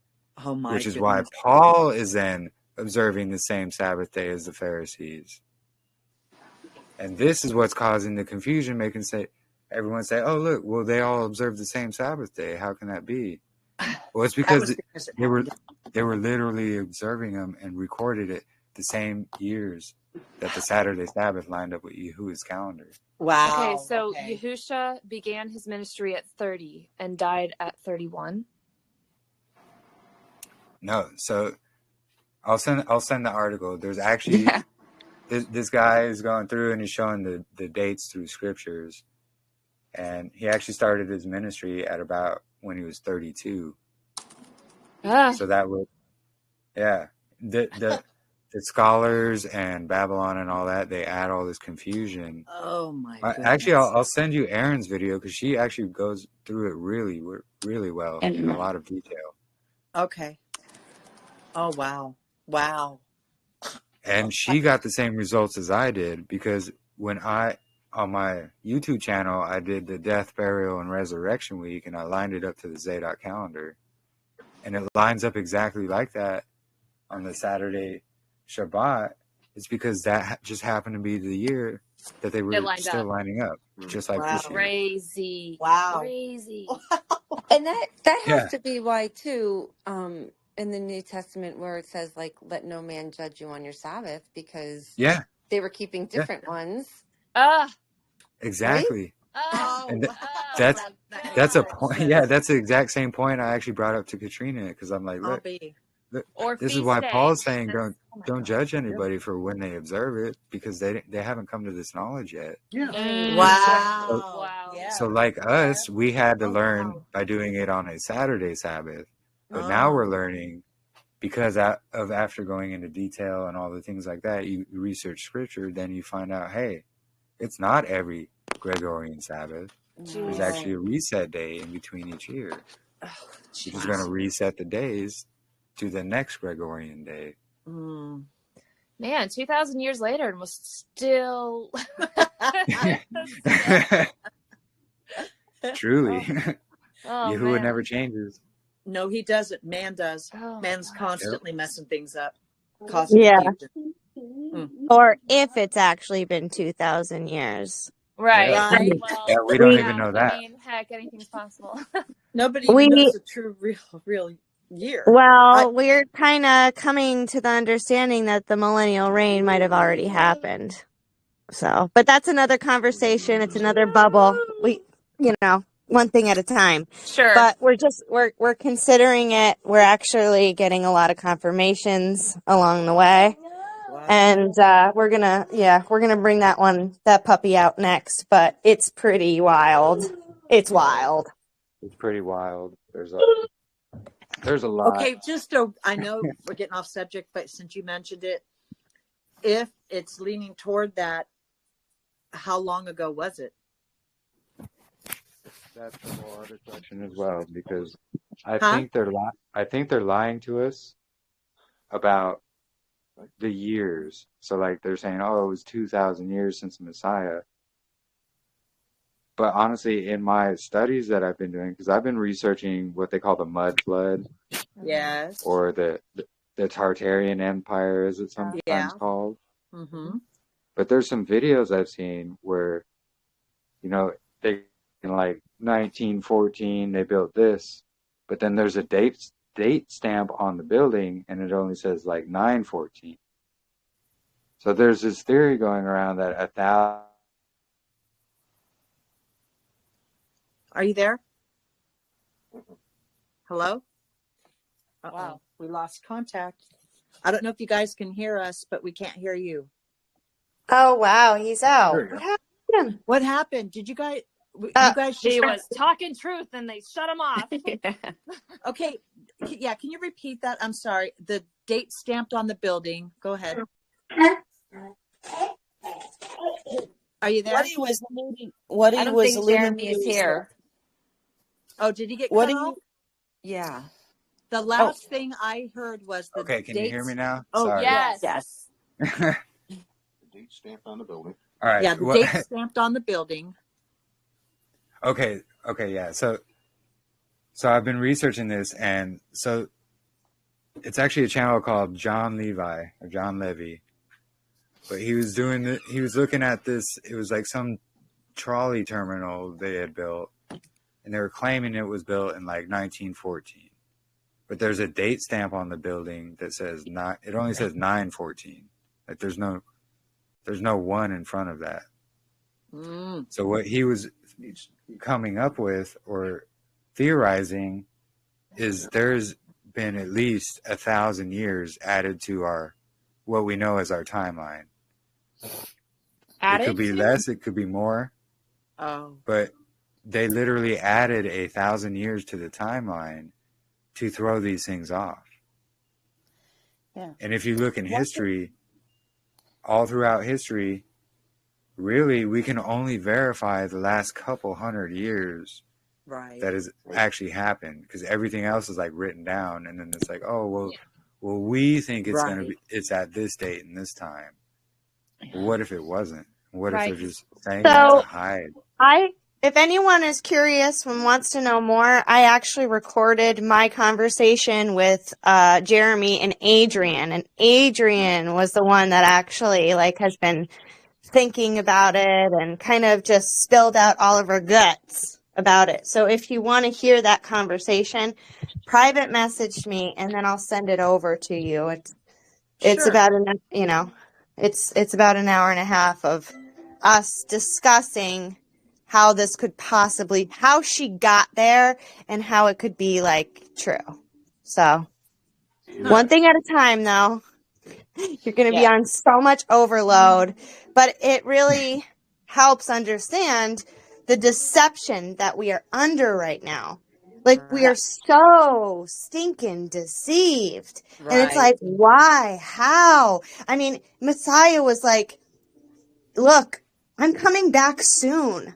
Oh my Which is goodness. why Paul is then observing the same Sabbath day as the Pharisees. And this is what's causing the confusion, everyone say, oh, look, well, they all observe the same Sabbath day. How can that be? Well, it's because they were literally observing them and recorded it the same years that the Saturday Sabbath lined up with Yahuwah's calendar. Wow. Okay, so Yahusha began his ministry at 30 and died at 31. No, so I'll send the article. There's actually this guy is going through and he's showing the dates through scriptures, and he actually started his ministry at about when he was 32. So that would, the scholars and Babylon and all that, they add all this confusion. Oh my goodness. Actually, I'll send you Erin's video because she actually goes through it really, really well in a lot of detail. Okay. Oh, wow. Wow. And she got the same results as I did because when on my YouTube channel, I did the death, burial, and resurrection week, and I lined it up to the Zadok calendar. And it lines up exactly like that on the Saturday Shabbat. It's because that just happened to be the year that they were still lining up, just like this year. Crazy. Wow. Crazy. And that has to be why, too, in the New Testament where it says, like, let no man judge you on your Sabbath, because they were keeping different ones. Exactly. Right? And that's a point. Yeah, that's the exact same point I actually brought up to Katrina, because I'm like, look, this is why Paul's saying don't judge anybody for when they observe it, because they haven't come to this knowledge yet. Wow. So like us, we had to learn by doing it on a Saturday Sabbath, but now we're learning because of after going into detail and all the things like that, you research scripture, then you find out, hey, it's not every Gregorian Sabbath. There's actually a reset day in between each year, which is going to reset the days to the next Gregorian day. Man, 2,000 years later, and was still truly. Oh, Yahuwah never changes. No, he doesn't. Man does. Oh, Man's constantly messing things up. Or if it's actually been 2,000 years. Right. Yeah, we don't even know that. I mean, heck, anything's possible. Nobody even knows the true, real year. Well, we're kind of coming to the understanding that the millennial reign might have already happened. So, but that's another conversation. It's another bubble. One thing at a time. Sure. But we're considering it. We're actually getting a lot of confirmations along the way. Wow. And we're gonna bring that puppy out next, but it's pretty wild. It's wild. It's pretty wild. There's a lot. Okay, just so I know we're getting off subject, but since you mentioned it, if it's leaning toward that, how long ago was it? That's a whole other question as well, because I think they're lying to us about the years. So like they're saying, oh, it was 2,000 years since the Messiah. But honestly, in my studies that I've been doing, because I've been researching what they call the mud flood, Yes. or the Tartarian Empire, as it's sometimes Yeah. called. Mm-hmm. But there's some videos I've seen where, you know, they in like 1914 they built this, but then there's a date stamp on the building, and it only says like 914. So there's this theory going around that 1,000. Are you there? Hello? Uh-oh. Wow, we lost contact. I don't know if you guys can hear us, but we can't hear you. Oh, wow. He's out. What happened? What happened? Did you guys? You guys just He was talking truth and they shut him off. Okay. Yeah. Can you repeat that? I'm sorry. The date stamped on the building. Go ahead. Are you there? What he was alluding Jeremy is here. Oh, did he get cut off? Yeah. The last thing I heard was the Okay, can you hear me now? Oh, Sorry. yes. The date stamped on the building. All right. Yeah, the date stamped on the building. Okay, yeah. So I've been researching this, and so it's actually a channel called John Levy. But he was looking at this, it was like some trolley terminal they had built, and they were claiming it was built in like 1914. But there's a date stamp on the building that says it only says 914. Like there's no 1 in front of that. So what he was coming up with or theorizing is there's been at least 1,000 years added to what we know as our timeline. It could be less, it could be more. Oh. But they literally added 1,000 years to the timeline to throw these things off. Yeah. And if you look in history, all throughout history, really, we can only verify the last couple 100 years that has actually happened, because everything else is like written down, and then it's like, oh, well, we think it's it's at this date and this time. Well, what if it wasn't? What if they're just saying that to hide? If anyone is curious and wants to know more, I actually recorded my conversation with Jeremy and Adrian was the one that actually has been thinking about it and kind of just spilled out all of her guts about it. So if you want to hear that conversation, private message me and then I'll send it over to you. It's about it's about an hour and a half of us discussing how this could how she got there and how it could be true. So one thing at a time, though. You're going to be on so much overload, but it really helps understand the deception that we are under right now. We are so stinking deceived. And it's like, why? How? I mean, Messiah was like, look, I'm coming back soon.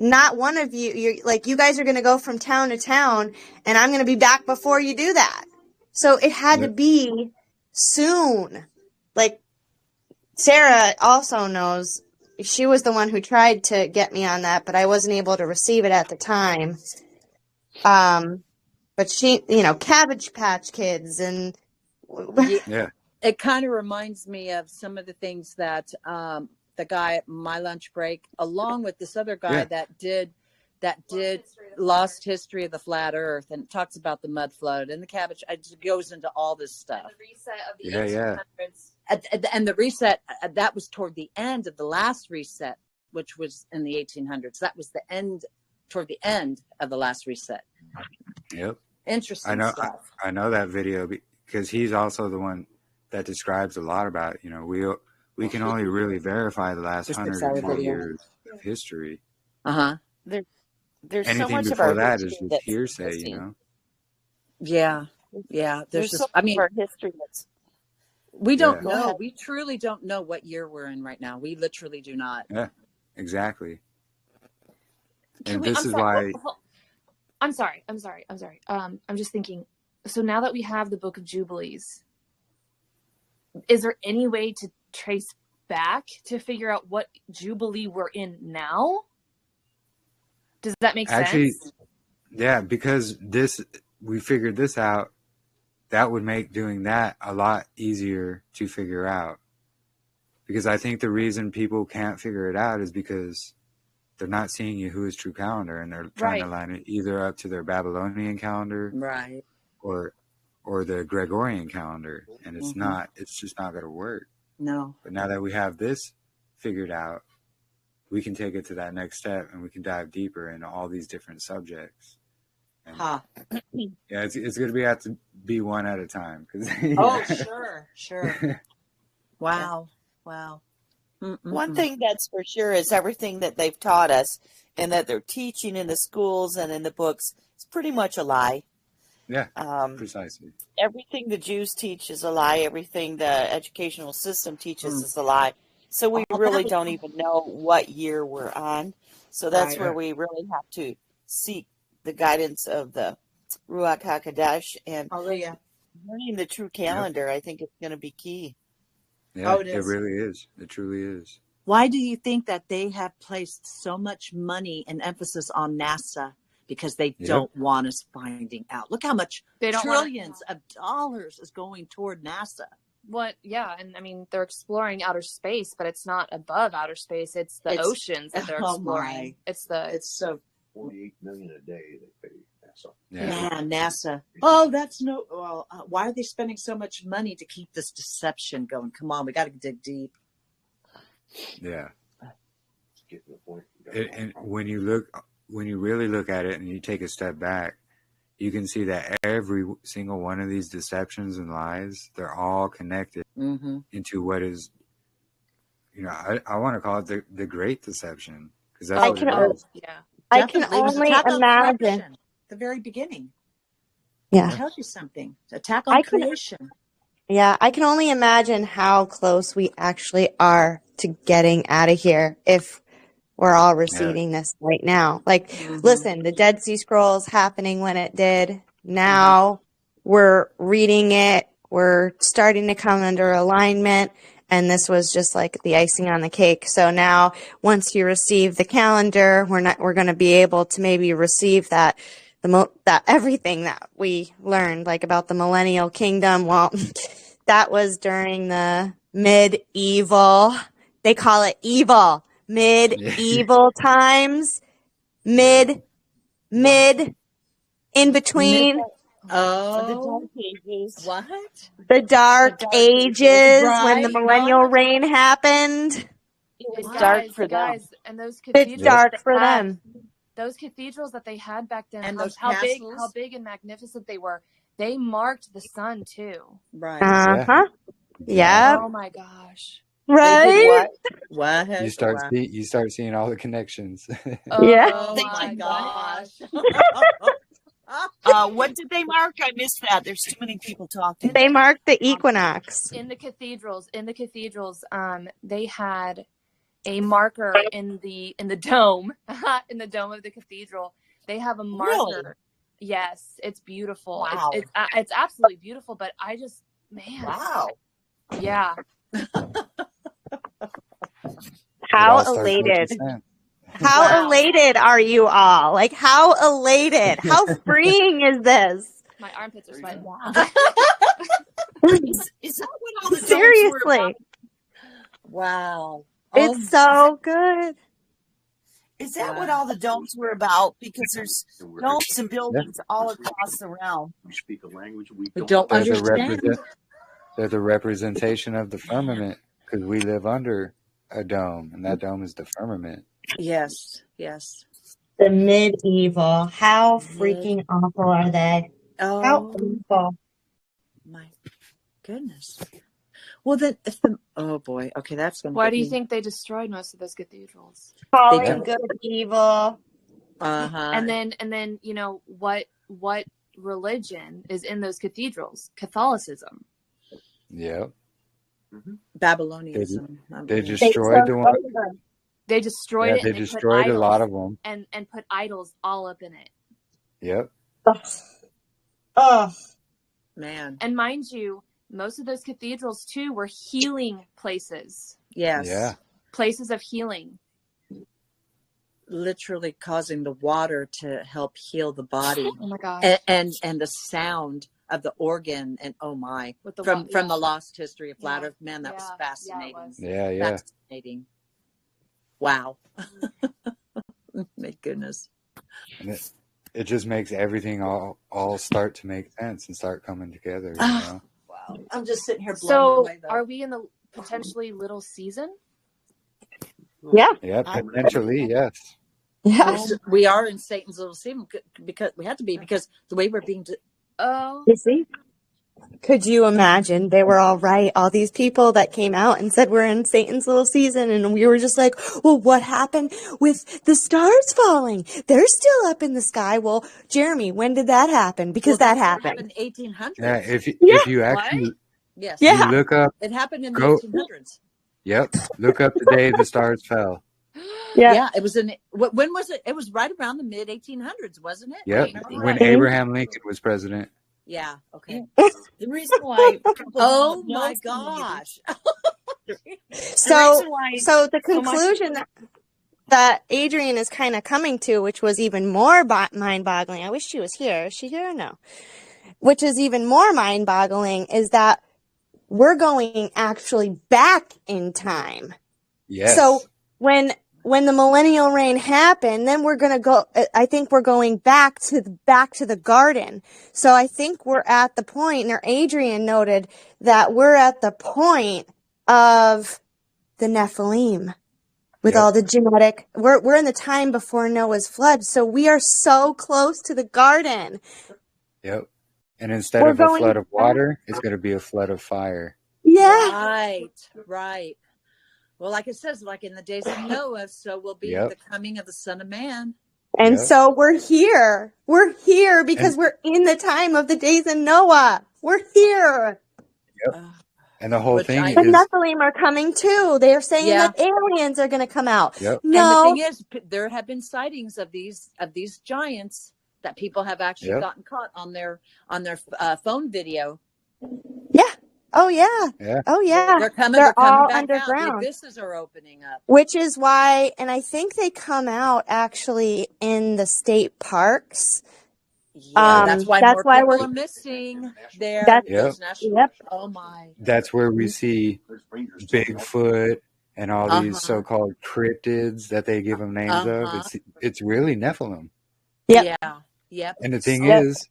Not one of you, you guys are going to go from town to town, and I'm going to be back before you do that. So it had to be soon. Sarah also knows. She was the one who tried to get me on that, but I wasn't able to receive it at the time. But she, Cabbage Patch Kids and it kind of reminds me of some of the things that the guy at my lunch break, along with this other guy that did Lost History of the Flat Earth, and talks about the mud flood and the cabbage. It goes into all this stuff. And the reset of the 1800s. And the reset, that was toward the end of the last reset, which was in the 1800s. That was the end, toward the end of the last reset. Yep. Interesting stuff. I know that video because he's also the one that describes a lot about, we can only really verify the last 120 years of history. There's anything so much before of our that is history just hearsay, Yeah. There's just, so much of our history that's. We don't know. We truly don't know what year we're in right now. We literally do not. Yeah, exactly. I'm sorry. I'm just thinking. So now that we have the Book of Jubilees, is there any way to trace back to figure out what Jubilee we're in now? Does that make Actually, sense? yeah, because we figured this out, that would make doing that a lot easier to figure out. Because I think the reason people can't figure it out is because they're not seeing Yahuwah's true calendar, and they're trying to line it either up to their Babylonian calendar, right, or the Gregorian calendar, and it's not. It's just not going to work. No. But now that we have this figured out, we can take it to that next step, and we can dive deeper into all these different subjects. And yeah, it's going to have to be one at a time. Oh, sure. Wow. One thing that's for sure is everything that they've taught us and that they're teaching in the schools and in the books is pretty much a lie. Yeah, precisely. Everything the Jews teach is a lie. Everything the educational system teaches is a lie. So we really don't even know what year we're on. So that's where we really have to seek the guidance of the Ruach HaKodesh, and learning the true calendar. I think it's going to be key. Yeah, it really is. It truly is. Why do you think that they have placed so much money and emphasis on NASA? Because they don't want us finding out. Look how much trillions of dollars is going toward NASA. What? Yeah, and I mean they're exploring outer space, but it's not above outer space. It's the oceans that they're exploring. It's so 48 million a day they pay NASA. Yeah, NASA. Oh, that's why are they spending so much money to keep this deception going? Come on, we got to dig deep. Yeah. Getting the point. And when you really look at it and you take a step back, you can see that every single one of these deceptions and lies, they're all connected into what is, I want to call it the great deception, because that's what it is. Yeah. I can only imagine. The very beginning. Yeah. It tells you something. Attack on creation. Yeah, I can only imagine how close we actually are to getting out of here if we're all receiving this right now. Like, listen, the Dead Sea Scrolls happening when it did. Now we're reading it. We're starting to come under alignment. And this was just like the icing on the cake. So now once you receive the calendar, we're going to be able to maybe receive that everything that we learned, like about the millennial kingdom. Well, that was during the medieval, they call it evil, medieval times, in between. The Dark Ages. What? The Dark Ages, when the millennial reign happened. It was dark for them. And those cathedrals. It's dark for them. Those cathedrals that they had back then, and how big and magnificent they were. They marked the sun too. Right. Yeah. Oh my gosh. Right. What? You start seeing all the connections. Oh my gosh. What did they mark? I missed that. There's too many people talking. They marked the equinox. In the cathedrals, they had a marker in the dome, in the dome of the cathedral. They have a marker. Really? Yes, it's beautiful. Wow. It's absolutely beautiful. But wow. Yeah. How elated. How elated are you all? Like, how elated? How freeing is this? My armpits are sweating. Is that what all the Seriously? Were about? Wow. It's so good. Is that what all the domes were about? Because there's domes and buildings all across the realm. We speak a language we don't understand. They're the representation of the firmament, because we live under a dome, and that dome is the firmament. Yes. The medieval. How freaking awful are they? Oh, how awful. My goodness. Well, then, oh boy. Okay, that's going to. Why do you think they destroyed most of those cathedrals? Calling good evil. And then what religion is in those cathedrals? Catholicism. Yep. Babylonianism. They destroyed the one. They destroyed it. They destroyed a lot of them. And put idols all up in it. Yep. Oh, man. And mind you, most of those cathedrals too were healing places. Yes. Yeah. Places of healing. literally causing the water to help heal the body. Oh my gosh. And the sound of the organ, and oh my, With the from yeah. the lost history of flat Yeah. earth. Man, that was Yeah. fascinating. Yeah, it Yeah. Fascinating. Wow. My goodness. And it just makes everything all start to make sense and start coming together, you know? Wow. I'm just sitting here blown So away, though. are we in the potentially little season? Yeah. Yeah, potentially, yes. Yes. We are in Satan's little season because we have to be, because the way we're being. Oh. You see? Could you imagine? They were all right. All these people that came out and said we're in Satan's little season, and we were just like, well, what happened with the stars falling? They're still up in the sky. Well, Jeremy, when did that happen? Because that happened. In 1800s. Yeah, if you actually Yes. you Yeah. look up, It happened in the go, 1800s. yep, look up the day the stars fell. Yeah. Yeah, it was in. When was it? It was right around the mid 1800s, wasn't it? Yep, when Right. Abraham Lincoln was president. Yeah. Okay. The reason why people Oh don't my know gosh. So why the so much conclusion that Adrian is kind of coming to, which was even more mind-boggling. I wish she was here. Is she here or no? Which is even more mind-boggling is that we're going actually back in time. Yes. So when the millennial reign happened, then we're going to go, I think we're going back to the garden. So I think we're at the point, or Adrian noted that we're at the point of the Nephilim with all the genetic, we're in the time before Noah's flood. So we are so close to the garden. Yep. And instead of a flood of water, it's going to be a flood of fire. Yeah. Right. Well, like it says, like in the days of Noah, so will be the coming of the Son of Man. And so we're here. We're here because we're in the time of the days of Noah. We're here. Yep. And the whole thing The is, Nephilim are coming too. They're saying that aliens are going to come out. Yep. No. And the thing is, there have been sightings of these giants that people have actually gotten caught on their phone video. Yeah. Oh yeah. Oh yeah. They're coming They're all back underground. out. The abysses are opening up. Which is why, and I think they come out actually in the state parks. Yeah, that's why more people are missing there. Oh my. That's where we see Bigfoot and all these so-called cryptids that they give them names of. It's really Nephilim. Yep. Yeah. And the thing is,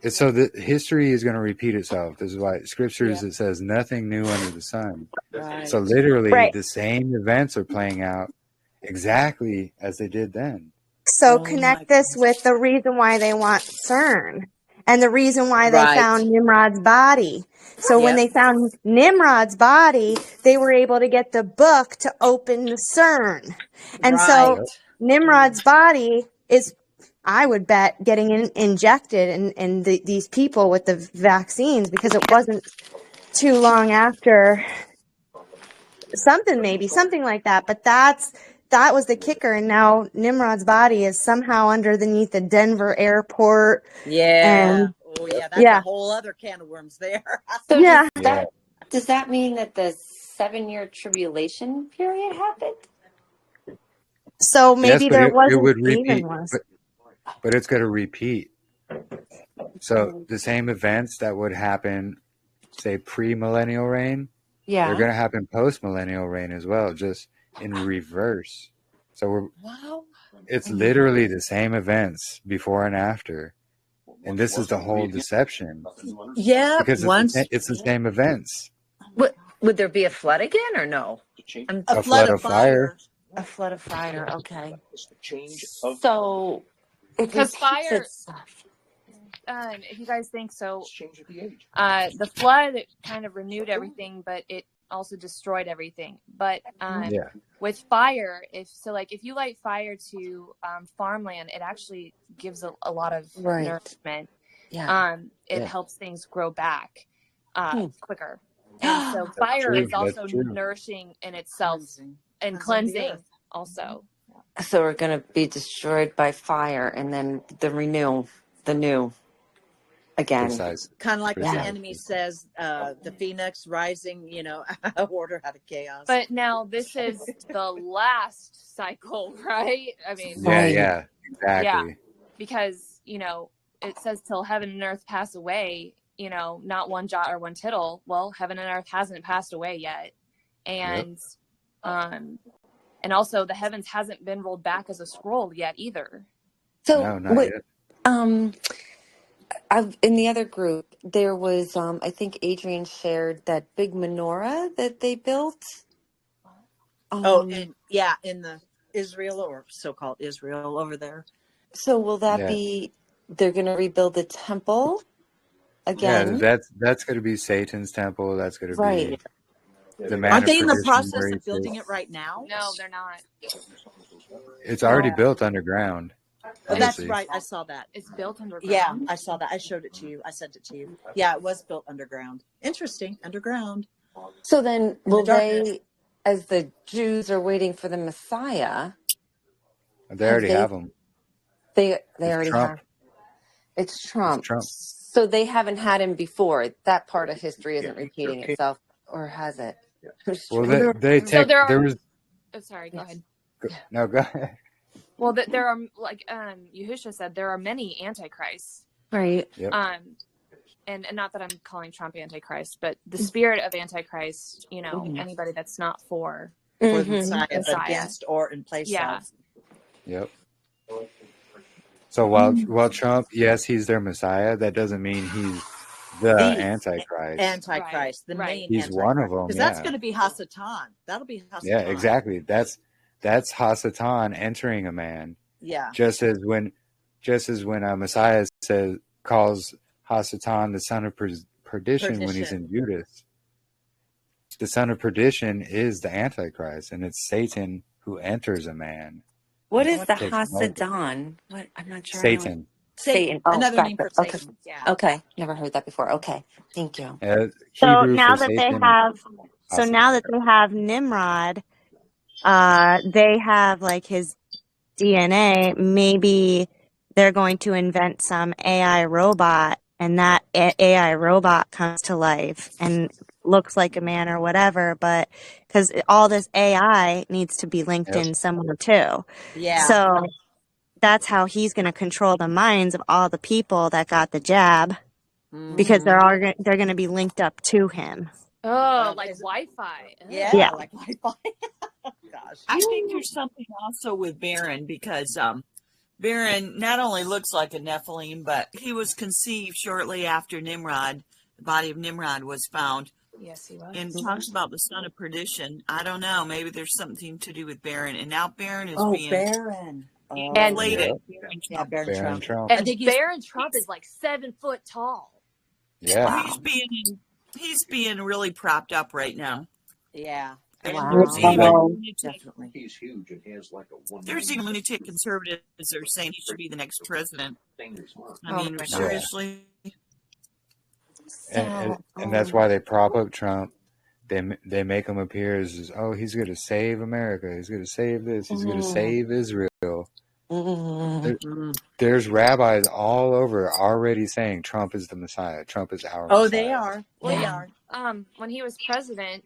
so the history is going to repeat itself. This is why scriptures, it says nothing new under the sun. Right. So literally the same events are playing out exactly as they did then. So connect this with the reason why they want CERN and the reason why they found Nimrod's body. So when they found Nimrod's body, they were able to get the book to open the CERN. And so Nimrod's body is, I would bet, getting injected in these people with the vaccines, because it wasn't too long after something like that. But that was the kicker. And now Nimrod's body is somehow underneath the Denver airport. Yeah. That's a whole other can of worms there. So does that mean that the 7-year tribulation period happened? So maybe there wasn't it would repeat, even but it's going to repeat. So the same events that would happen, say, pre-millennial reign, they're going to happen post-millennial reign as well, just in reverse. So it's literally the same events before and after. And this is the whole deception. Yeah. Because it's the same events. Would there be a flood again or no? A flood of fire. A flood of fire. Okay. So because fire, if you guys think so, the flood kind of renewed everything, but it also destroyed everything. But with fire, if you light fire to farmland, it actually gives a lot of nourishment. It helps things grow back quicker. And so fire is also nourishing in itself and cleansing also. So we're going to be destroyed by fire, and then the new. again. Precise. Kind of like what the Yeah. enemy says, the phoenix rising, order out of chaos. But now this is the last cycle, right? I mean, Yeah, Right. yeah, yeah, exactly. because it says till heaven and earth pass away, not one jot or one tittle. Well, heaven and earth hasn't passed away yet, and and also the heavens hasn't been rolled back as a scroll yet either. So No, not what? yet. In the other group, there was, I think Adrian shared that big menorah that they built. in the Israel, or so-called Israel over there. So will that Yeah. be? They're going to rebuild the temple Yeah, again, that's going to be Satan's temple. That's going to right? be the man Aren't of they in the perdition process where of he building sits. it right now? No, they're not. It's already built underground. Oh, that's Honestly. right. I saw that. It's built underground. Yeah, I saw that. I showed it to you. I sent it to you. Yeah, it was built underground. Interesting. Underground. So then, In will the darkness. they, as the Jews are waiting for the Messiah, They already have them. They It's already Trump. have. It's Trump. It's Trump. So they haven't had him before. That part of history isn't repeating itself, or has it? Well, So there there are. was. Oh, sorry. Go ahead. No, go ahead. Well, there are, like Yahusha said, there are many antichrists. Right. Yep. And not that I'm calling Trump antichrist, but the spirit of antichrist. Anybody that's not for the Messiah, but against or in place of. Yep. So while Trump, yes, he's their Messiah, that doesn't mean he's the Antichrist. Antichrist, the main He's Antichrist. one of them. Because that's going to be Hasatan. That'll be Hasatan. Yeah, exactly. That's Hasatan entering a man. Yeah. Just as when Messiah calls Hasatan the son of perdition when he's in Judas. The son of perdition is the Antichrist, and it's Satan who enters a man. What is the Hasatan? What? I'm not sure. Satan. Satan. Oh, another name for okay. Satan. Yeah. Okay. Never heard that before. Okay. Thank you. So Hebrew now for that Satan. now that they have Nimrod, they have like his DNA. Maybe they're going to invent some AI robot, and that AI robot comes to life and looks like a man or whatever. But because all this AI needs to be linked in somewhere too. Yeah. So that's how he's going to control the minds of all the people that got the jab, because they're going to be linked up to him. Oh, like Wi-Fi. Yeah, like Wi-Fi. Gosh. I think there's something also with Baron, because Baron not only looks like a Nephilim, but he was conceived shortly after Nimrod. The body of Nimrod was found. Yes, he was. And talks about the son of perdition. I don't know. Maybe there's something to do with Baron. And now Baron is being Baron. inflated. Baron Trump. And Baron Trump is like 7 foot tall. Yeah. Well, he's being really propped up right now. Yeah. Definitely. He's huge and he has like a one. There's even lunatic conservatives that are saying he should be the next president. I mean, my seriously. And that's why they prop up Trump. They make him appear as he's going to save America. He's going to save this. He's going to save Israel. There's rabbis all over already saying Trump is the Messiah. Trump is our Messiah. They are. They are. When he was president,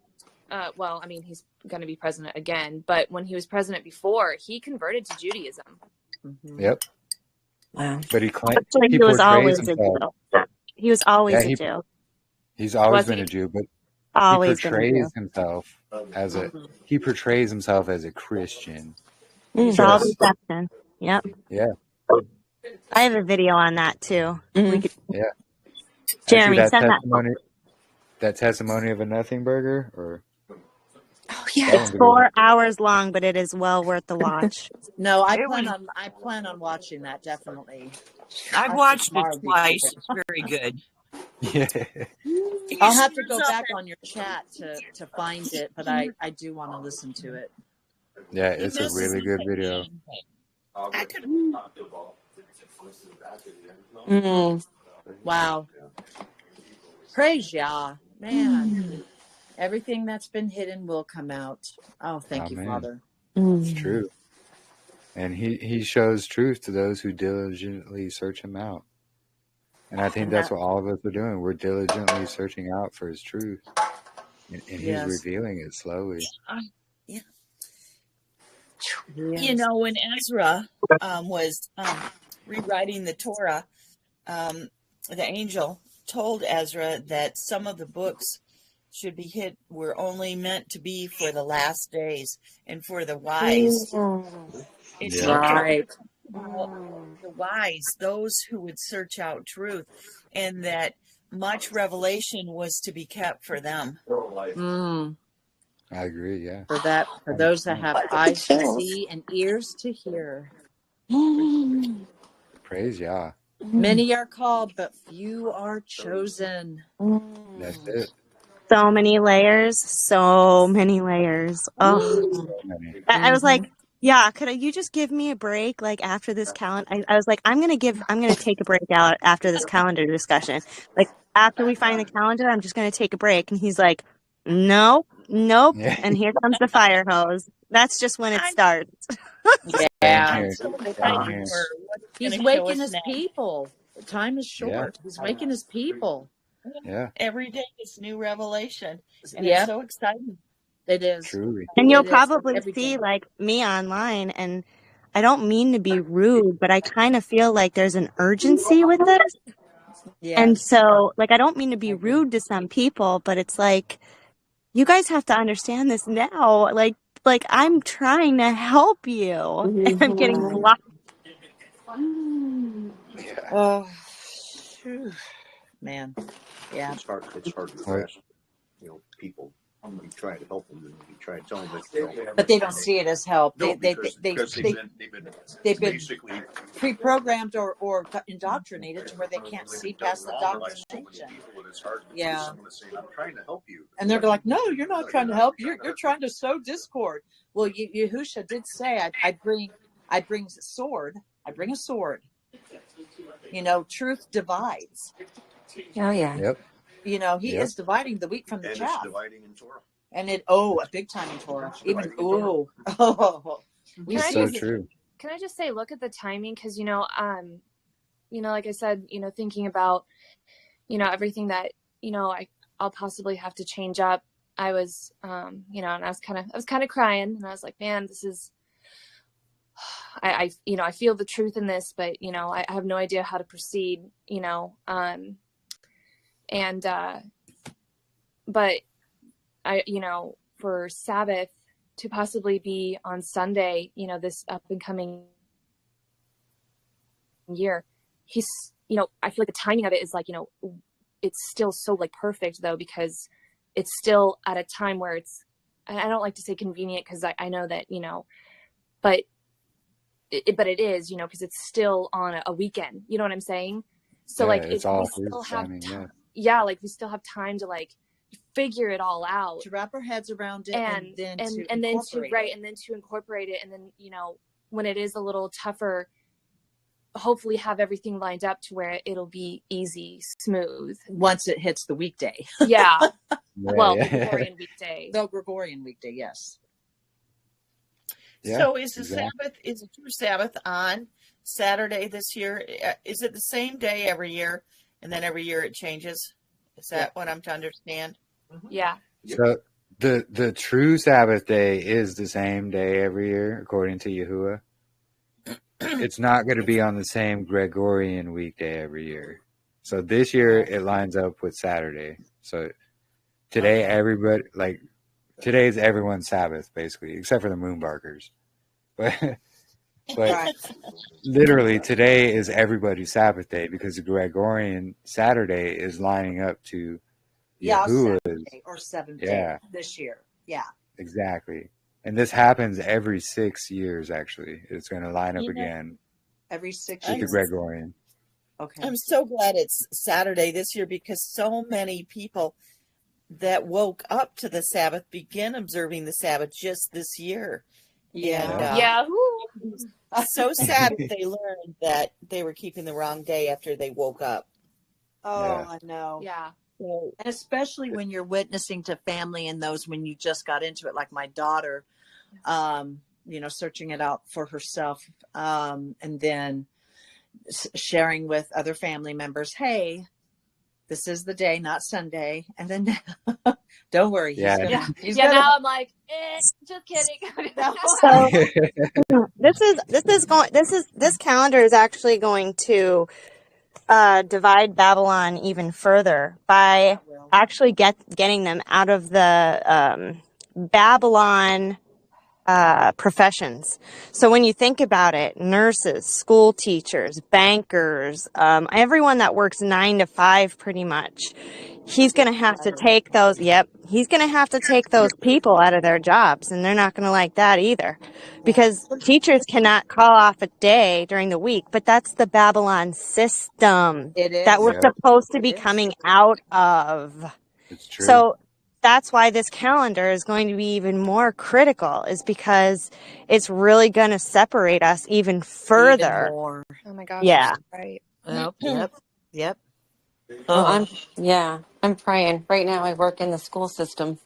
he's going to be president again, but when he was president before, he converted to Judaism. Yep. Wow. But he claimed he was always a Jew. He was always a Jew. He's always been a Jew, but he portrays himself as a Christian. It's all deception. Yep. Yeah. I have a video on that too. Yeah. Jeremy, send that testimony of a nothing burger, or it's 4 hours long, but it is well worth the watch. No, I plan on watching that, definitely. I've watched it twice. It's very good. Yeah. I'll have to go back on your chat to find it, but I do want to listen to it. Yeah, it's a really good video. Wow. Praise Yah. Man. Everything that's been hidden will come out. Oh, thank you, Father. It's true. And he shows truth to those who diligently search him out. And I think that's what all of us are doing. We're diligently searching out for his truth. And he's revealing it slowly. Yeah. Yes. You know, when Ezra was rewriting the Torah, the angel told Ezra that some of the books were only meant to be for the last days and for the wise. It's Right. the wise, those who would search out truth, and that much revelation was to be kept for them. I agree, yeah. For those that have eyes to see and ears to hear. Praise Yah. Many are called, but few are chosen. That's it. So many layers. So many layers. Oh, So many. I was like, yeah, could you just give me a break? Like after this calendar, I was like, I'm going to take a break out after this calendar discussion. Like after we find the calendar, I'm just going to take a break. And he's like, nope. Yeah. And here comes the fire hose. That's just when it starts. Yeah. I'm so excited for what's He's gonna show waking us his next. people. Time is short. He's waking his people. Yeah. Every day is new revelation, and Yep. it's so exciting. It is. Truly. And you'll It is probably every see day. like me online, and I don't mean to be rude, but I kind of feel like there's an urgency with this. Yes. And so, like, I don't mean to be rude to some people, but it's like, you guys have to understand this now. Like I'm trying to help you. And I'm getting blocked. Yeah. Oh, phew. Man. Yeah. It's hard to grasp, people. You try to help them, and you try to tell them that, But they don't see it as help. No, They've they've been basically pre-programmed or indoctrinated to where they can't see past the doctrination. It's hard for Yeah. someone to say, I'm trying to help you. And they're like, no, you're not trying to help. You're trying to sow discord. Well, Yahusha did say, I bring a sword. I bring a sword. Truth divides. Oh yeah. Yep. He is dividing the wheat from the chaff. It's dividing in Torah. And a big time in Torah. Even So true. Can I just say, look at the timing? Because like I said, thinking about everything that I'll possibly have to change up. I was and I was kind of crying, and I was like, man, this is I feel the truth in this, but I have no idea how to proceed, but I for Sabbath to possibly be on Sunday, this up and coming year, he's I feel like the timing of it is like it's still so like perfect though, because it's still at a time where it's, I don't like to say convenient, because I know that but it is because it's still on a weekend, you know what I'm saying? So like it's all his timing, like we still have time to like figure it all out, to wrap our heads around it, and then to incorporate it, and then when it is a little tougher, hopefully have everything lined up to where it'll be easy, smooth once it hits the weekday. Yeah. Well, yeah. the Gregorian weekday. The Gregorian weekday, yes. Yeah, So is the exactly. Sabbath, is the true Sabbath on Saturday this year? Is it the same day every year, and then every year it changes? Is that what I'm to understand? Yeah. So the true Sabbath day is the same day every year, according to YAHUAH. It's not going to be on the same Gregorian weekday every year. So this year it lines up with Saturday. So today today's everyone's Sabbath basically, except for the moonbarkers. But literally today is everybody's Sabbath day, because the Gregorian Saturday is lining up to YAHUAH's or seventh Yeah. day this year. Yeah. Exactly. And this happens every 6 years, actually. It's going to line up again Every 6 with the years. Gregorian. Okay. I'm so glad it's Saturday this year, because so many people that woke up to the Sabbath begin observing the Sabbath just this year. Yeah. And so sad that they learned that they were keeping the wrong day after they woke up. Oh, Yeah. I know. Yeah. And especially when you're witnessing to family and those when you just got into it, like my daughter, searching it out for herself. And then, sharing with other family members, hey, this is the day, not Sunday. And then don't worry, he's gonna Yeah. he's Yeah. gonna Now I'm like, just kidding. No. So this calendar is actually going to divide Babylon even further by actually getting them out of the Babylon professions. So when you think about it, nurses, school teachers, bankers, everyone that works 9 to 5 pretty much, he's going to have to take those. Yep. He's going to have to take those people out of their jobs, and they're not going to like that either, because teachers cannot call off a day during the week, but that's the Babylon system It that is. we're supposed to be coming out of. It's true. So that's why this calendar is going to be even more critical, is because it's really going to separate us even further. Even more. Oh my gosh. Yeah. Right. Yep. Oh, I'm praying. Right now I work in the school system.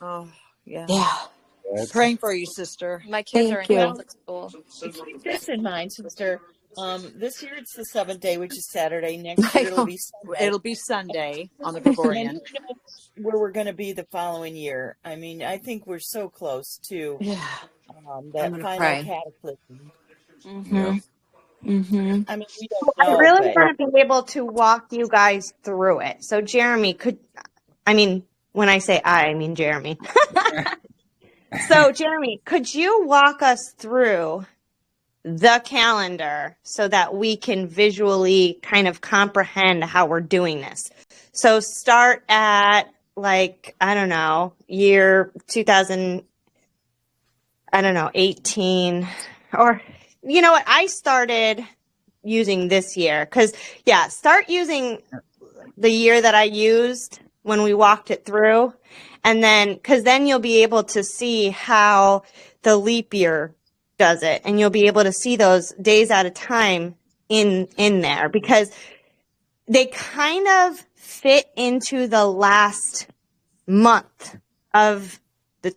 Oh, yeah. Yeah. Praying for you, sister. My kids are in Thank you. Catholic school. Keep this in mind, sister. This year it's the 7th day, which is Saturday. Next year it'll be Sunday. It'll be Sunday on the And Gregorian. who knows where we're going to be the following year? I mean, I think we're so close to that final pray. cataclysm. Mm-hmm. I mean, we don't I know, really but want to be able to walk you guys through it. So Jeremy, when I say I mean Jeremy. So Jeremy, could you walk us through the calendar so that we can visually kind of comprehend how we're doing this? So start at year 18, or you know what? I started using this year start using the year that I used when we walked it through. And then, because then you'll be able to see how the leap year does it, and you'll be able to see those days at a time in there, because they kind of fit into the last month of the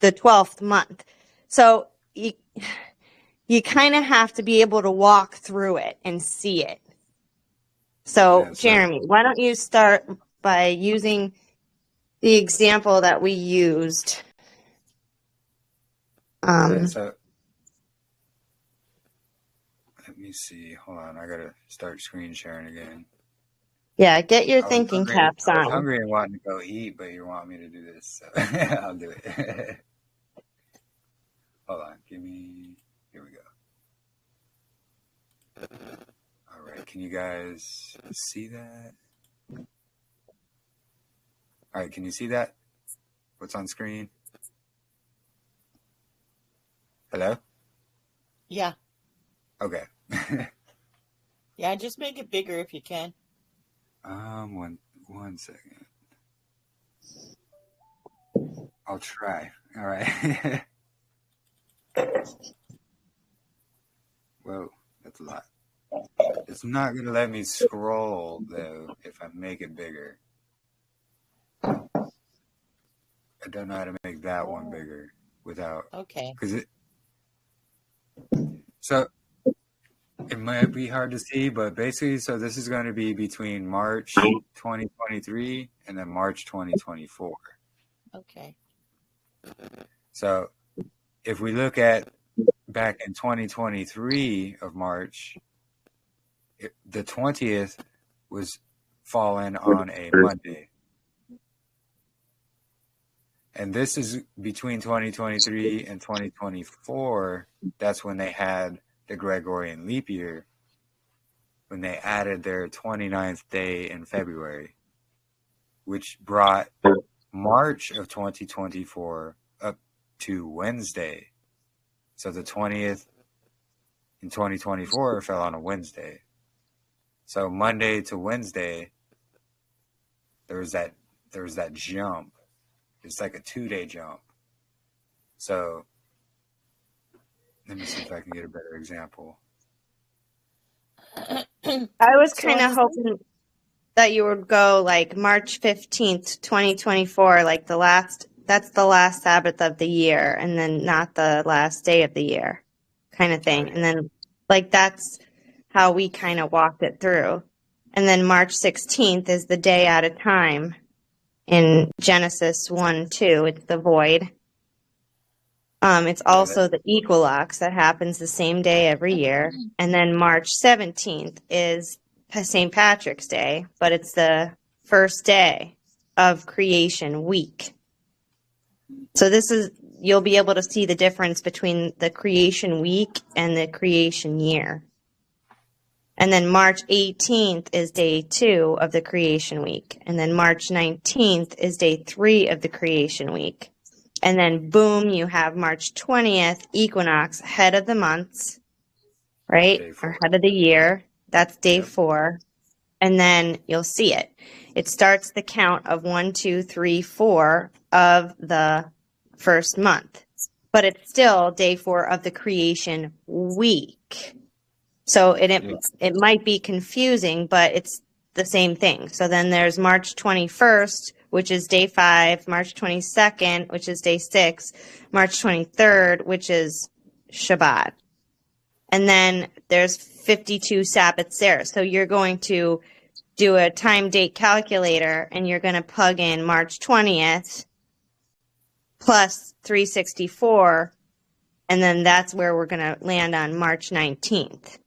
12th month. So you kind of have to be able to walk through it and see it. So Jeremy, why don't you start by using the example that we used. So let me see. Hold on, I gotta start screen sharing again. Yeah, get your thinking caps on. I was hungry and wanting to go eat, but you want me to do this, so I'll do it. Hold on, here we go. All right, can you guys see that? All right, can you see that? What's on screen? Hello? Yeah. Okay. Yeah, just make it bigger if you can. One second. I'll try. All right. Whoa, that's a lot. It's not going to let me scroll, though, if I make it bigger. I don't know how to make that one bigger without... Okay. So it might be hard to see, but basically, so this is going to be between March 2023 and then March 2024. Okay. So if we look at back in 2023 of March, the 20th was fallen on a Monday. And this is between 2023 and 2024. That's when they had the Gregorian leap year, when they added their 29th day in February, which brought March of 2024 up to Wednesday. So the 20th in 2024 fell on a Wednesday. So Monday to Wednesday, there was that jump. It's like a 2-day jump. So let me see if I can get a better example. I was kind of hoping that you would go like March 15th, 2024, like that's the last Sabbath of the year, and then not the last day of the year kind of thing. And then like that's how we kind of walked it through. And then March 16th is the day at a time in Genesis 1:2. It's the void. It's also the equinox that happens the same day every year. And then March 17th is St. Patrick's Day, but it's the first day of creation week. So you'll be able to see the difference between the creation week and the creation year. And then March 18th is day 2 of the creation week. And then March 19th is day 3 of the creation week. And then boom, you have March 20th, equinox, head of the months, right? Or head of the year. That's day 4. And then you'll see it. It starts the count of 1, 2, 3, 4 of the first month. But it's still day 4 of the creation week. So it might be confusing, but it's the same thing. So then there's March 21st, which is day 5, March 22nd, which is day 6, March 23rd, which is Shabbat. And then there's 52 Sabbaths there. So you're going to do a time date calculator and you're going to plug in March 20th plus 364. And then that's where we're going to land on March 19th.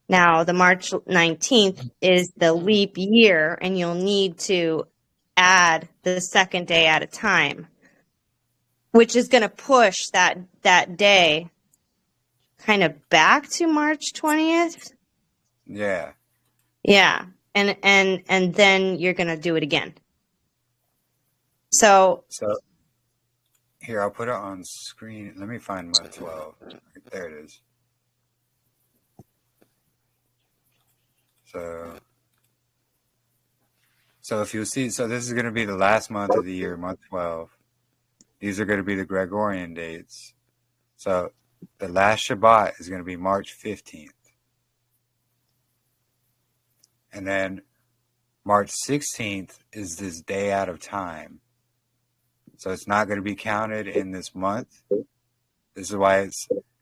Now, the March 19th is the leap year, and you'll need to add the second day at a time, which is going to push that day kind of back to March 20th. Yeah. Yeah. And then you're going to do it again. So here, I'll put it on screen. Let me find month 12. There it is. So if you see, so this is going to be the last month of the year, month 12. These are going to be the Gregorian dates. So the last Shabbat is going to be March 15th. And then March 16th is this day out of time. So it's not going to be counted in this month. This is why it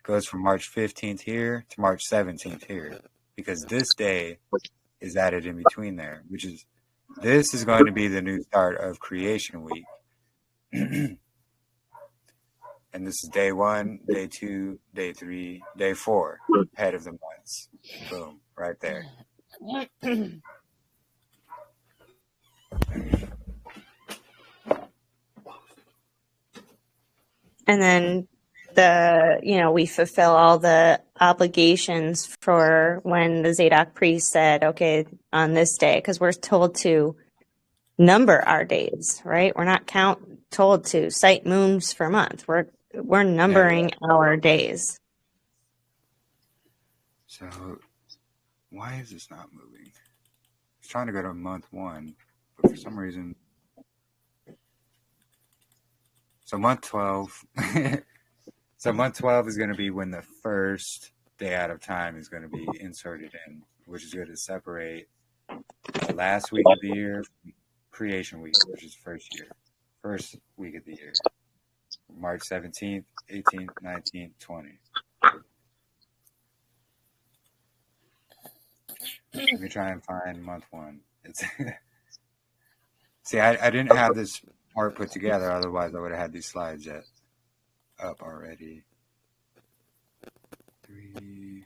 goes from March 15th here to March 17th here. Because this day is added in between there, this is going to be the new start of creation week. And this is day 1, day 2, day 3, day 4, head of the months. Boom, right there. And then we fulfill all the obligations for when the Zadok priest said, okay, on this day, because we're told to number our days, right? We're not told to cite moons for month. We're numbering our days. So why is this not moving? I was trying to go to month 1, but for some reason. So month 12. So month 12 is going to be when the first day out of time is going to be inserted in, which is going to separate the last week of the year from creation week, which is first week of the year. March 17th, 18th, 19th, 20th. Let me try and find month 1. See, I didn't have this part put together, otherwise I would have had these slides up already. 3.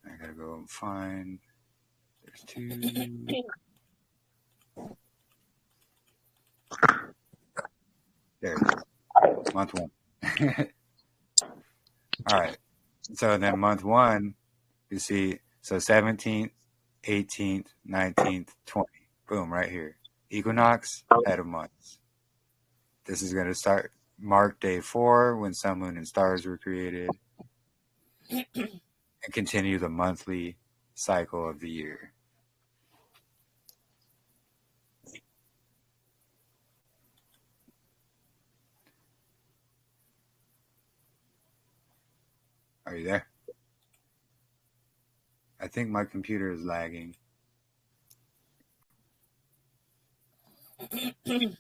I gotta go and find. There's 2. There it is. Month 1. All right. So then month 1, you see, so 17th, 18th, 19th, 20th. Boom, right here. Equinox, head of months. This is going to start mark day 4 when sun, moon, and stars were created, and continue the monthly cycle of the year. Are you there? I think my computer is lagging. Can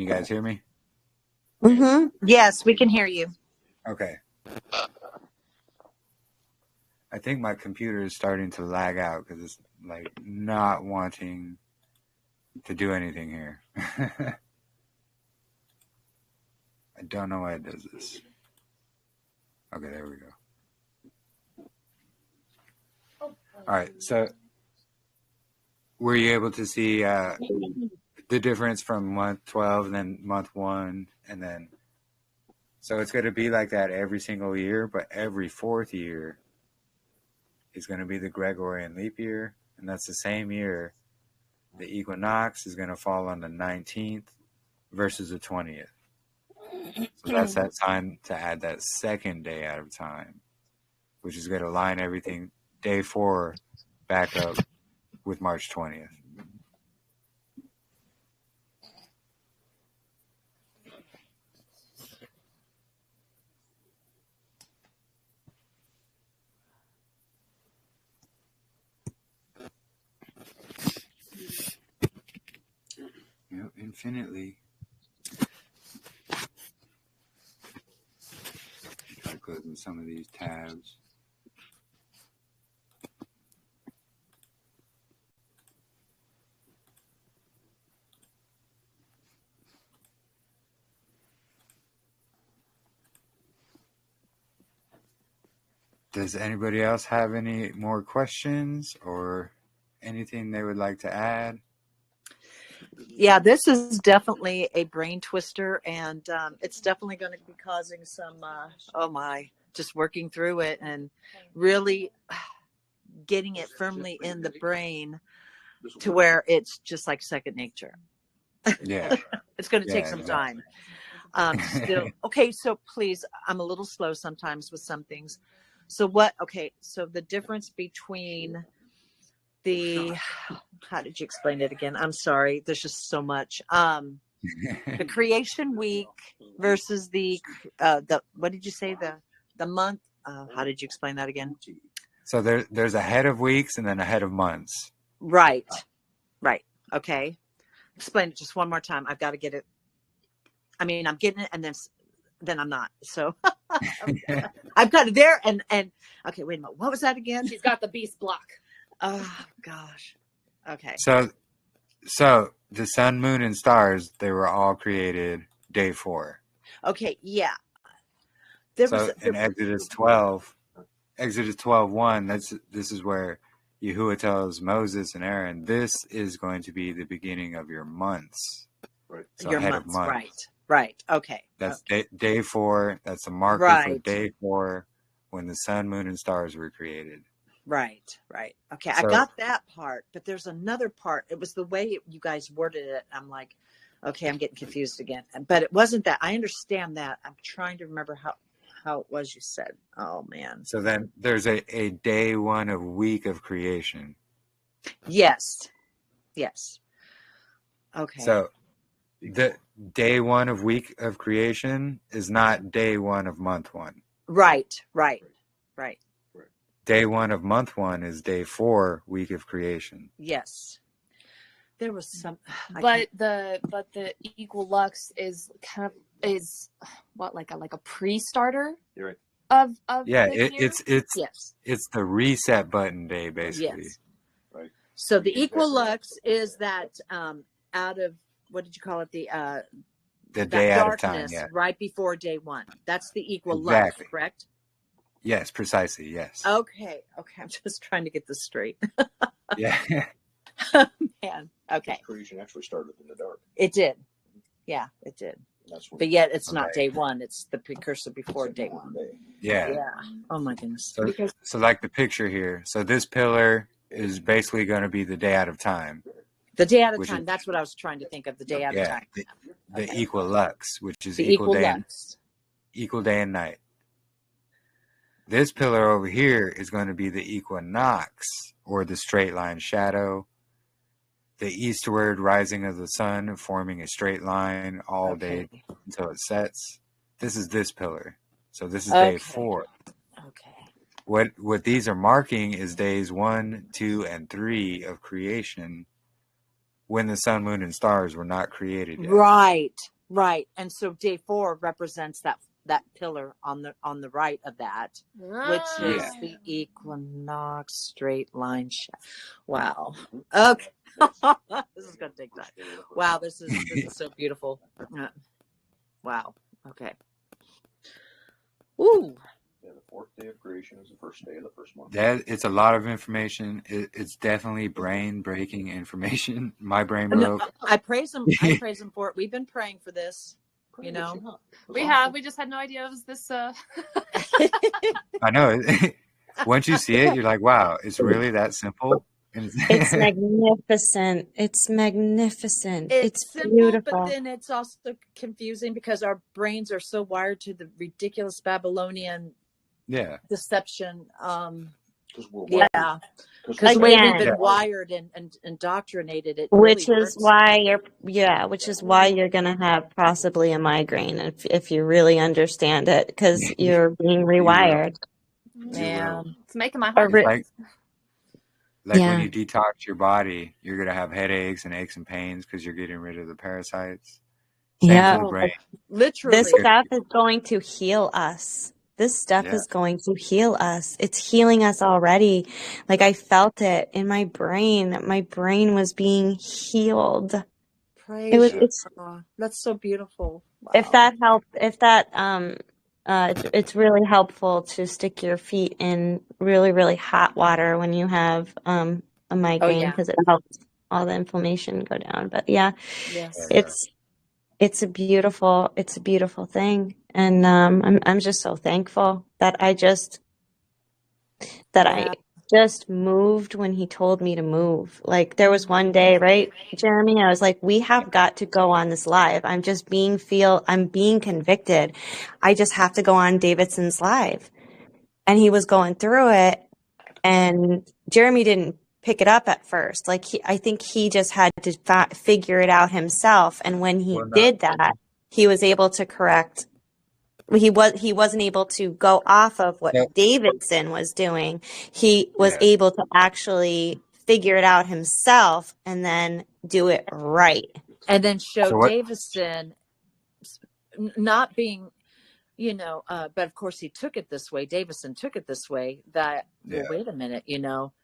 you guys hear me? Yes, we can hear you. Okay. I think my computer is starting to lag out because it's like not wanting to do anything here. I don't know why it does this. Okay, there we go. All right, so were you able to see the difference from month 12 and then month 1 and then so it's going to be like that every single year, but every 4th year is going to be the Gregorian leap year, and that's the same year the equinox is going to fall on the 19th versus the 20th. So that's that time to add that second day out of time, which is going to line everything day 4 back up with March 20th. Infinitely. Try closing some of these tabs. Does anybody else have any more questions or anything they would like to add? Yeah, this is definitely a brain twister, and it's definitely going to be causing some, just working through it and really getting it firmly in the brain to where it's just like second nature. Yeah. It's going to take some time. Still, okay, so please, I'm a little slow sometimes with some things. So so the difference between how did you explain it again? I'm sorry. There's just so much. The creation week versus the what did you say? The month. How did you explain that again? So there's a head of weeks and then a head of months. Right. Okay. Explain it just one more time. I've got to get it. I mean, I'm getting it, and then I'm not. So I've got it there, and okay. Wait a minute. What was that again? She's got the beast block. Oh gosh. Okay. So the sun, moon, and stars, they were all created day 4. Okay. Yeah. In Exodus 12:1, this is where YAHUAH tells Moses and Aaron, this is going to be the beginning of your months. Right. So your head months. of months. Right. Okay. That's day 4. That's a marker for day 4 when the sun, moon, and stars were created. Right. Okay, So, I got that part, but there's another part. It was the way you guys worded it. I'm like, okay, I'm getting confused again. But it wasn't that. I understand that. I'm trying to remember how it was you said. Oh man. So then there's a day 1 of week of creation. Yes. Okay. So the day 1 of week of creation is not day 1 of month 1. Right. Day 1 of month 1 is day 4 week of creation. Yes. There was some, but the equal lux is what like a pre-starter. You're right. Of Yeah, the year? it's the reset button day basically. Yes. Right. So the equal lux is that out of, what did you call it? The day out of time, right before day 1. That's the equal Exactly. lux, correct? Yes, precisely. Yes. Okay. I'm just trying to get this straight. Yeah. Man. Okay. Creation actually started in the dark. It did. Yeah, it did. But yet it's not day 1. It's the precursor before day 1. Yeah. Oh my goodness. So like the picture here. So this pillar is basically going to be the day out of time. The day out of time. That's what I was trying to think of. The day out of time. The equal lux, which is the equal day and night. This pillar over here is going to be the equinox, or the straight line shadow. The eastward rising of the sun, forming a straight line all day until it sets. This is this pillar. So this is day 4. Okay. What these are marking is days 1, 2, and 3 of creation, when the sun, moon, and stars were not created yet. Right. And so day 4 represents that that pillar on the right of that, which is the equinox straight line shaft. Wow. Okay. This is gonna take time. Wow, this is so beautiful. Wow. Okay. Ooh. Yeah, the fourth day of creation is the first day of the first month. It's a lot of information. It's definitely brain breaking information. My brain broke. I praise him. I praise him for it. We've been praying for this. You know, we just had no idea it was this. I know. Once you see it, you're like, wow, it's really that simple. It's magnificent. It's magnificent. It's simple, beautiful. but then it's also confusing because our brains are so wired to the ridiculous Babylonian deception. Because the way we've been wired and indoctrinated, it which really is why you're gonna have possibly a migraine if you really understand it, because you're being rewired. Man, it's making my heart. Like when you detox your body, you're gonna have headaches and aches and pains because you're getting rid of the parasites. Same for the brain. Literally, this stuff is going to heal us. This stuff is going to heal us. It's healing us already. Like I felt it in my brain. My brain was being healed. That's so beautiful. Wow. If that helps, it's really helpful to stick your feet in really, really hot water when you have a migraine, because it helps all the inflammation go down. But it's a beautiful thing, and I'm just so thankful that I just moved when he told me to move. Like there was one day, right, Jeremy, I was like, we have got to go on this live. I'm being convicted. I just have to go on Davidson's live. And he was going through it, and Jeremy didn't pick it up at first. Like I think he just had to figure it out himself. And when he did that, he was able to correct. He wasn't able to go off of what Davidson was doing. He was able to actually figure it out himself and then do it right. And then show Davidson not being, but of course he took it this way. Davidson took it this way that, well, wait a minute,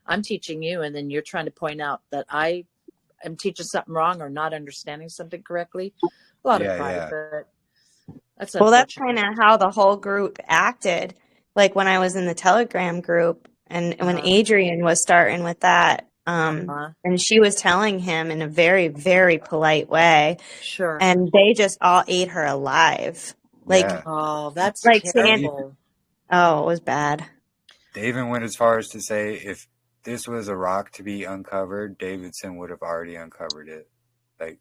I'm teaching you, and then you're trying to point out that I am teaching something wrong or not understanding something correctly. A lot of pride, but that's kind of how the whole group acted. Like when I was in the Telegram group, and when Adrian was starting with that, and she was telling him in a very, very polite way. Sure. And they just all ate her alive. Like, oh, that's like terrible. Oh, it was bad. They even went as far as to say if this was a rock to be uncovered, Davidson would have already uncovered it. Like,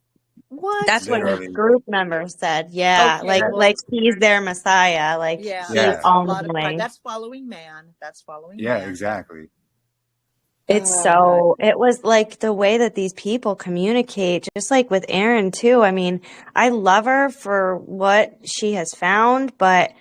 what? That's what his group members said. Yeah, okay, like he's their Messiah. Like he's on the way. That's following man. Yeah, exactly. It was like the way that these people communicate, just like with Erin too. I mean, I love her for what she has found, but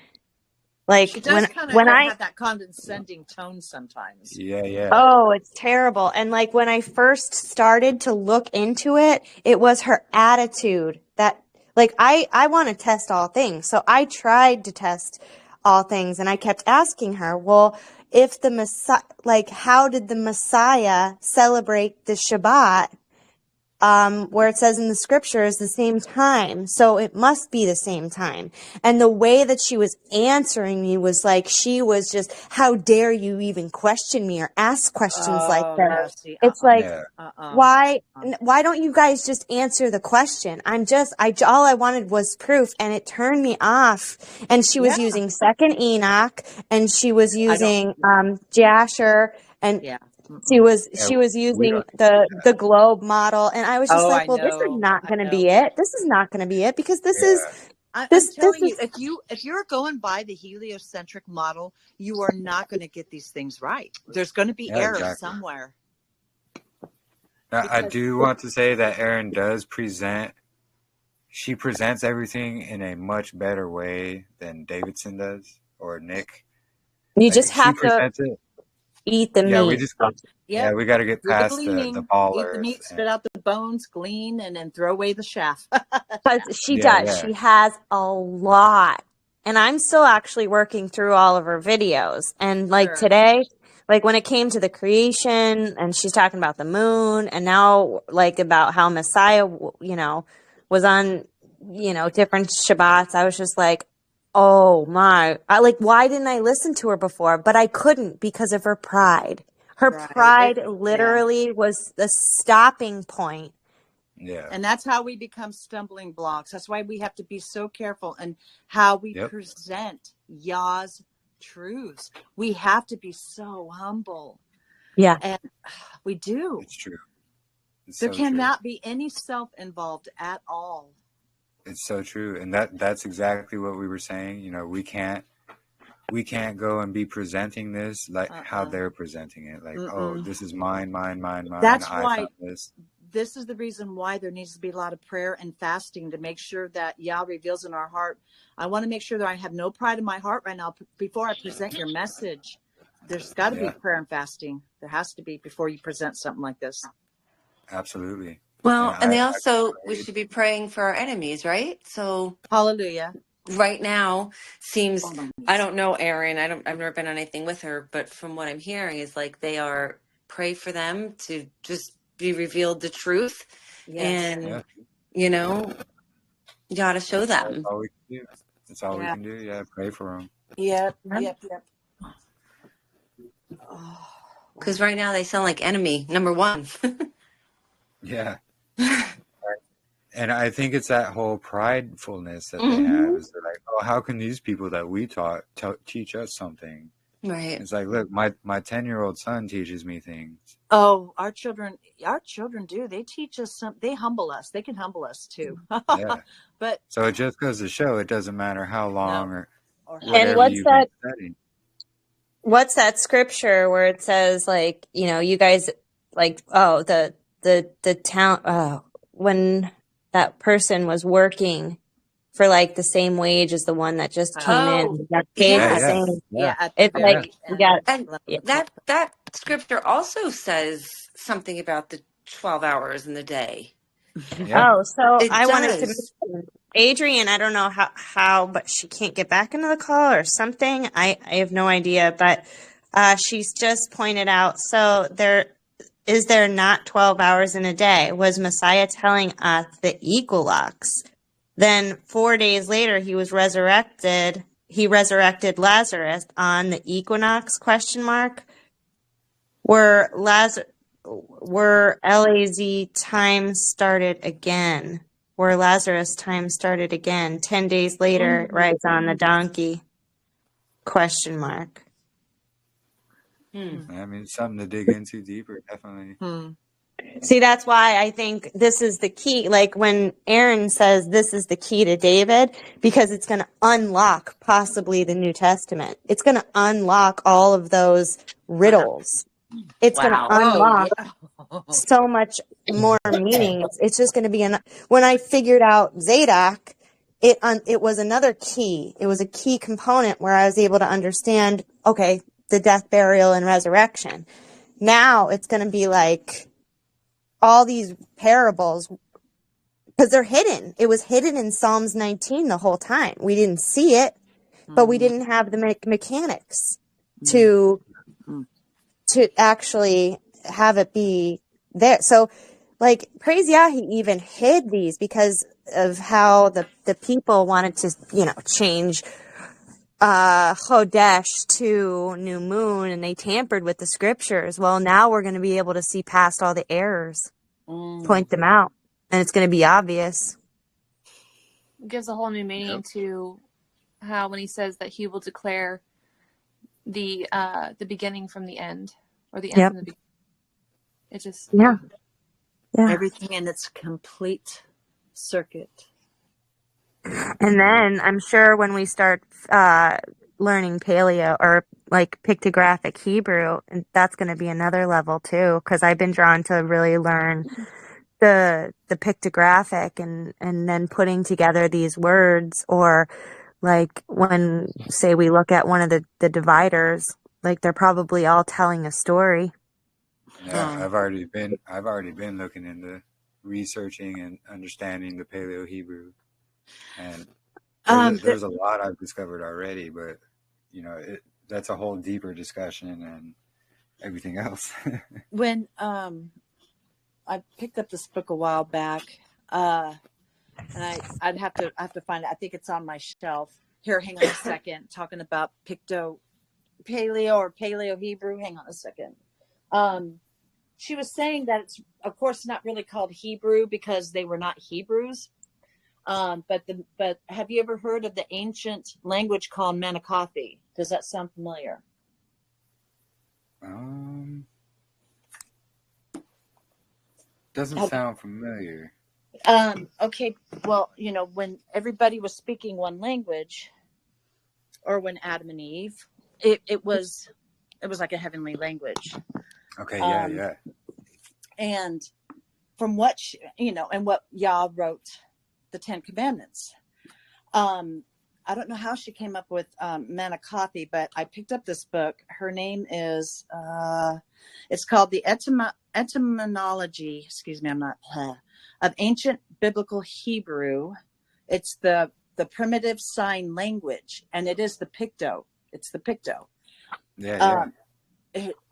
like she does when I have that condescending tone sometimes. Yeah. Oh, it's terrible. And like when I first started to look into it, it was her attitude that like I want to test all things. So I tried to test all things, and I kept asking her, well, if the Messiah, like, how did the Messiah celebrate the Shabbat? Where it says in the scriptures the same time. So it must be the same time. And the way that she was answering me was like, she was just, how dare you even question me or ask questions like that? It's like, why don't you guys just answer the question? All I wanted was proof, and it turned me off. And she was using Second Enoch, and she was using, Jasher, and she was using the globe model, and I was just like, well, this is not going to be it. This is not going to be it, because this is. I'm telling you, if you're going by the heliocentric model, you are not going to get these things right. There's going to be error somewhere. Now, I do want to say that Erin does presents everything in a much better way than Davidson does or Nick. You just have to eat the meat. We got to get past the ballers. Eat the meat, spit out the bones, glean, and then throw away the shaft. Because she does. She has a lot. and I'm still actually working through all of her videos. And like Sure. today, like when it came to the creation, and she's talking about the moon, and now like about how Messiah, was on, different Shabbats. I was just like, oh my, why didn't I listen to her before? But I couldn't because of her pride. Her Right. pride literally was the stopping point. Yeah. And that's how we become stumbling blocks. That's why we have to be so careful in how we present Yah's truths. We have to be so humble. Yeah. And we do. It's true. It's There so cannot be any self involved at all. It's so true. And that's exactly what we were saying. We can't go and be presenting this like how they're presenting it. Like, oh, this is mine. That's I why found this. This is the reason why there needs to be a lot of prayer and fasting to make sure that Yah reveals in our heart. I want to make sure that I have no pride in my heart right now before I present your message. There's got to be prayer and fasting. There has to be before you present something like this. Absolutely. Well, and we should be praying for our enemies, right? So hallelujah. Right now seems, I don't know Erin, I've never been on anything with her, but from what I'm hearing is like they are pray for them to just be revealed the truth. Yes. And you gotta show them. That's all we can do. That's all we can do. Yeah, pray for them. Yep. Because right now they sound like enemy number one. Yeah. And I think it's that whole pridefulness that they have. Is they're like, oh, how can these people that we taught teach us something? Right. It's like, look, my 10-year-old son teaches me things. Oh, our children do. They teach us they humble us. They can humble us too. Yeah. But so it just goes to show it doesn't matter how long or and whatever been studying. What's that scripture where it says like, you guys like, oh, the town, when that person was working for like the same wage as the one that just came in. That paid the same. It's like that scripture also says something about the 12 hours in the day. Oh, so It I does. wanted to mention Adrian, I don't know how, but she can't get back into the call or something. I have no idea, but she's just pointed out. So is there not 12 hours in a day? Was Messiah telling us the equinox? Then 4 days later, he was resurrected. He resurrected Lazarus on the equinox ? Were LAZ time started again? Where Lazarus time started again? 10 days later, rides on the donkey ? I mean, something to dig into deeper, definitely. See, that's why I think this is the key. Like when Aaron says this is the key to David, because it's going to unlock possibly the New Testament. It's going to unlock all of those riddles. It's going to unlock so much more meaning. It's just going to be when I figured out Zadok, it was another key. It was a key component where I was able to understand, okay, the death, burial, and resurrection. Now it's going to be like all these parables, because they're hidden. It was hidden in Psalms 19 the whole time. We didn't see it, but we didn't have the mechanics to actually have it be there. So, like, praise Yah, he even hid these because of how the people wanted to, change Chodesh to New Moon, and they tampered with the scriptures. Well, now we're going to be able to see past all the errors, point them out, and it's going to be obvious. It gives a whole new meaning to how when he says that he will declare the beginning from the end, or the end from the beginning. It just everything in its complete circuit. And then I'm sure when we start learning paleo or like pictographic Hebrew, and that's going to be another level too, because I've been drawn to really learn the pictographic and then putting together these words, or like when say we look at one of the dividers, like they're probably all telling a story. Yeah, I've already been looking into researching and understanding the Paleo Hebrew, and There's a lot I've discovered already, but that's a whole deeper discussion and everything else. When I picked up this book a while back, and I have to find it. I think it's on my shelf. Here, hang on a second. Talking about Paleo or Paleo Hebrew. Hang on a second. She was saying that it's, of course, not really called Hebrew because they were not Hebrews. But have you ever heard of the ancient language called Manichathi? Does that sound familiar? Doesn't sound familiar. Okay. Well, when everybody was speaking one language, or when Adam and Eve, it was like a heavenly language. Okay. Yeah. And from what and what Yah wrote, the 10 Commandments. I don't know how she came up with Manichathi, but I picked up this book. Her name is it's called The Etymology. Excuse me, I'm not of Ancient Biblical Hebrew. It's the primitive sign language, and it is the Picto. It's the Picto. Yeah.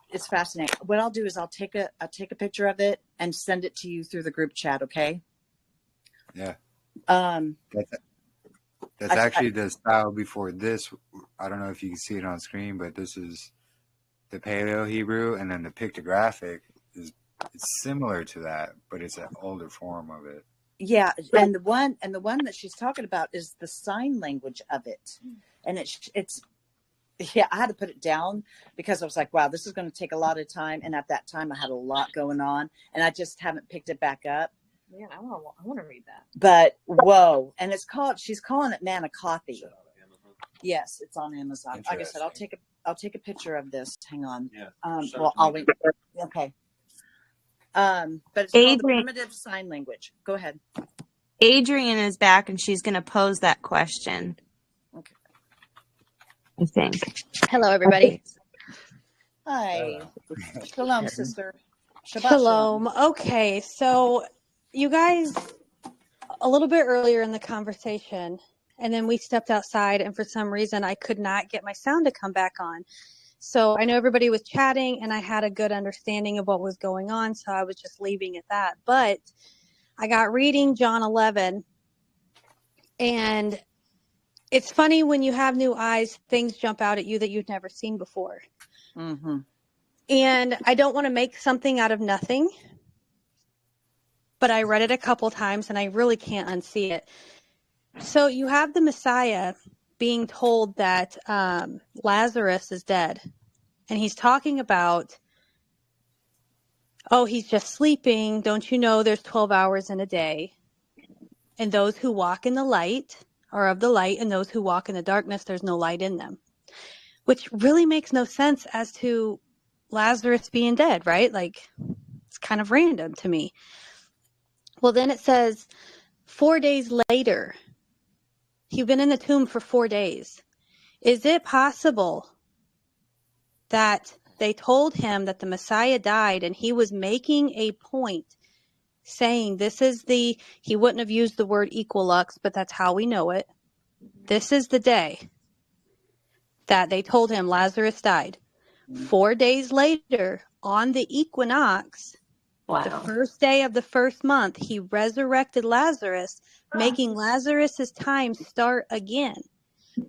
It's fascinating. What I'll do is I'll take a picture of it and send it to you through the group chat. Okay. Yeah. That's actually the style before this. I don't know if you can see it on screen, but this is the Paleo Hebrew, and then the pictographic it's similar to that, but it's an older form of it. Yeah, and the one that she's talking about is the sign language of it, and it's yeah. I had to put it down because I was like, wow, this is going to take a lot of time, and at that time I had a lot going on, and I just haven't picked it back up. Yeah, I want to read that. But whoa, and she's calling it Manichathi. Yes, it's on Amazon. Like I said, I'll take a picture of this. Hang on. Yeah. Well, I'll wait. Okay. But it's called the primitive sign language. Go ahead. Adrian is back, and she's going to pose that question. Okay. I think. Hello, everybody. Hi. Shalom, sister. Shabbat Shalom. Okay, so you guys, a little bit earlier in the conversation, and then we stepped outside, and for some reason I could not get my sound to come back on. So I know everybody was chatting, and I had a good understanding of what was going on, so I was just leaving it at that. But I got reading John 11, and it's funny when you have new eyes, things jump out at you that you've never seen before. Mm-hmm. And I don't want to make something out of nothing, but I read it a couple times, and I really can't unsee it. So you have the Messiah being told that Lazarus is dead. And he's talking about, oh, he's just sleeping. Don't you know there's 12 hours in a day? And those who walk in the light are of the light, and those who walk in the darkness, there's no light in them. Which really makes no sense as to Lazarus being dead, right? Like, it's kind of random to me. Well, then it says 4 days later, he'd been in the tomb for 4 days. Is it possible that they told him that the Messiah died and he was making a point saying he wouldn't have used the word equilux, but that's how we know it. This is the day that they told him Lazarus died. 4 days later, on the equinox, the first day of the first month, he resurrected Lazarus, making Lazarus's time start again.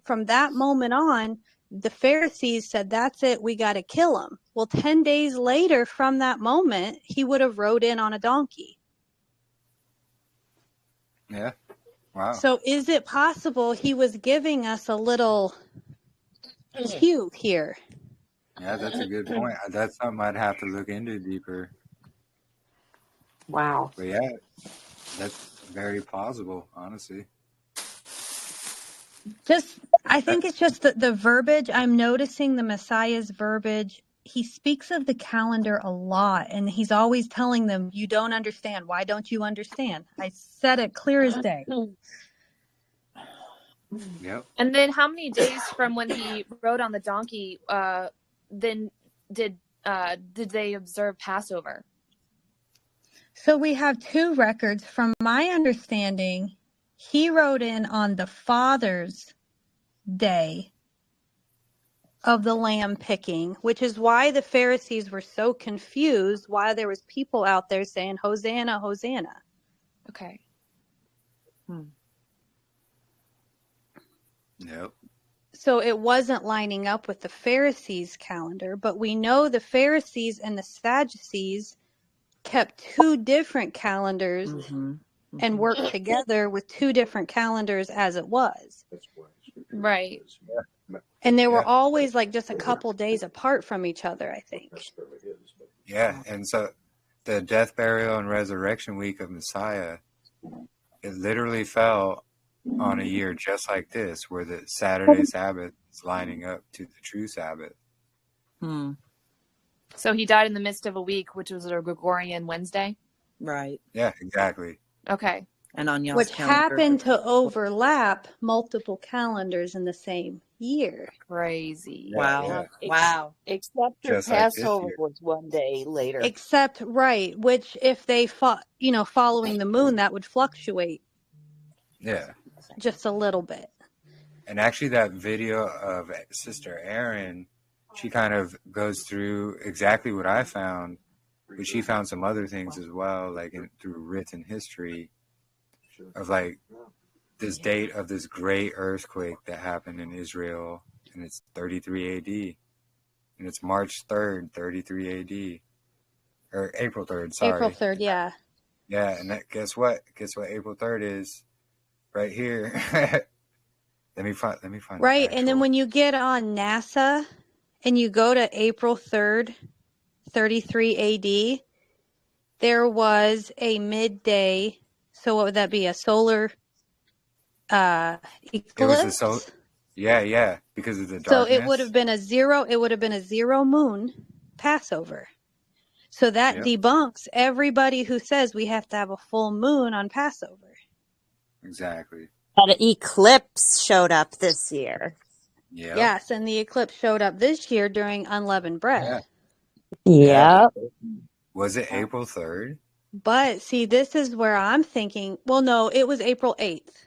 From that moment on, the Pharisees said, that's it, we got to kill him. Well, 10 days later from that moment, he would have rode in on a donkey. Yeah. Wow. So is it possible he was giving us a little cue here? Yeah, that's a good point. That's something I'd have to look into deeper. Wow. But yeah, that's very plausible, honestly. I think it's just the verbiage. I'm noticing the Messiah's verbiage. He speaks of the calendar a lot, and he's always telling them, you don't understand. Why don't you understand? I said it clear as day. Yep. And then how many days from when he rode on the donkey then did they observe Passover? So we have two records. From my understanding, he wrote in on the Father's Day of the lamb picking, which is why the Pharisees were so confused, why there was people out there saying, Hosanna, Hosanna. Okay. Yep. So it wasn't lining up with the Pharisees' calendar, but we know the Pharisees and the Sadducees kept two different calendars and worked together with two different calendars as it was. Right. And they were always like just a couple days apart from each other, I think. Yeah, and so the death, burial, and resurrection week of Messiah, it literally fell on a year just like this, where the Saturday Sabbath is lining up to the true Sabbath. So he died in the midst of a week, which was a Gregorian Wednesday? Right. Yeah, exactly. Okay. And on y'all's Which calendar. happened to overlap multiple calendars in the same year. Crazy. Wow. Wow. Except for Just like this Passover year. was one day later. Except, right, which if they fought, following the moon, that would fluctuate Yeah. just a little bit. And actually that video of Sister Erin, she kind of goes through exactly what I found, but she found some other things as well, like through written history of like this date of this great earthquake that happened in Israel, and it's 33 AD. And it's March 3rd, 33 AD. Or April 3rd, sorry. April 3rd, yeah. Yeah, and guess what? Guess what April 3rd is? Right here. Let me find Right, and then when you get on NASA and you go to April 3rd, 33 AD, there was a midday, so what would that be, a solar eclipse? It was yeah, because of the darkness. So it would have been a zero moon Passover. So that debunks everybody who says we have to have a full moon on Passover. Exactly. An eclipse showed up this year. Yeah. Yes, and the eclipse showed up this year during unleavened bread. Yeah. Was it April 3rd? But see, this is where I'm thinking, well, no, it was April 8th.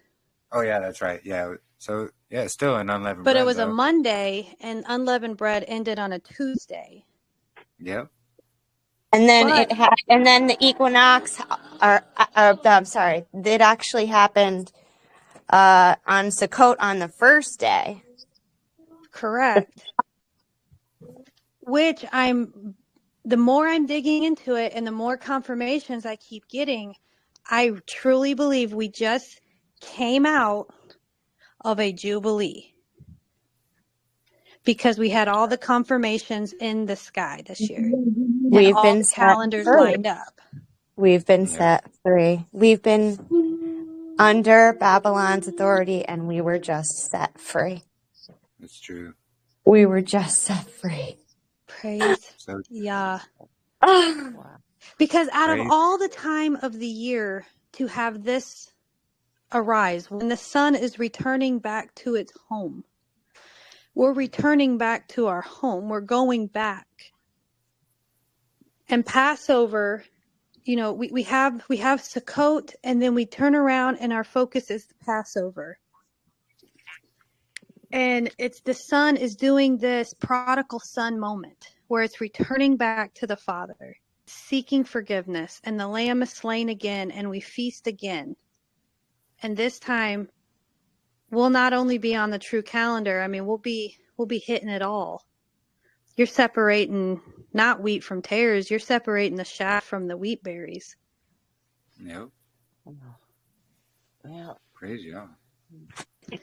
Oh, yeah, that's right. Yeah. So, yeah, still an unleavened But bread. it was though. a Monday, and unleavened bread ended on a Tuesday. Yep. And then and then the equinox, I'm sorry, it actually happened on Sukkot on the first day. Correct. Which the more I'm digging into it and the more confirmations I keep getting, I truly believe we just came out of a Jubilee. Because we had all the confirmations in the sky this year. We've all been the calendars lined up. We've been set free. We've been under Babylon's authority, and we were just set free. That's true. We were just set free. Praise Yah. Oh. Because out of all the time of the year to have this arise, when the sun is returning back to its home, we're returning back to our home. We're going back. And Passover, we have Sukkot, and then we turn around and our focus is the Passover. And it's the son is doing this prodigal son moment where it's returning back to the Father, seeking forgiveness, and the lamb is slain again, and we feast again. And this time, we'll not only be on the true calendar. I mean, we'll be hitting it all. You're separating not wheat from tares. You're separating the chaff from the wheat berries. Yep. Yeah. Praise Yah.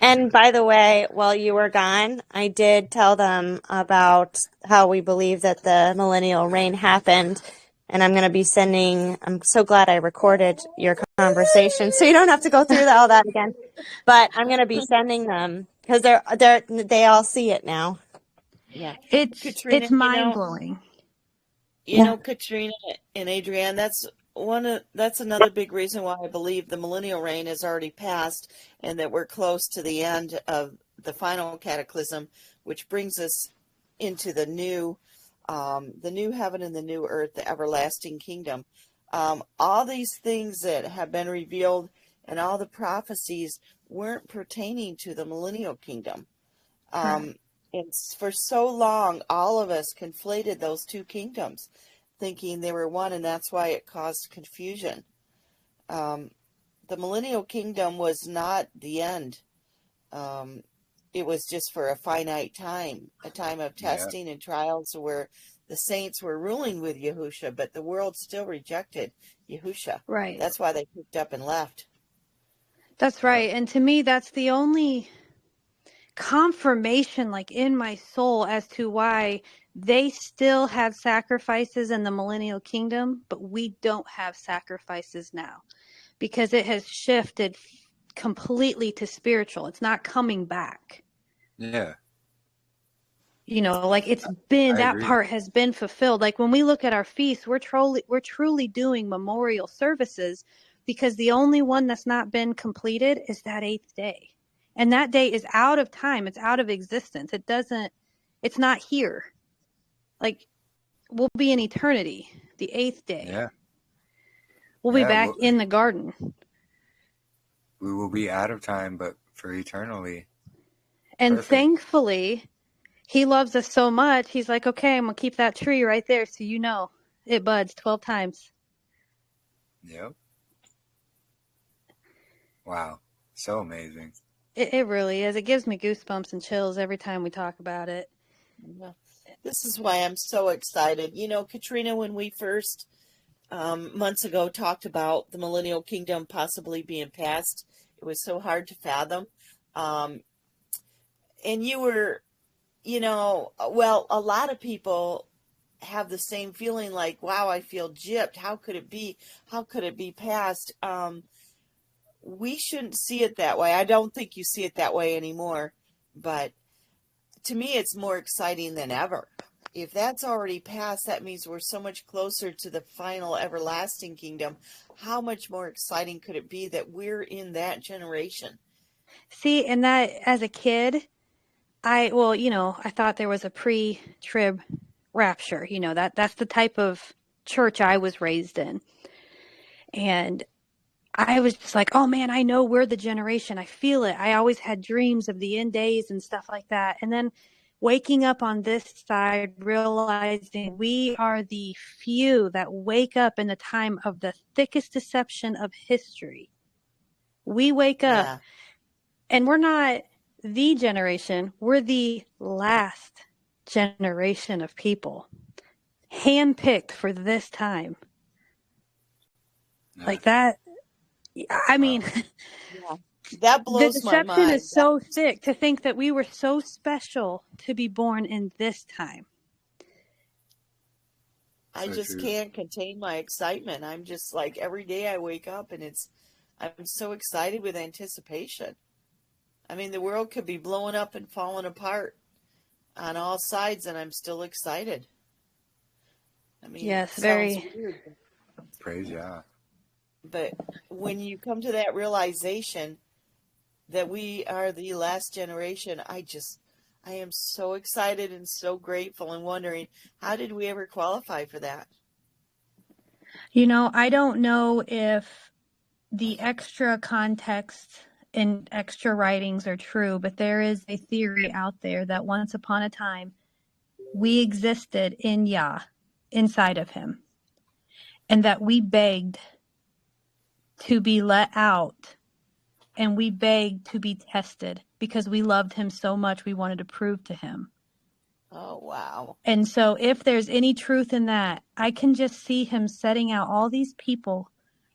And by the way, while you were gone, I did tell them about how we believe that the millennial reign happened. And I'm going to be I'm so glad I recorded your conversation so you don't have to go through all that again. But I'm going to be sending them because they all see it now. Yeah. Katrina, it's mind blowing. You know, Katrina and Adrienne, that's another big reason why I believe the millennial reign has already passed and that we're close to the end of the final cataclysm, which brings us into the new heaven and the new earth, the everlasting kingdom. All these things that have been revealed and all the prophecies weren't pertaining to the millennial kingdom. And for so long, all of us conflated those two kingdoms, thinking they were one, and that's why it caused confusion. The millennial kingdom was not the end. It was just for a finite time, a time of testing and trials where the saints were ruling with Yahusha, but the world still rejected Yahusha. Right. That's why they picked up and left. That's right. And to me, that's the only confirmation, like in my soul, as to why they still have sacrifices in the millennial kingdom, but we don't have sacrifices now, because it has shifted completely to spiritual. It's not coming back. Yeah. You know, like it's been, I that agree. part has been fulfilled. Like when we look at our feasts, we're truly doing memorial services, because the only one that's not been completed is that 8th day. And that day is out of time. It's out of existence. It's not here. Like we'll be in eternity, the 8th day. Yeah. We'll be back in the garden. We will be out of time, but for eternally. And Perfect. thankfully, he loves us so much. He's like, okay, I'm going to keep that tree right there so you know it buds 12 times. Yep. Wow. So amazing. It really is. It gives me goosebumps and chills every time we talk about it. Yeah. This is why I'm so excited. You know, Katrina, when we first months ago talked about the millennial kingdom possibly being passed, it was so hard to fathom. And you were, you know, well, a lot of people have the same feeling, like, wow, I feel gypped. How could it be? How could it be passed? We shouldn't see it that way. I don't think you see it that way anymore. But to me, it's more exciting than ever. If that's already passed, that means we're so much closer to the final everlasting kingdom. How much more exciting could it be that we're in that generation? See, and that as a kid, I thought there was a pre-trib rapture. You know, that's the type of church I was raised in. And I was just like, oh man, I know we're the generation. I feel it. I always had dreams of the end days and stuff like that. And then waking up on this side, realizing we are the few that wake up in the time of the thickest deception of history. We wake up and we're not the generation. We're the last generation of people handpicked for this time. Like that. I mean, that blows the my deception mind. is so thick to think that we were so special to be born in this time. I just can't contain my excitement. I'm just like, every day I wake up and I'm so excited with anticipation. I mean, the world could be blowing up and falling apart on all sides, and I'm still excited. I mean, yes, it very sounds weird. Praise Yah. But when you come to that realization that we are the last generation, I am so excited and so grateful and wondering, how did we ever qualify for that? You know, I don't know if the extra context and extra writings are true, but there is a theory out there that once upon a time we existed in Yah, inside of him, and that we begged to be let out, and we begged to be tested because we loved him so much we wanted to prove to him. Oh, wow. And so if there's any truth in that, I can just see him setting out all these people,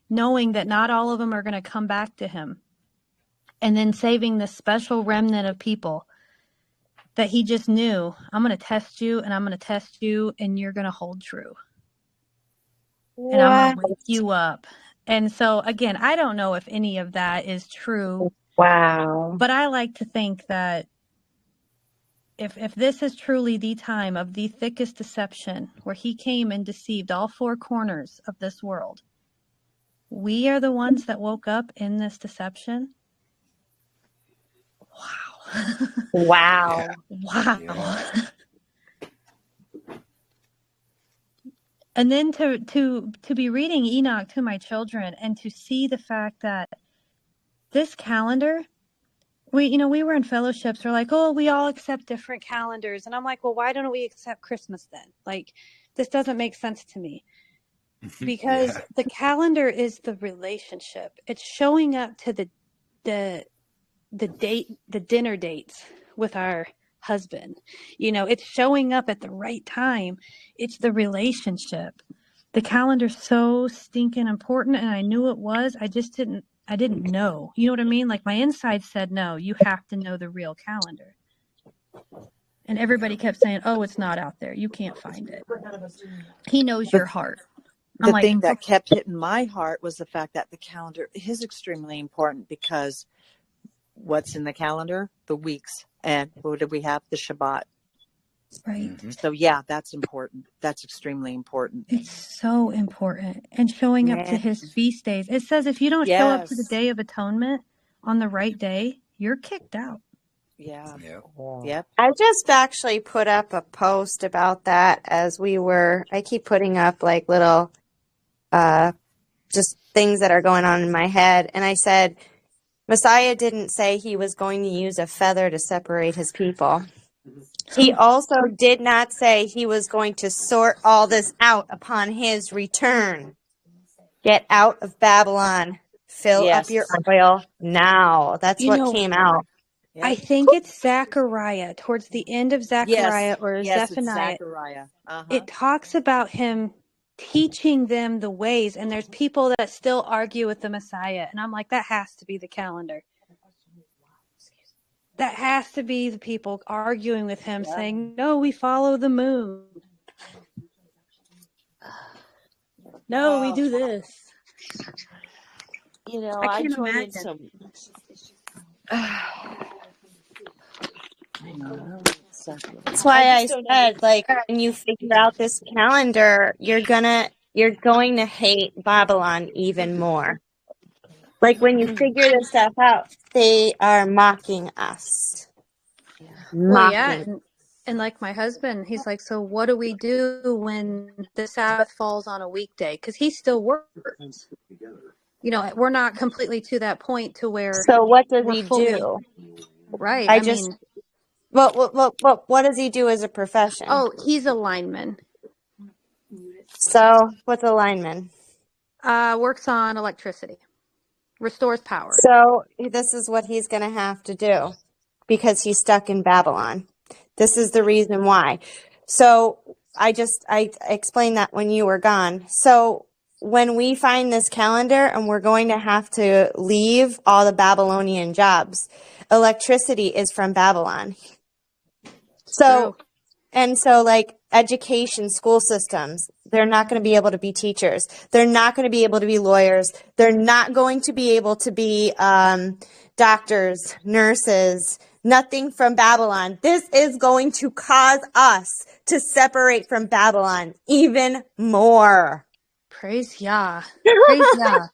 knowing that not all of them are going to come back to him, and then saving this special remnant of people that he just knew, I'm going to test you, and I'm going to test you, and you're going to hold true. And I'm going to wake you up. And so, again, I don't know if any of that is true. Wow. But I like to think that if this is truly the time of the thickest deception, where he came and deceived all four corners of this world, we are the ones that woke up in this deception. Wow. Wow. Wow. Yeah. And then to be reading Enoch to my children and to see the fact that this calendar, we were in fellowships. We're like, oh, we all accept different calendars. And I'm like, well, why don't we accept Christmas then? Like, this doesn't make sense to me. Because the calendar is the relationship. It's showing up to the dinner dates with our husband. It's showing up at the right time. It's the relationship. The calendar's so stinking important, and I knew it was. I didn't know. You know what I mean? Like, my inside said, no, you have to know the real calendar. And everybody kept saying, oh, it's not out there. You can't find it. He knows your heart. The thing that kept hitting my heart was the fact that the calendar is extremely important, because what's in the calendar? The weeks. And what do we have? The Shabbat. Right. So yeah, that's important. That's extremely important. It's so important. And showing up to his feast days. It says if you don't show up to the Day of Atonement on the right day, you're kicked out. Yeah. Yep. I just actually put up a post about that I keep putting up like little just things that are going on in my head. And I said, Messiah didn't say he was going to use a feather to separate his people. He also did not say he was going to sort all this out upon his return. Get out of Babylon. Fill up your oil now. That's what came out. Yep. I think it's Zechariah, towards the end of Zechariah or Zephaniah. It's Zechariah. It talks about him teaching them the ways, and there's people that still argue with the Messiah. And I'm like, that has to be the calendar. That has to be the people arguing with him, saying, no, we follow the moon. No, we do this. I joined in some. That's why I said, like, when you figure out this calendar, you're going to hate Babylon even more. Like, when you figure this stuff out, they are mocking us. Well, yeah, and like my husband, he's like, so what do we do when the Sabbath falls on a weekday? Because he still works. We're not completely to that point to where. So what does he do? Right. What does he do as a profession? Oh, he's a lineman. So what's a lineman? Works on electricity. Restores power. So this is what he's going to have to do because he's stuck in Babylon. This is the reason why. So I explained that when you were gone. So when we find this calendar and we're going to have to leave all the Babylonian jobs, electricity is from Babylon. So, like education, school systems, they're not going to be able to be teachers. They're not going to be able to be lawyers. They're not going to be able to be doctors, nurses, nothing from Babylon. This is going to cause us to separate from Babylon even more. Praise Yah. Praise Yah.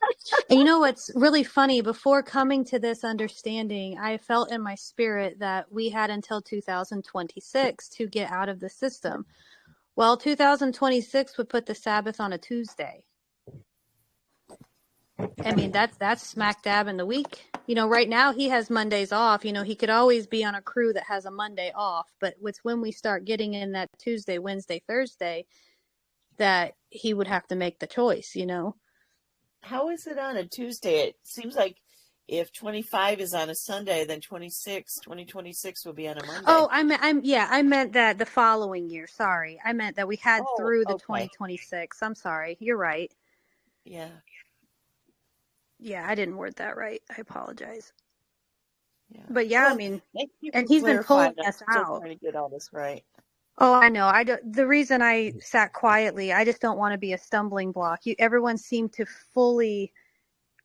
And you know what's really funny? Before coming to this understanding, I felt in my spirit that we had until 2026 to get out of the system. Well, 2026 would put the Sabbath on a Tuesday. I mean, that's smack dab in the week. Right now he has Mondays off. He could always be on a crew that has a Monday off. But it's when we start getting in that Tuesday, Wednesday, Thursday that he would have to make the choice, How is it on a Tuesday? It seems like if 25 is on a Sunday, then 2026 will be on a Monday. Oh, I meant that the following year. Sorry. I meant that we had through the 2026. I'm sorry. You're right. Yeah. Yeah, I didn't word that right. I apologize. Yeah. But yeah, well, and he's been pulling us out. Trying to get all this right. Oh, I know. The reason I sat quietly, I just don't want to be a stumbling block. Everyone seemed to fully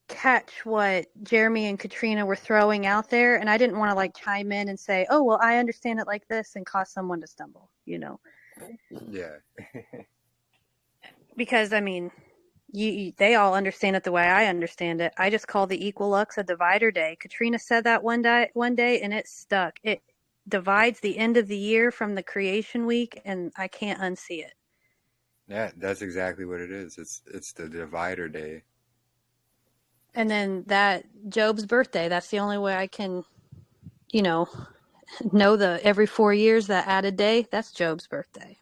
catch what Jeremy and Katrina were throwing out there, and I didn't want to chime in and say, "Oh, well, I understand it like this," and cause someone to stumble. Yeah. Because they all understand it the way I understand it. I just call the equilux a divider day. Katrina said that one day, and it stuck. It divides the end of the year from the creation week, and I can't unsee it. Yeah, that's exactly what it is. It's the divider day. And then that Job's birthday, that's the only way I can, know the every 4 years that added day, that's Job's birthday.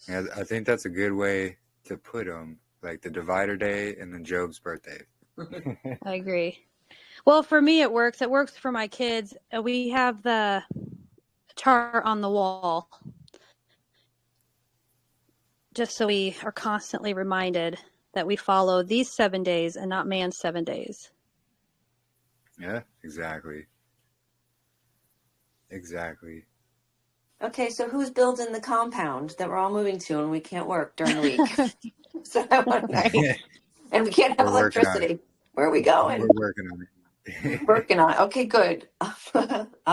Yeah, I think that's a good way to put them, like the divider day and then Job's birthday. I agree. Well, for me, it works. It works for my kids. We have the chart on the wall just so we are constantly reminded that we follow these 7 days and not man's 7 days. Yeah, exactly. Okay, so who's building the compound that we're all moving to and we can't work during the week? So I want to know. And we can't have We're working on it. electricity. Where are we going? We're working on it. Working on it. Okay, good. I'll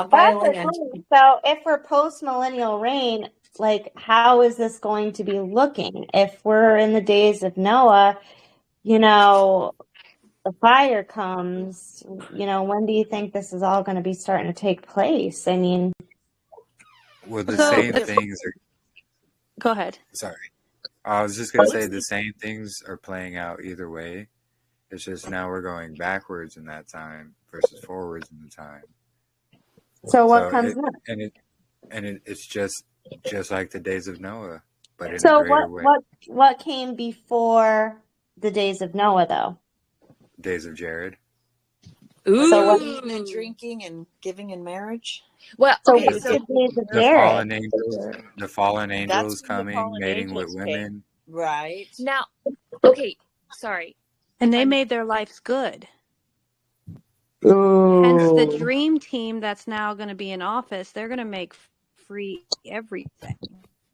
buy That's the land. thing. So if we're post-millennial reign, like, how is this going to be looking? If we're in the days of Noah, the fire comes, when do you think this is all going to be starting to take place? I mean, Well, the same things are. Go ahead. Sorry. I was just going to say the same things are playing out either way. It's just now we're going backwards in that time versus forwards in the time. so what comes next? It's just like the days of Noah, but in a So greater way. what came before the days of Noah, though? Days of Jared. Ooh, So what? eating and drinking and giving in marriage. Well, So okay, what's so the days of The Jared? fallen That's angels when the coming, fallen mating with angels came. women. Right. now, okay, sorry. And they I'm- made their lives good. Ooh. Hence the dream team that's now going to be in office. They're going to make free everything.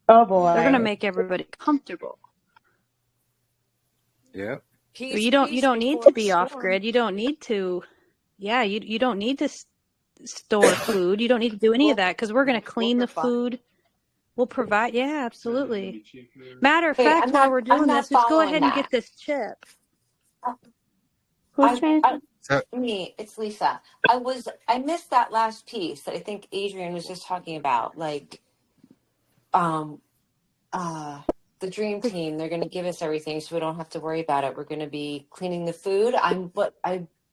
Oh boy. They're going to make everybody comfortable. Yep. Peace, You don't peace need before to the be off storm. grid. You don't need to. Yeah, you don't need to store food. You don't need to do any of that because we're going to clean the provide. food. We'll provide. Yeah, absolutely. Matter of Wait, fact, while we're I'm doing not this, just go following ahead and that. get this chip. Who's trying to? So Me, it's Lisa. I missed that last piece that I think Adrian was just talking about, like, the dream team. They're going to give us everything, so we don't have to worry about it. We're going to be cleaning the food. I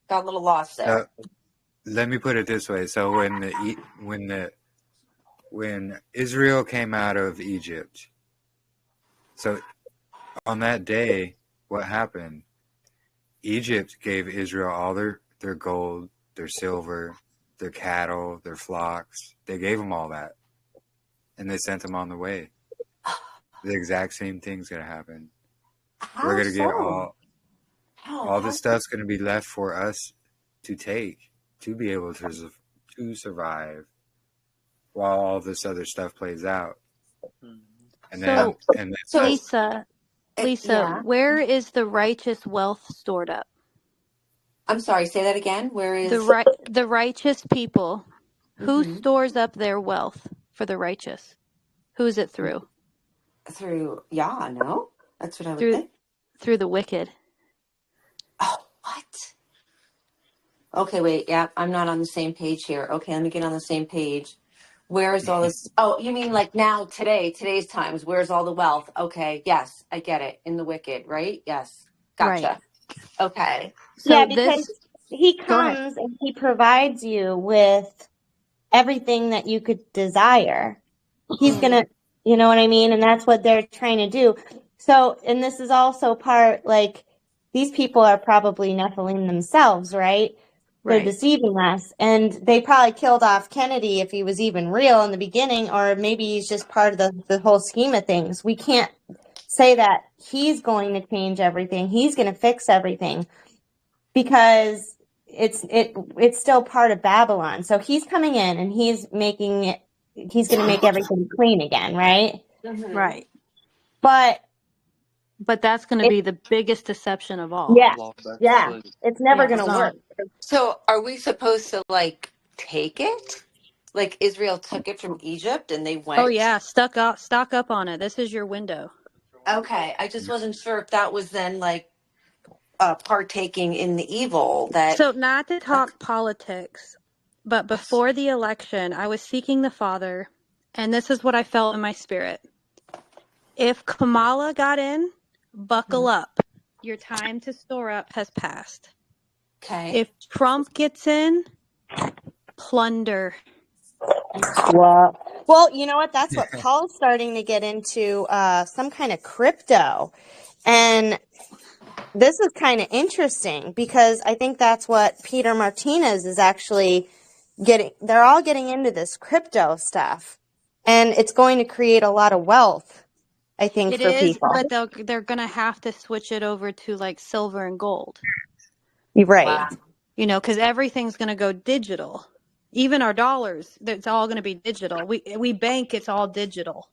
got a little lost there. let me put it this way. So when Israel came out of Egypt, so on that day, what happened? Egypt gave Israel all their gold, their silver, their cattle, their flocks. They gave them all that. And they sent them on the way. The exact same thing's going to happen. We're going to get all this stuff's going to be left for us to take, to be able to survive while all this other stuff plays out. And then, Lisa, where is the righteous wealth stored up? I'm sorry, say that again. Where is the righteous people? Who stores up their wealth for the righteous? Who is it through? Through Yah, no? That's what I would think. Through the wicked. Oh, what? Okay, wait. Yeah, I'm not on the same page here. Okay, let me get on the same page. Where is all this? Oh, you mean like now, today's times, where's all the wealth? Okay, yes, I get it. In the wicked, right? Yes. Gotcha. Right. Okay. So yeah, because he comes and he provides you with everything that you could desire. He's going to, you know what I mean? And that's what they're trying to do. So, and this is also part, like, these people are probably Nephilim themselves, right? They're deceiving us. And they probably killed off Kennedy if he was even real in the beginning, or maybe he's just part of the whole scheme of things. We can't say that he's going to change everything. He's going to fix everything because it's still part of Babylon. So he's coming in and he's going to make everything clean again, right? Right. But that's going to be the biggest deception of all. Yeah. It's never going to work. So are we supposed to, like, take it? Like Israel took it from Egypt and they went? Oh, yeah. Stock up on it. This is your window. Okay. I just wasn't sure if that was then, like, partaking in the evil that... So not to talk politics, but before the election, I was seeking the Father, and this is what I felt in my spirit. If Kamala got in, buckle up. Your time to store up has passed. Okay. If Trump gets in, plunder. Well, you know what? That's what Paul's starting to get into, some kind of crypto. And this is kind of interesting because I think that's what Peter Martinez is actually getting. They're all getting into this crypto stuff. And it's going to create a lot of wealth, I think, It for is, people. but they're going to have to switch it over to like silver and gold. You're right. Wow. You know, because everything's going to go digital. Even our dollars, it's all going to be digital. We bank, it's all digital.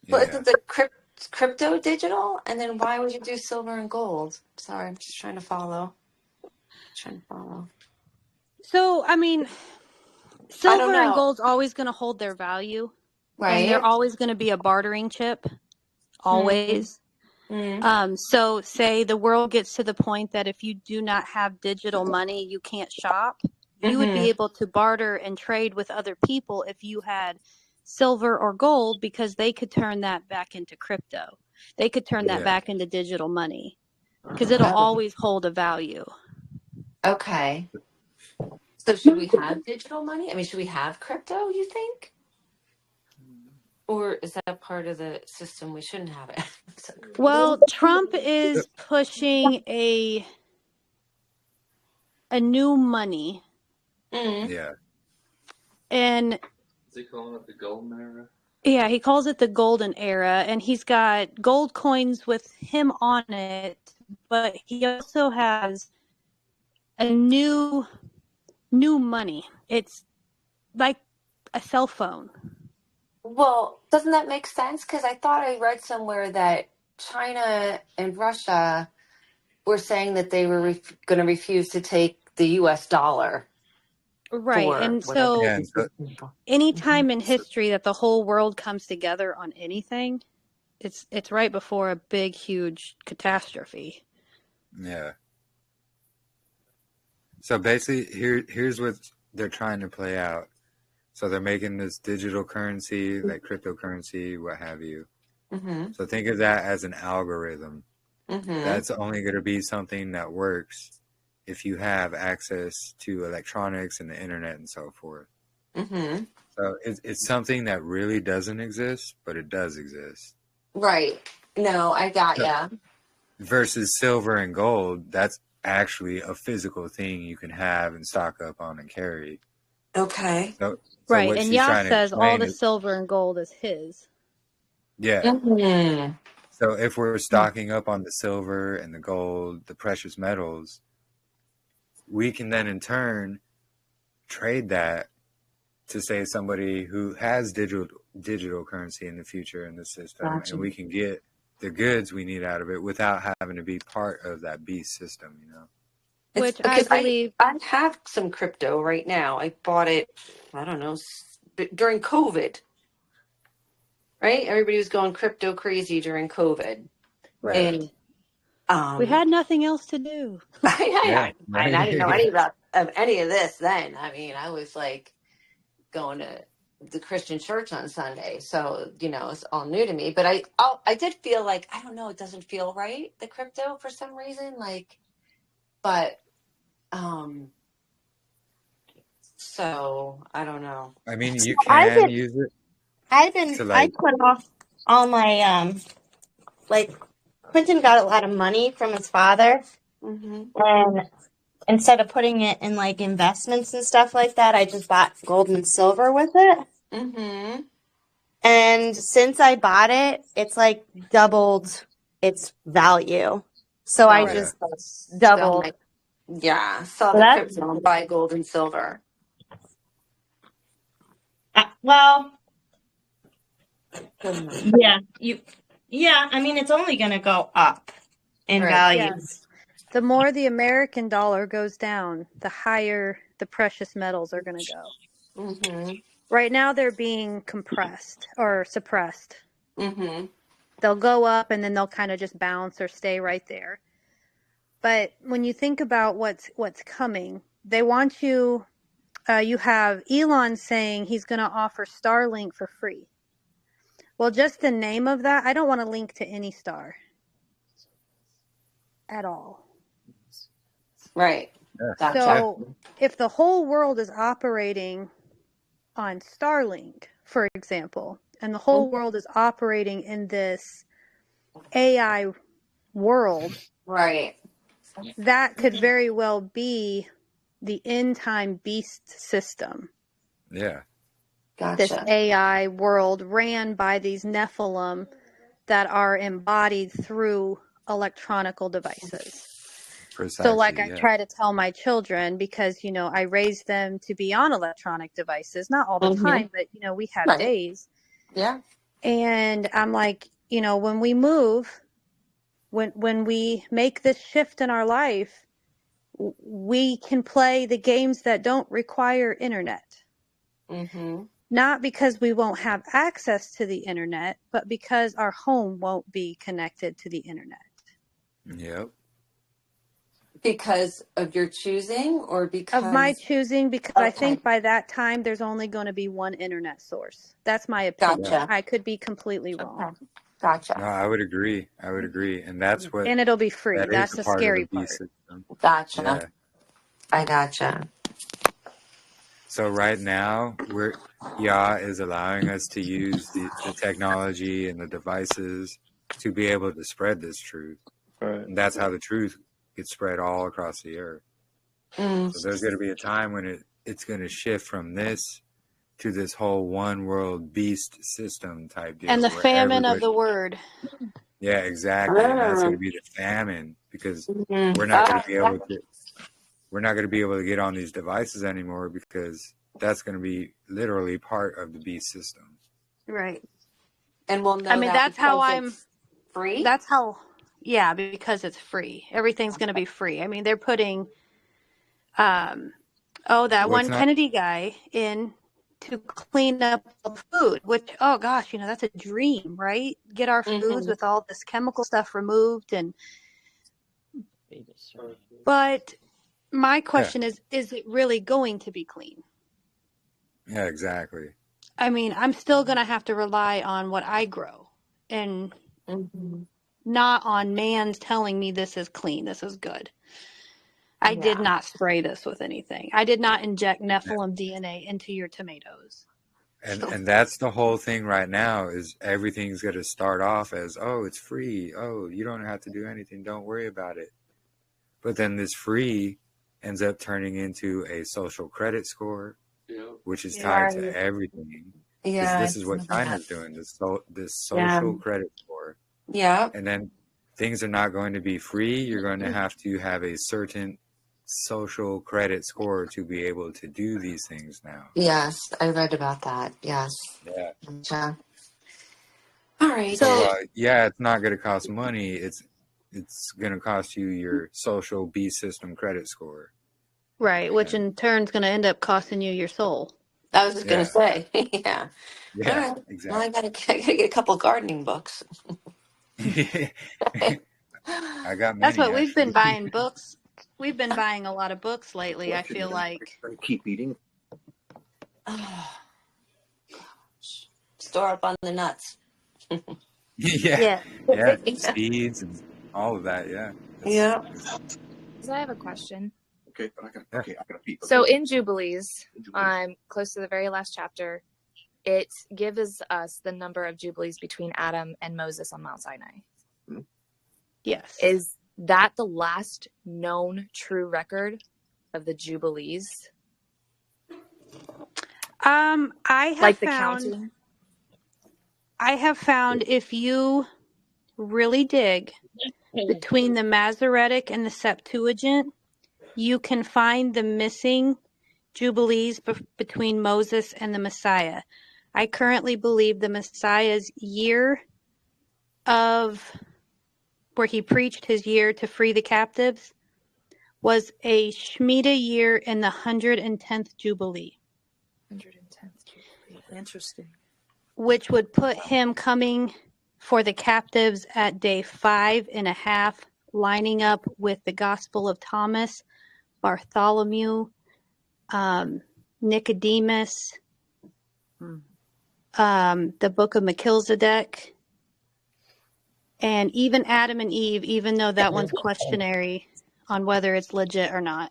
Well, Yeah. isn't the crypto digital? And then why would you do silver and gold? Sorry, I'm just trying to follow. So, I mean, I don't silver and know. gold's always going to hold their value, and they're Right? always going to be a bartering chip, always. Mm. So say the world gets to the point that if you do not have digital money, you can't shop. You would be able to barter and trade with other people if you had silver or gold, because they could turn that back into crypto. They could turn that Yeah. back into digital money because it'll Oh, always hold a value. okay. So should we have digital money? I mean, should we have crypto, you think? Or is that part of the system we shouldn't have it? Well, Trump is pushing a new money, Yeah. and Is he calling it the golden era? yeah, he calls it the golden era, and he's got gold coins with him on it, but he also has a new money. It's like a cell phone. Well, doesn't that make sense? Because I thought I read somewhere that China and Russia were saying that they were going to refuse to take the U.S. dollar Right. for And whatever. so Yeah. And so, any time in history that the whole world comes together on anything, it's right before a big, huge catastrophe. yeah. So basically, here's what they're trying to play out. So they're making this digital currency, like cryptocurrency, what have you. Mm-hmm. So think of that as an algorithm. Mm-hmm. That's only going to be something that works if you have access to electronics and the internet and so forth. Mm-hmm. So it's something that really doesn't exist, but it does exist. Right. No, I got So, ya. versus silver and gold, that's actually a physical thing you can have and stock up on and carry. Okay. So Right. what And she's Yah trying to says all explain the is, silver and gold is his. yeah. Mm-hmm. So if we're stocking up on the silver and the gold, the precious metals, we can then in turn trade that to say somebody who has digital currency in the future in the system, Gotcha. and we can get the goods we need out of it without having to be part of that beast system, you know? It's Which I because believe. I have some crypto right now. I bought it, I don't know, during COVID, right? Everybody was going crypto crazy during COVID. Right. And We had nothing else to do. Yeah. I didn't know any about any of this then. I mean, I was like going to the Christian church on Sunday, so it's all new to me. But I did feel like, I don't know, it doesn't feel right, the crypto, for some reason. But so I don't know. I mean, you can use it. I put off all my like Quentin got a lot of money from his father, and instead of putting it in like investments and stuff like that, I just bought gold and silver with it. Mm-hmm. And since I bought it, it's like doubled its value. So I just doubled. Sell the crypto and buy gold and silver. Well, yeah. I mean, it's only going to go up in value. Yes. The more the American dollar goes down, the higher the precious metals are going to go. Mm-hmm. Right now, they're being compressed or suppressed. Mm-hmm. They'll go up and then they'll kind of just bounce or stay right there. But when you think about what's coming, they want you. You have Elon saying he's going to offer Starlink for free. Well, just the name of that, I don't want to link to any star at all. Right. Gotcha. So if the whole world is operating on Starlink, for example, and the whole world is operating in this AI world, Right. that could very well be the end time beast system. Yeah. This Gotcha. AI world ran by these Nephilim that are embodied through electronical devices. So like I Precisely. Yeah. try to tell my children, because, you know, I raised them to be on electronic devices, not all the time, but, you know, we have Right. days. Yeah. And I'm like, you know, when we move, when we make this shift in our life, we can play the games that don't require internet. Mm-hmm. Not because we won't have access to the internet, but because our home won't be connected to the internet. Yep. Because of your choosing, or Of my because? choosing, because I Okay. think by that time there's only going to be one internet source. That's my opinion. Gotcha. I could be completely wrong. Okay. Gotcha. No, I would agree. I would agree. And that's what, And it'll be free. that is That's a the part of the scary B part. system. Gotcha. Yeah. I gotcha. So right now, Yah is allowing us to use the technology and the devices to be able to spread this truth. Right. And that's how the truth gets spread all across the earth. Mm. So there's going to be a time when it's going to shift from this to this whole one world beast system type deal. And the where famine of everybody, the word. yeah, exactly. And that's going to be the famine, because we're not going to be able to, we're not going to be able to get on these devices anymore, because that's going to be literally part of the beast system. Right. And we'll know I mean, that that's how because it's free. that's how, yeah, because it's free. Everything's going to be free. I mean, they're putting, that Well, one Kennedy guy in to clean up the food, which, oh gosh, you know, that's a dream, right? Get our foods with all this chemical stuff removed. But my question is it really going to be clean? Yeah, exactly. I mean, I'm still going to have to rely on what I grow and not on man's telling me this is clean, this is good. I did not spray this with anything. I did not inject Nephilim DNA into your tomatoes. And that's the whole thing right now, is everything's going to start off as, oh, it's free. Oh, you don't have to do anything. Don't worry about it. But then this free ends up turning into a social credit score, which is tied to everything. Yeah. This is what China's doing, this social credit score. Yeah. And then things are not going to be free. You're going to have a certain social credit score to be able to do these things now. Yes, I read about that. Yes. Yeah. Gotcha. All right. So yeah, it's not going to cost money. It's going to cost you your social B system credit score. Right, which in turn is going to end up costing you your soul. I was just going to say, yeah. Yeah, All right. exactly. Well, I gotta get a couple gardening books. I got many. That's what we've been buying books. We've been buying a lot of books lately. I feel like. Keep eating. Oh, gosh. Store up on the nuts. Yeah, seeds and all of that. Yeah. So I have a question. Okay, I got pee. So in Jubilees, close to the very last chapter, it gives us the number of Jubilees between Adam and Moses on Mount Sinai. Yes. Is that the last known true record of the Jubilees? I have like the found, counting? I have found if you really dig between the Masoretic and the Septuagint, you can find the missing Jubilees between Moses and the Messiah. I currently believe the Messiah's year of where he preached his year to free the captives was a Shemitah year in the 110th Jubilee. 110th Jubilee. Interesting. Which would put him coming for the captives at day 5.5, lining up with the Gospel of Thomas, Bartholomew, Nicodemus, the book of Melchizedek, and even Adam and Eve, even though that one's questionary on whether it's legit or not.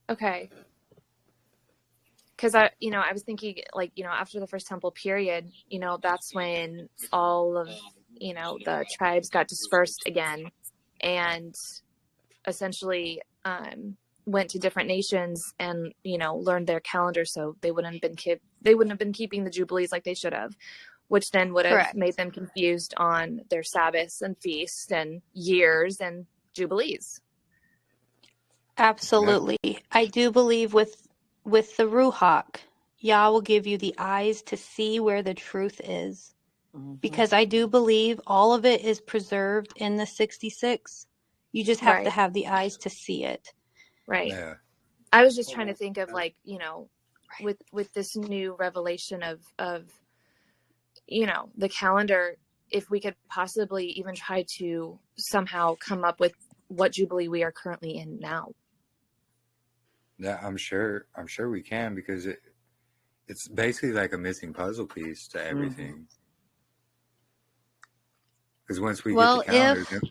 Okay. Because I was thinking, like, after the First Temple period, that's when all of, the tribes got dispersed again, and essentially went to different nations and, learned their calendar, so they wouldn't have been keeping the Jubilees like they should have, which then would have Correct. made them confused on their Sabbaths and feasts and years and Jubilees. Absolutely. I do believe with the Ruach, Yah will give you the eyes to see where the truth is. Because I do believe all of it is preserved in the 66. You just have to Right. have the eyes to see it. Right. Yeah. I was just trying to think of, like, with this new revelation of the calendar, if we could possibly even try to somehow come up with what Jubilee we are currently in now. Yeah, I'm sure we can, because it's basically like a missing puzzle piece to everything. Because once we get the calendar,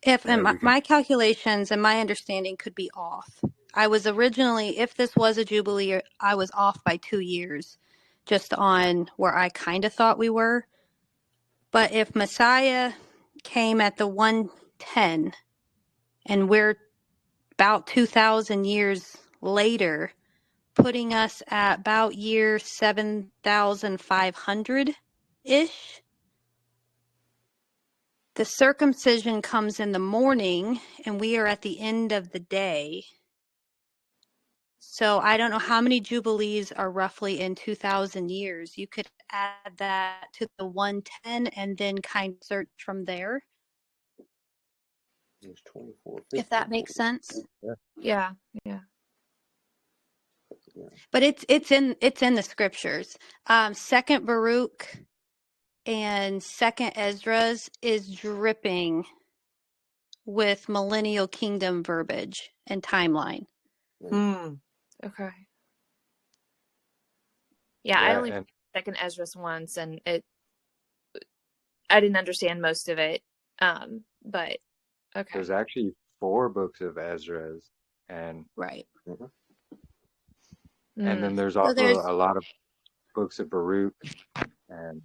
if my calculations and my understanding could be off. I was originally, if this was a Jubilee, I was off by 2 years, just on where I kind of thought we were. But if Messiah came at the 110, and we're about 2,000 years later, putting us at about year 7,500-ish. The circumcision comes in the morning, and we are at the end of the day. So I don't know how many Jubilees are roughly in 2,000 years. You could add that to the 110 and then kind of search from there. It's 24, if that makes sense. Yeah. But it's in the scriptures. Second Baruch and Second Esdras is dripping with millennial kingdom verbiage and timeline. Okay. Yeah, I only read Second Esdras once, and I didn't understand most of it. But okay. There's actually 4 books of Ezra's, and right. And then there's also a lot of books of Baruch, and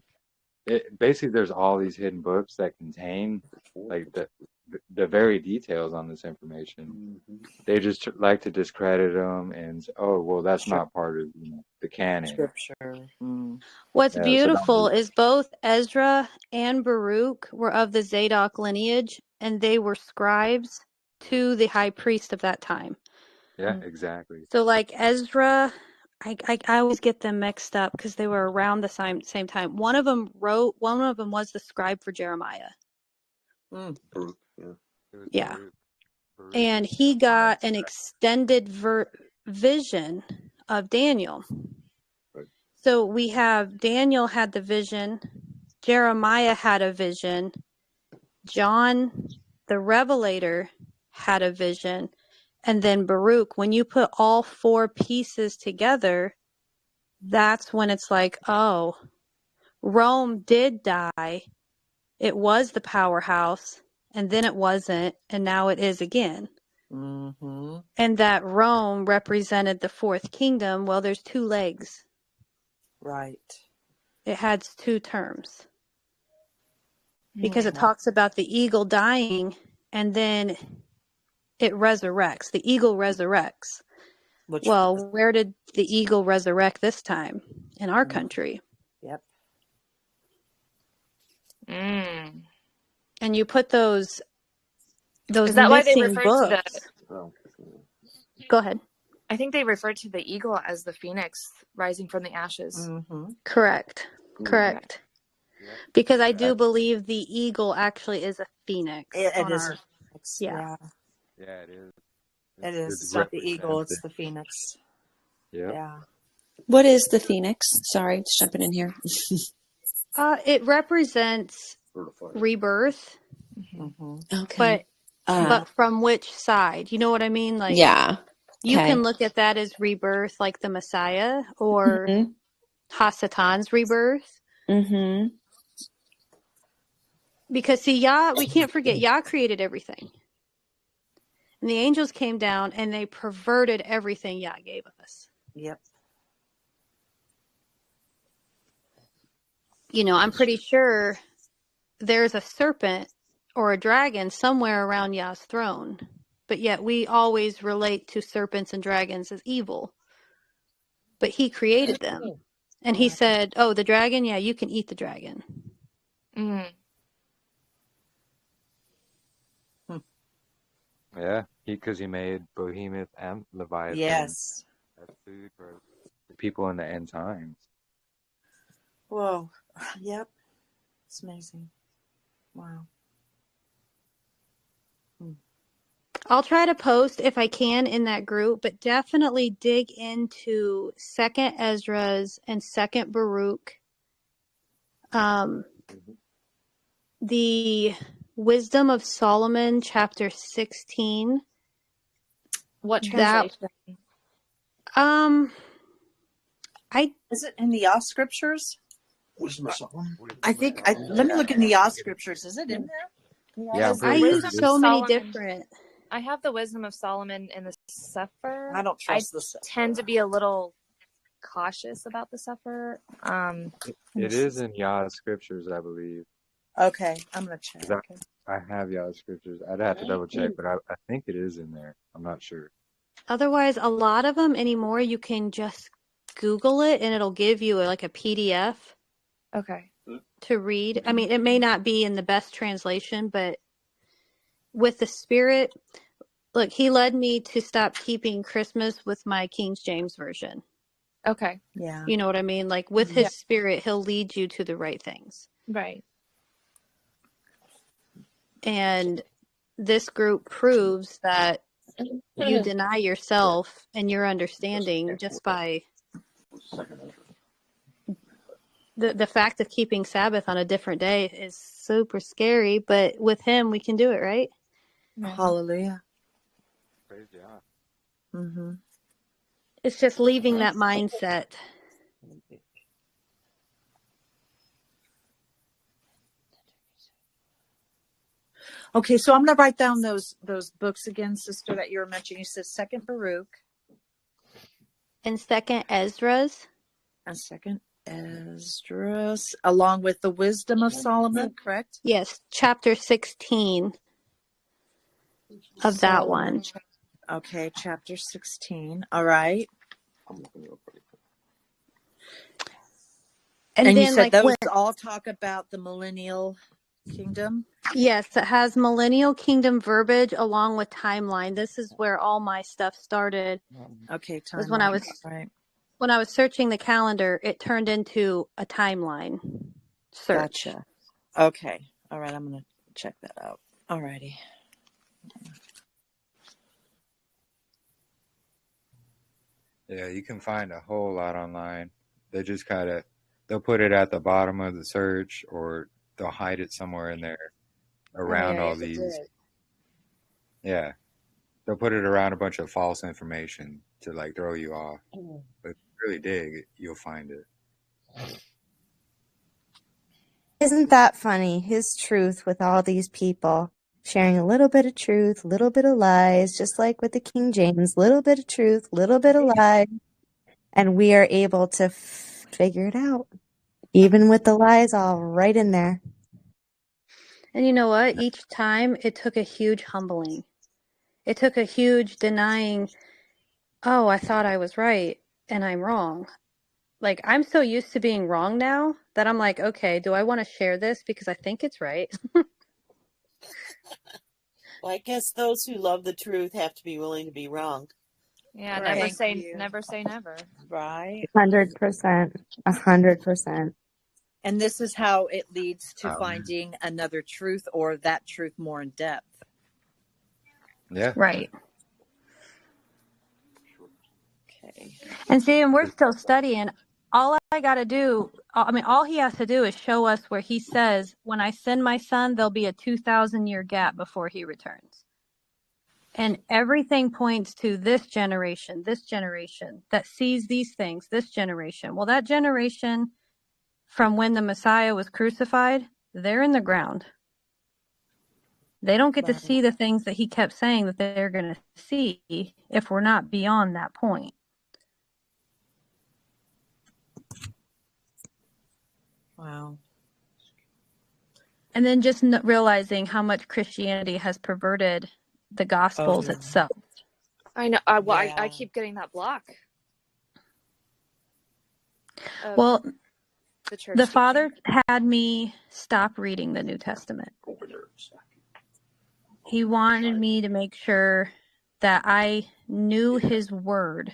basically there's all these hidden books that contain like the very details on this information. They just like to discredit them and say, oh, well, that's not part of the canon. Scripture. What's beautiful is both Ezra and Baruch were of the Zadok lineage, and they were scribes to the high priest of that time. Yeah, exactly. So like Ezra, I always get them mixed up because they were around the same time. One of them was the scribe for Jeremiah. Baruch, yeah. And he got an extended vision of Daniel. Right. So we have Daniel had the vision, Jeremiah had a vision, John the Revelator had a vision, and then Baruch. When you put all 4 pieces together, that's when it's like, oh, Rome did die. It was the powerhouse, and then it wasn't, and now it is again. And that Rome represented the 4th kingdom. Well, there's 2 legs. Right. It has 2 terms. Because it talks about the eagle dying, and then it resurrects. The eagle resurrects. Where did the eagle resurrect this time? In our country. Yep. And you put those Is that why they missing refer books. to the... Go ahead. I think they refer to the eagle as the phoenix rising from the ashes. Correct. Correct. Because I do believe the eagle actually is a phoenix. It is. Yeah. Yeah, it is. It is. It's not the eagle, it's the phoenix. Yeah. What is the phoenix? Sorry, just jumping in here. It represents rebirth. Okay. But from which side? You know what I mean? Like, yeah. You can look at that as rebirth, like the Messiah, or Hasatan's rebirth. Because see, Yah, we can't forget, Yah created everything. And the angels came down and they perverted everything Yah gave us. Yep. You know, I'm pretty sure there's a serpent or a dragon somewhere around Yah's throne, but yet we always relate to serpents and dragons as evil. But he created them. And he said, oh, the dragon? Yeah, you can eat the dragon. Mm. Yeah, because he made Behemoth and Leviathan. Yes. That's food for the people in the end times. Whoa. Yep. It's amazing. Wow. I'll try to post if I can in that group, but definitely dig into 2nd Ezra's and 2nd Baruch. The Wisdom of Solomon, chapter 16. What translation? Is it in the Yah scriptures? Wisdom of Solomon? I think let me look in the Yah scriptures. Is it in there? Yeah, I use so many different. I have the Wisdom of Solomon in the Sefer. I don't trust the Sefer. Tend to be a little cautious about the Sefer. It is in Yah's scriptures, I believe. Okay, I'm gonna check. I have Yah's scriptures. I'd have to double check, but I think it is in there. I'm not sure. Otherwise, a lot of them anymore, you can just Google it and it'll give you like a PDF. Okay. To read. I mean, it may not be in the best translation, but with the Spirit, look, he led me to stop keeping Christmas with my King James version. Okay. Yeah. You know what I mean? Like with his Spirit, he'll lead you to the right things. Right. And this group proves that you deny yourself and your understanding just by the fact of keeping Sabbath on a different day is super scary, but with him we can do it, right? Hallelujah. Praise Yah. Mm-hmm. It's just leaving that mindset. Okay, so I'm gonna write down those books again, sister, that you were mentioning. You said 2nd Baruch And 2nd Ezra's. and 2nd Ezra's, along with the Wisdom of Solomon, correct? Yes, chapter 16 of that one. Okay, chapter 16. All right. And then, you said like, those all talk about the millennial kingdom? Yes, it has millennial kingdom verbiage along with timeline. This is where all my stuff started. Okay, timeline. Was when I was when I was searching the calendar, it turned into a timeline search. Gotcha. Okay. All right, I'm going to check that out. All righty. Yeah, you can find a whole lot online. They just they'll put it at the bottom of the search, or they'll hide it somewhere in there around all these. Yeah, they'll put it around a bunch of false information to like throw you off. But if you really dig, you'll find it. Isn't that funny? His truth with all these people sharing a little bit of truth, a little bit of lies, just like with the King James, little bit of truth, little bit of lies, and we are able to figure it out, even with the lies all right in there. And you know what? Each time it took a huge humbling. It took a huge denying, oh, I thought I was right and I'm wrong. Like, I'm so used to being wrong now that I'm like, okay, do I want to share this because I think it's right? Well, I guess those who love the truth have to be willing to be wrong. Yeah, Right. never say never. Right. 100%. 100%. And this is how it leads to finding another truth, or that truth more in depth. Yeah. Right. Okay. And see, and we're still studying. All I got to do, I mean, all he has to do is show us where he says, when I send my son, there'll be a 2,000-year gap before he returns. And everything points to this generation that sees these things, this generation. Well, that generation from when the Messiah was crucified, they're in the ground. They don't get to Right. see the things that he kept saying that they're going to see if we're not beyond that point. Wow. And then just realizing how much Christianity has perverted the Oh, Gospels yeah. itself. I know. Well, I Yeah. keep getting that block of Well, the church the teaching. Father had me stop reading the New Testament. He wanted me to make sure that I knew his word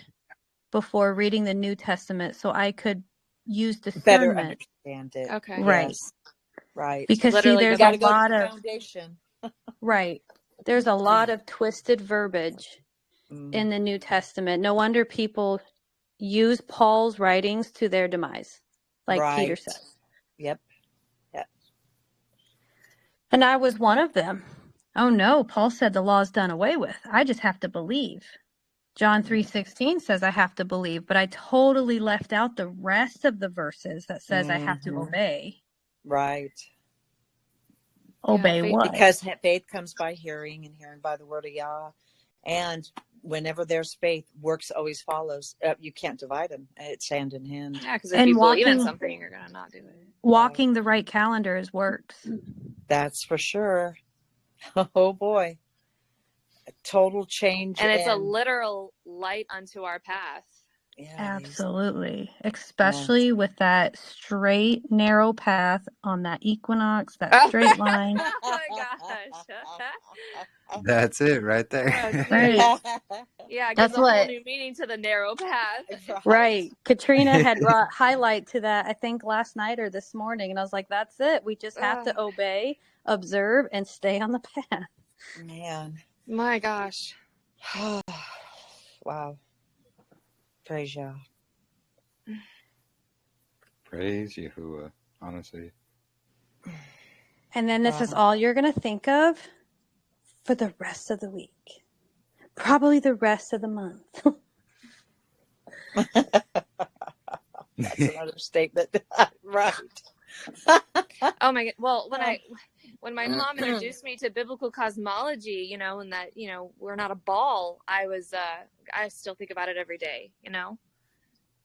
before reading the New Testament so I could use Better discernment. understand it. Okay. Right. Yes. Right. Because see, Literally there's go a Got to go to lot the of, foundation. right. There's a lot of twisted verbiage in the New Testament. No wonder people use Paul's writings to their demise, like Peter Right. says. Yep. Yep. And I was one of them. Oh no, Paul said the law's done away with. I just have to believe. John 3:16 says I have to believe, but I totally left out the rest of the verses that says I have to obey. Right. Obey faith, what? Because faith comes by hearing, and hearing by the word of Yah. And whenever there's faith, works always follows. You can't divide them. It's hand in hand. Yeah, because if you believe in something, you're gonna not do it. Walking the right calendar is works. That's for sure. Oh boy. A total change. And it's a literal light unto our path. Yeah, absolutely. Especially with that straight, narrow path on that equinox, that straight line. Oh my gosh. That's it right there. Right. Yeah, it That's gives a whole what. new meaning to the narrow path. Right. Katrina had brought highlight to that, I think last night or this morning. And I was like, that's it. We just have to obey, observe, and stay on the path. Man. My gosh. Wow. Praise Yah. Praise Yahuwah, honestly. And then this is all you're going to think of for the rest of the week. Probably the rest of the month. That's another statement. Right. Oh my god. Well, when my mom introduced me to biblical cosmology, and that, we're not a ball, I still think about it every day,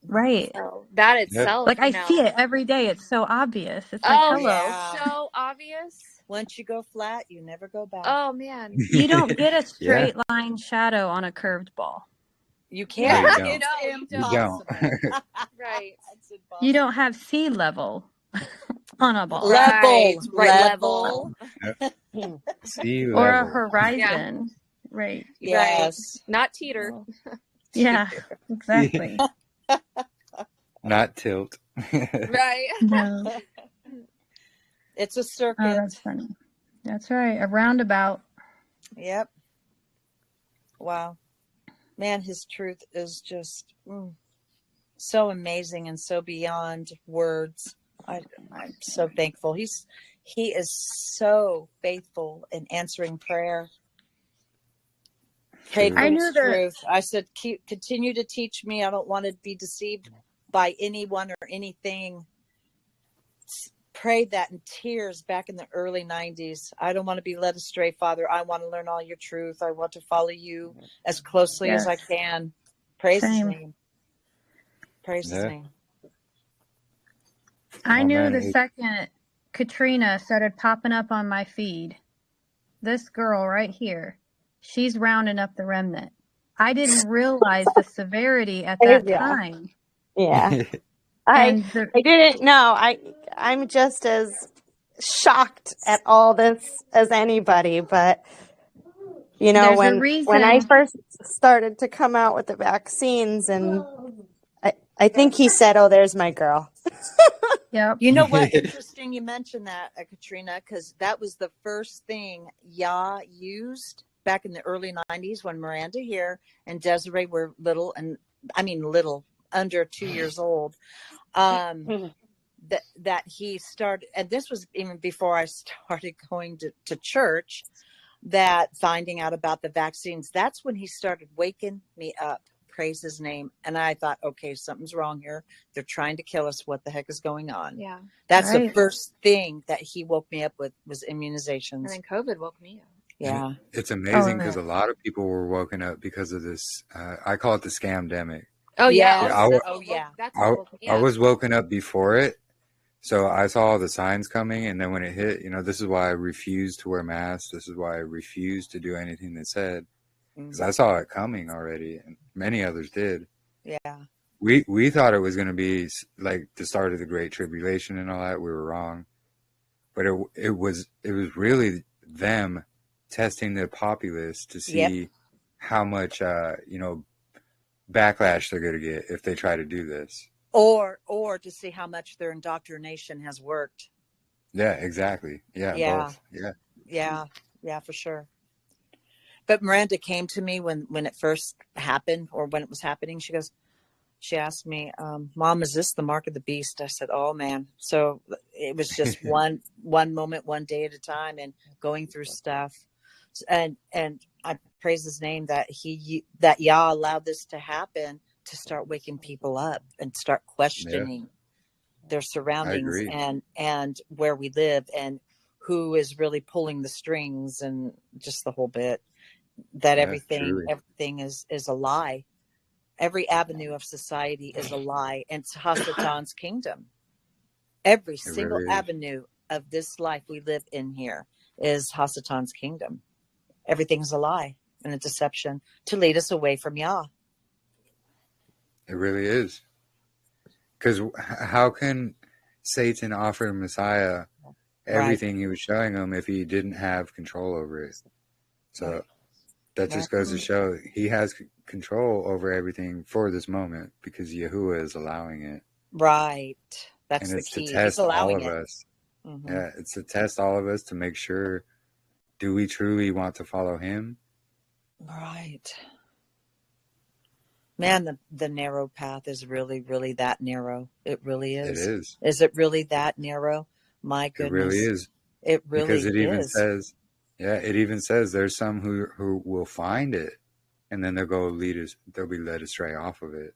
Right. So that itself, like I see it every day. It's so obvious. It's like, hello. Yeah. So obvious. Once you go flat, you never go back. Oh man. You don't get a straight line shadow on a curved ball. You can't. No, you It's don't. impossible. Right. It's impossible. You don't have sea level on a ball. Level. Level. Sea Or a level. horizon. Yeah. Right. Yes. Not teeter. Yeah, exactly. Not tilt. Right. No. It's a circuit. Oh, that's funny. That's right. A roundabout. Yep. Wow. Man, his truth is just so amazing and so beyond words. I'm so thankful. He is so faithful in answering prayer. Prayed for his truth. I said, continue to teach me. I don't want to be deceived by anyone or anything. Prayed that in tears back in the early 90s. I don't want to be led astray, Father. I want to learn all your truth. I want to follow you as closely as I can. Praise his name. Praise his name. I knew the second Katrina started popping up on my feed. This girl right here, she's rounding up the remnant. I didn't realize the severity at that time. Yeah. I didn't know. I'm just as shocked at all this as anybody, but when I first started to come out with the vaccines, and I think he said, "Oh, there's my girl." Yep. You know what? Interesting you mentioned that, Katrina, because that was the first thing Yah used back in the early 90s when Miranda here and Desiree were little, under 2 years old. That he started, and this was even before I started going to church, that finding out about the vaccines, that's when he started waking me up. Praise his name. And I thought, okay, something's wrong here. They're trying to kill us. What the heck is going on? Yeah. That's the first thing that he woke me up with was immunizations. And then COVID woke me up. Yeah. It's Oh, amazing because yeah. a lot of people were woken up because of this. I call it the scamdemic. Oh, yeah. Yes. Oh, that's Oh, what yeah. that's I, what woke me I up. was woken up before it. So I saw all the signs coming, and then when it hit, this is why I refused to wear masks. This is why I refused to do anything they said, because I saw it coming already, and many others did. Yeah. We thought it was going to be like the start of the Great Tribulation and all that. We were wrong, but it was really them testing the populace to Yep. see how much backlash they're going to get if they try to do this. Or to see how much their indoctrination has worked. Yeah, exactly. Yeah, Yeah. both. Yeah. Yeah, for sure. But Miranda came to me when it first happened, or when it was happening. She asked me, Mom, is this the mark of the beast? I said, oh man. So it was just one moment, one day at a time, and going through stuff. And I praise his name that Yah allowed this to happen, to start waking people up and start questioning their surroundings and where we live and who is really pulling the strings, and just the whole bit that everything is a lie. Every avenue of society is a lie, and it's Hasatan's kingdom. Every single avenue of this life we live in here is Hasatan's kingdom. Everything's a lie and a deception to lead us away from Yah. It really is. Because how can Satan offer Messiah everything he was showing him if he didn't have control over it? So that just goes to show he has control over everything for this moment, because Yahuwah is allowing it. Right. That's and the it's key. to test He's allowing all of it. us. Yeah, it's to test all of us to make sure, do we truly want to follow him? Right. Man, the narrow path is really, really that narrow. It really is. It is. Is it really that narrow? My goodness. It really is. It really because it even is. says, it even says there's some who will find it, and then they'll be led astray off of it.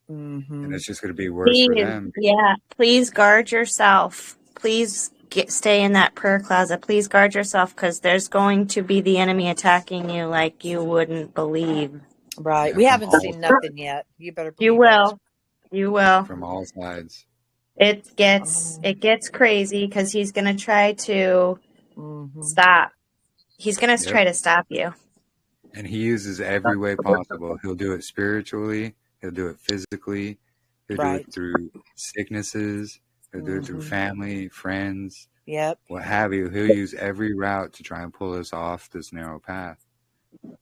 And it's just going to be worse for them. Yeah, please guard yourself. Please stay in that prayer closet. Please guard yourself, because there's going to be the enemy attacking you like you wouldn't believe. Right. We haven't seen nothing yet. You better believe You will. You will. From all sides. It gets crazy, because he's going to try to stop. He's going to try to stop you. And he uses every way possible. He'll do it spiritually. He'll do it physically. He'll do it through sicknesses. He'll do it through family, friends, what have you. He'll use every route to try and pull us off this narrow path.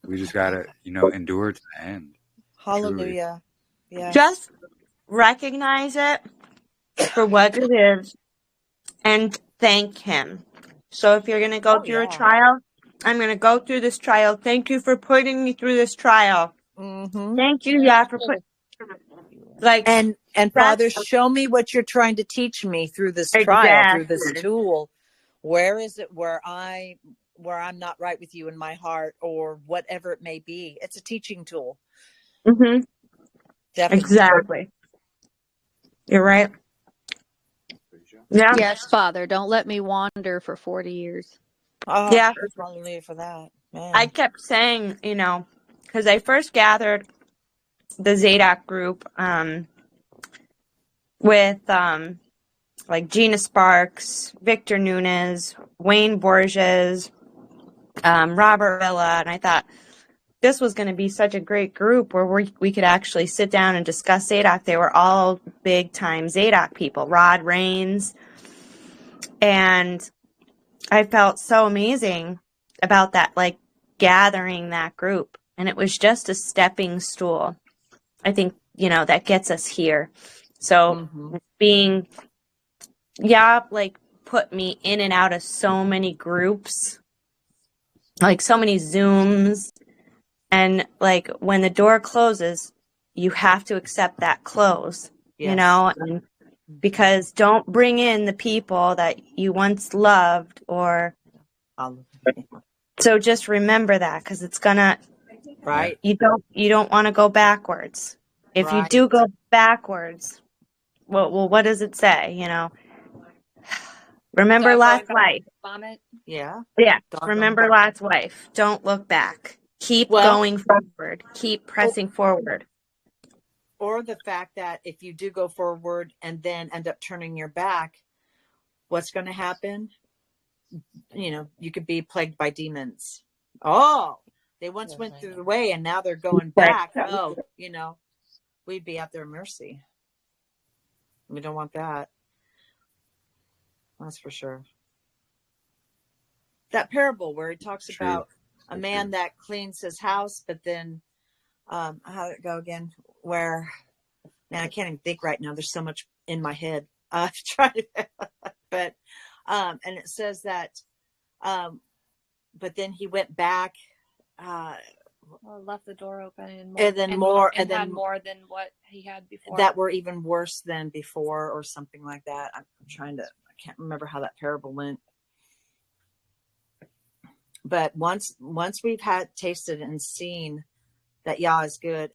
We just got to, endure to the end. Hallelujah. Yes. Just recognize it for what it is and thank him. So if you're going to go through a trial, I'm going to go through this trial. Thank you for putting me through this trial. Thank you, Yah, for putting and Father, show me what you're trying to teach me through this trial, through this tool. Where is it where I'm not right with you in my heart, or whatever it may be? It's a teaching tool. Definitely. Exactly. You're right. Yeah. Yes, Father, don't let me wander for 40 years. Oh, yeah. Hallelujah for that. Man. I kept saying, because I first gathered the Zadok group with like Gina Sparks, Victor Nunes, Wayne Borges, Robert Villa, and I thought this was going to be such a great group where we could actually sit down and discuss Zadok. They were all big-time Zadok people, Rod Raines, and I felt so amazing about that, like gathering that group, and it was just a stepping stool. I think, that gets us here. So put me in and out of so many groups, like so many Zooms. And like when the door closes, you have to accept that close, and because don't bring in the people that you once loved, or so just remember that, because it's gonna, you don't want to go backwards. If you do go backwards, well, what does it say? Remember Dog Lot's going wife. vomit. Yeah. Yeah. Doggone Remember vomit. Lot's wife. Don't look back. Keep Well, going forward. Keep pressing forward. or the fact that if you do go forward and then end up turning your back, what's going to happen? You know, you could be plagued by demons. Oh, they once went through the way and now they're going back. Oh, you know, we'd be at their mercy. We don't want that. That's for sure. That parable where he talks about a man that cleans his house, but then how did it go again? Where, man, I can't even think right now. There's so much in my head. Trying to, but and it says that, but then he went back, Or left the door open and then had more than what he had before. that were even worse than before, or something like that. I can't remember how that parable went. But once we've had tasted and seen that Yah is good,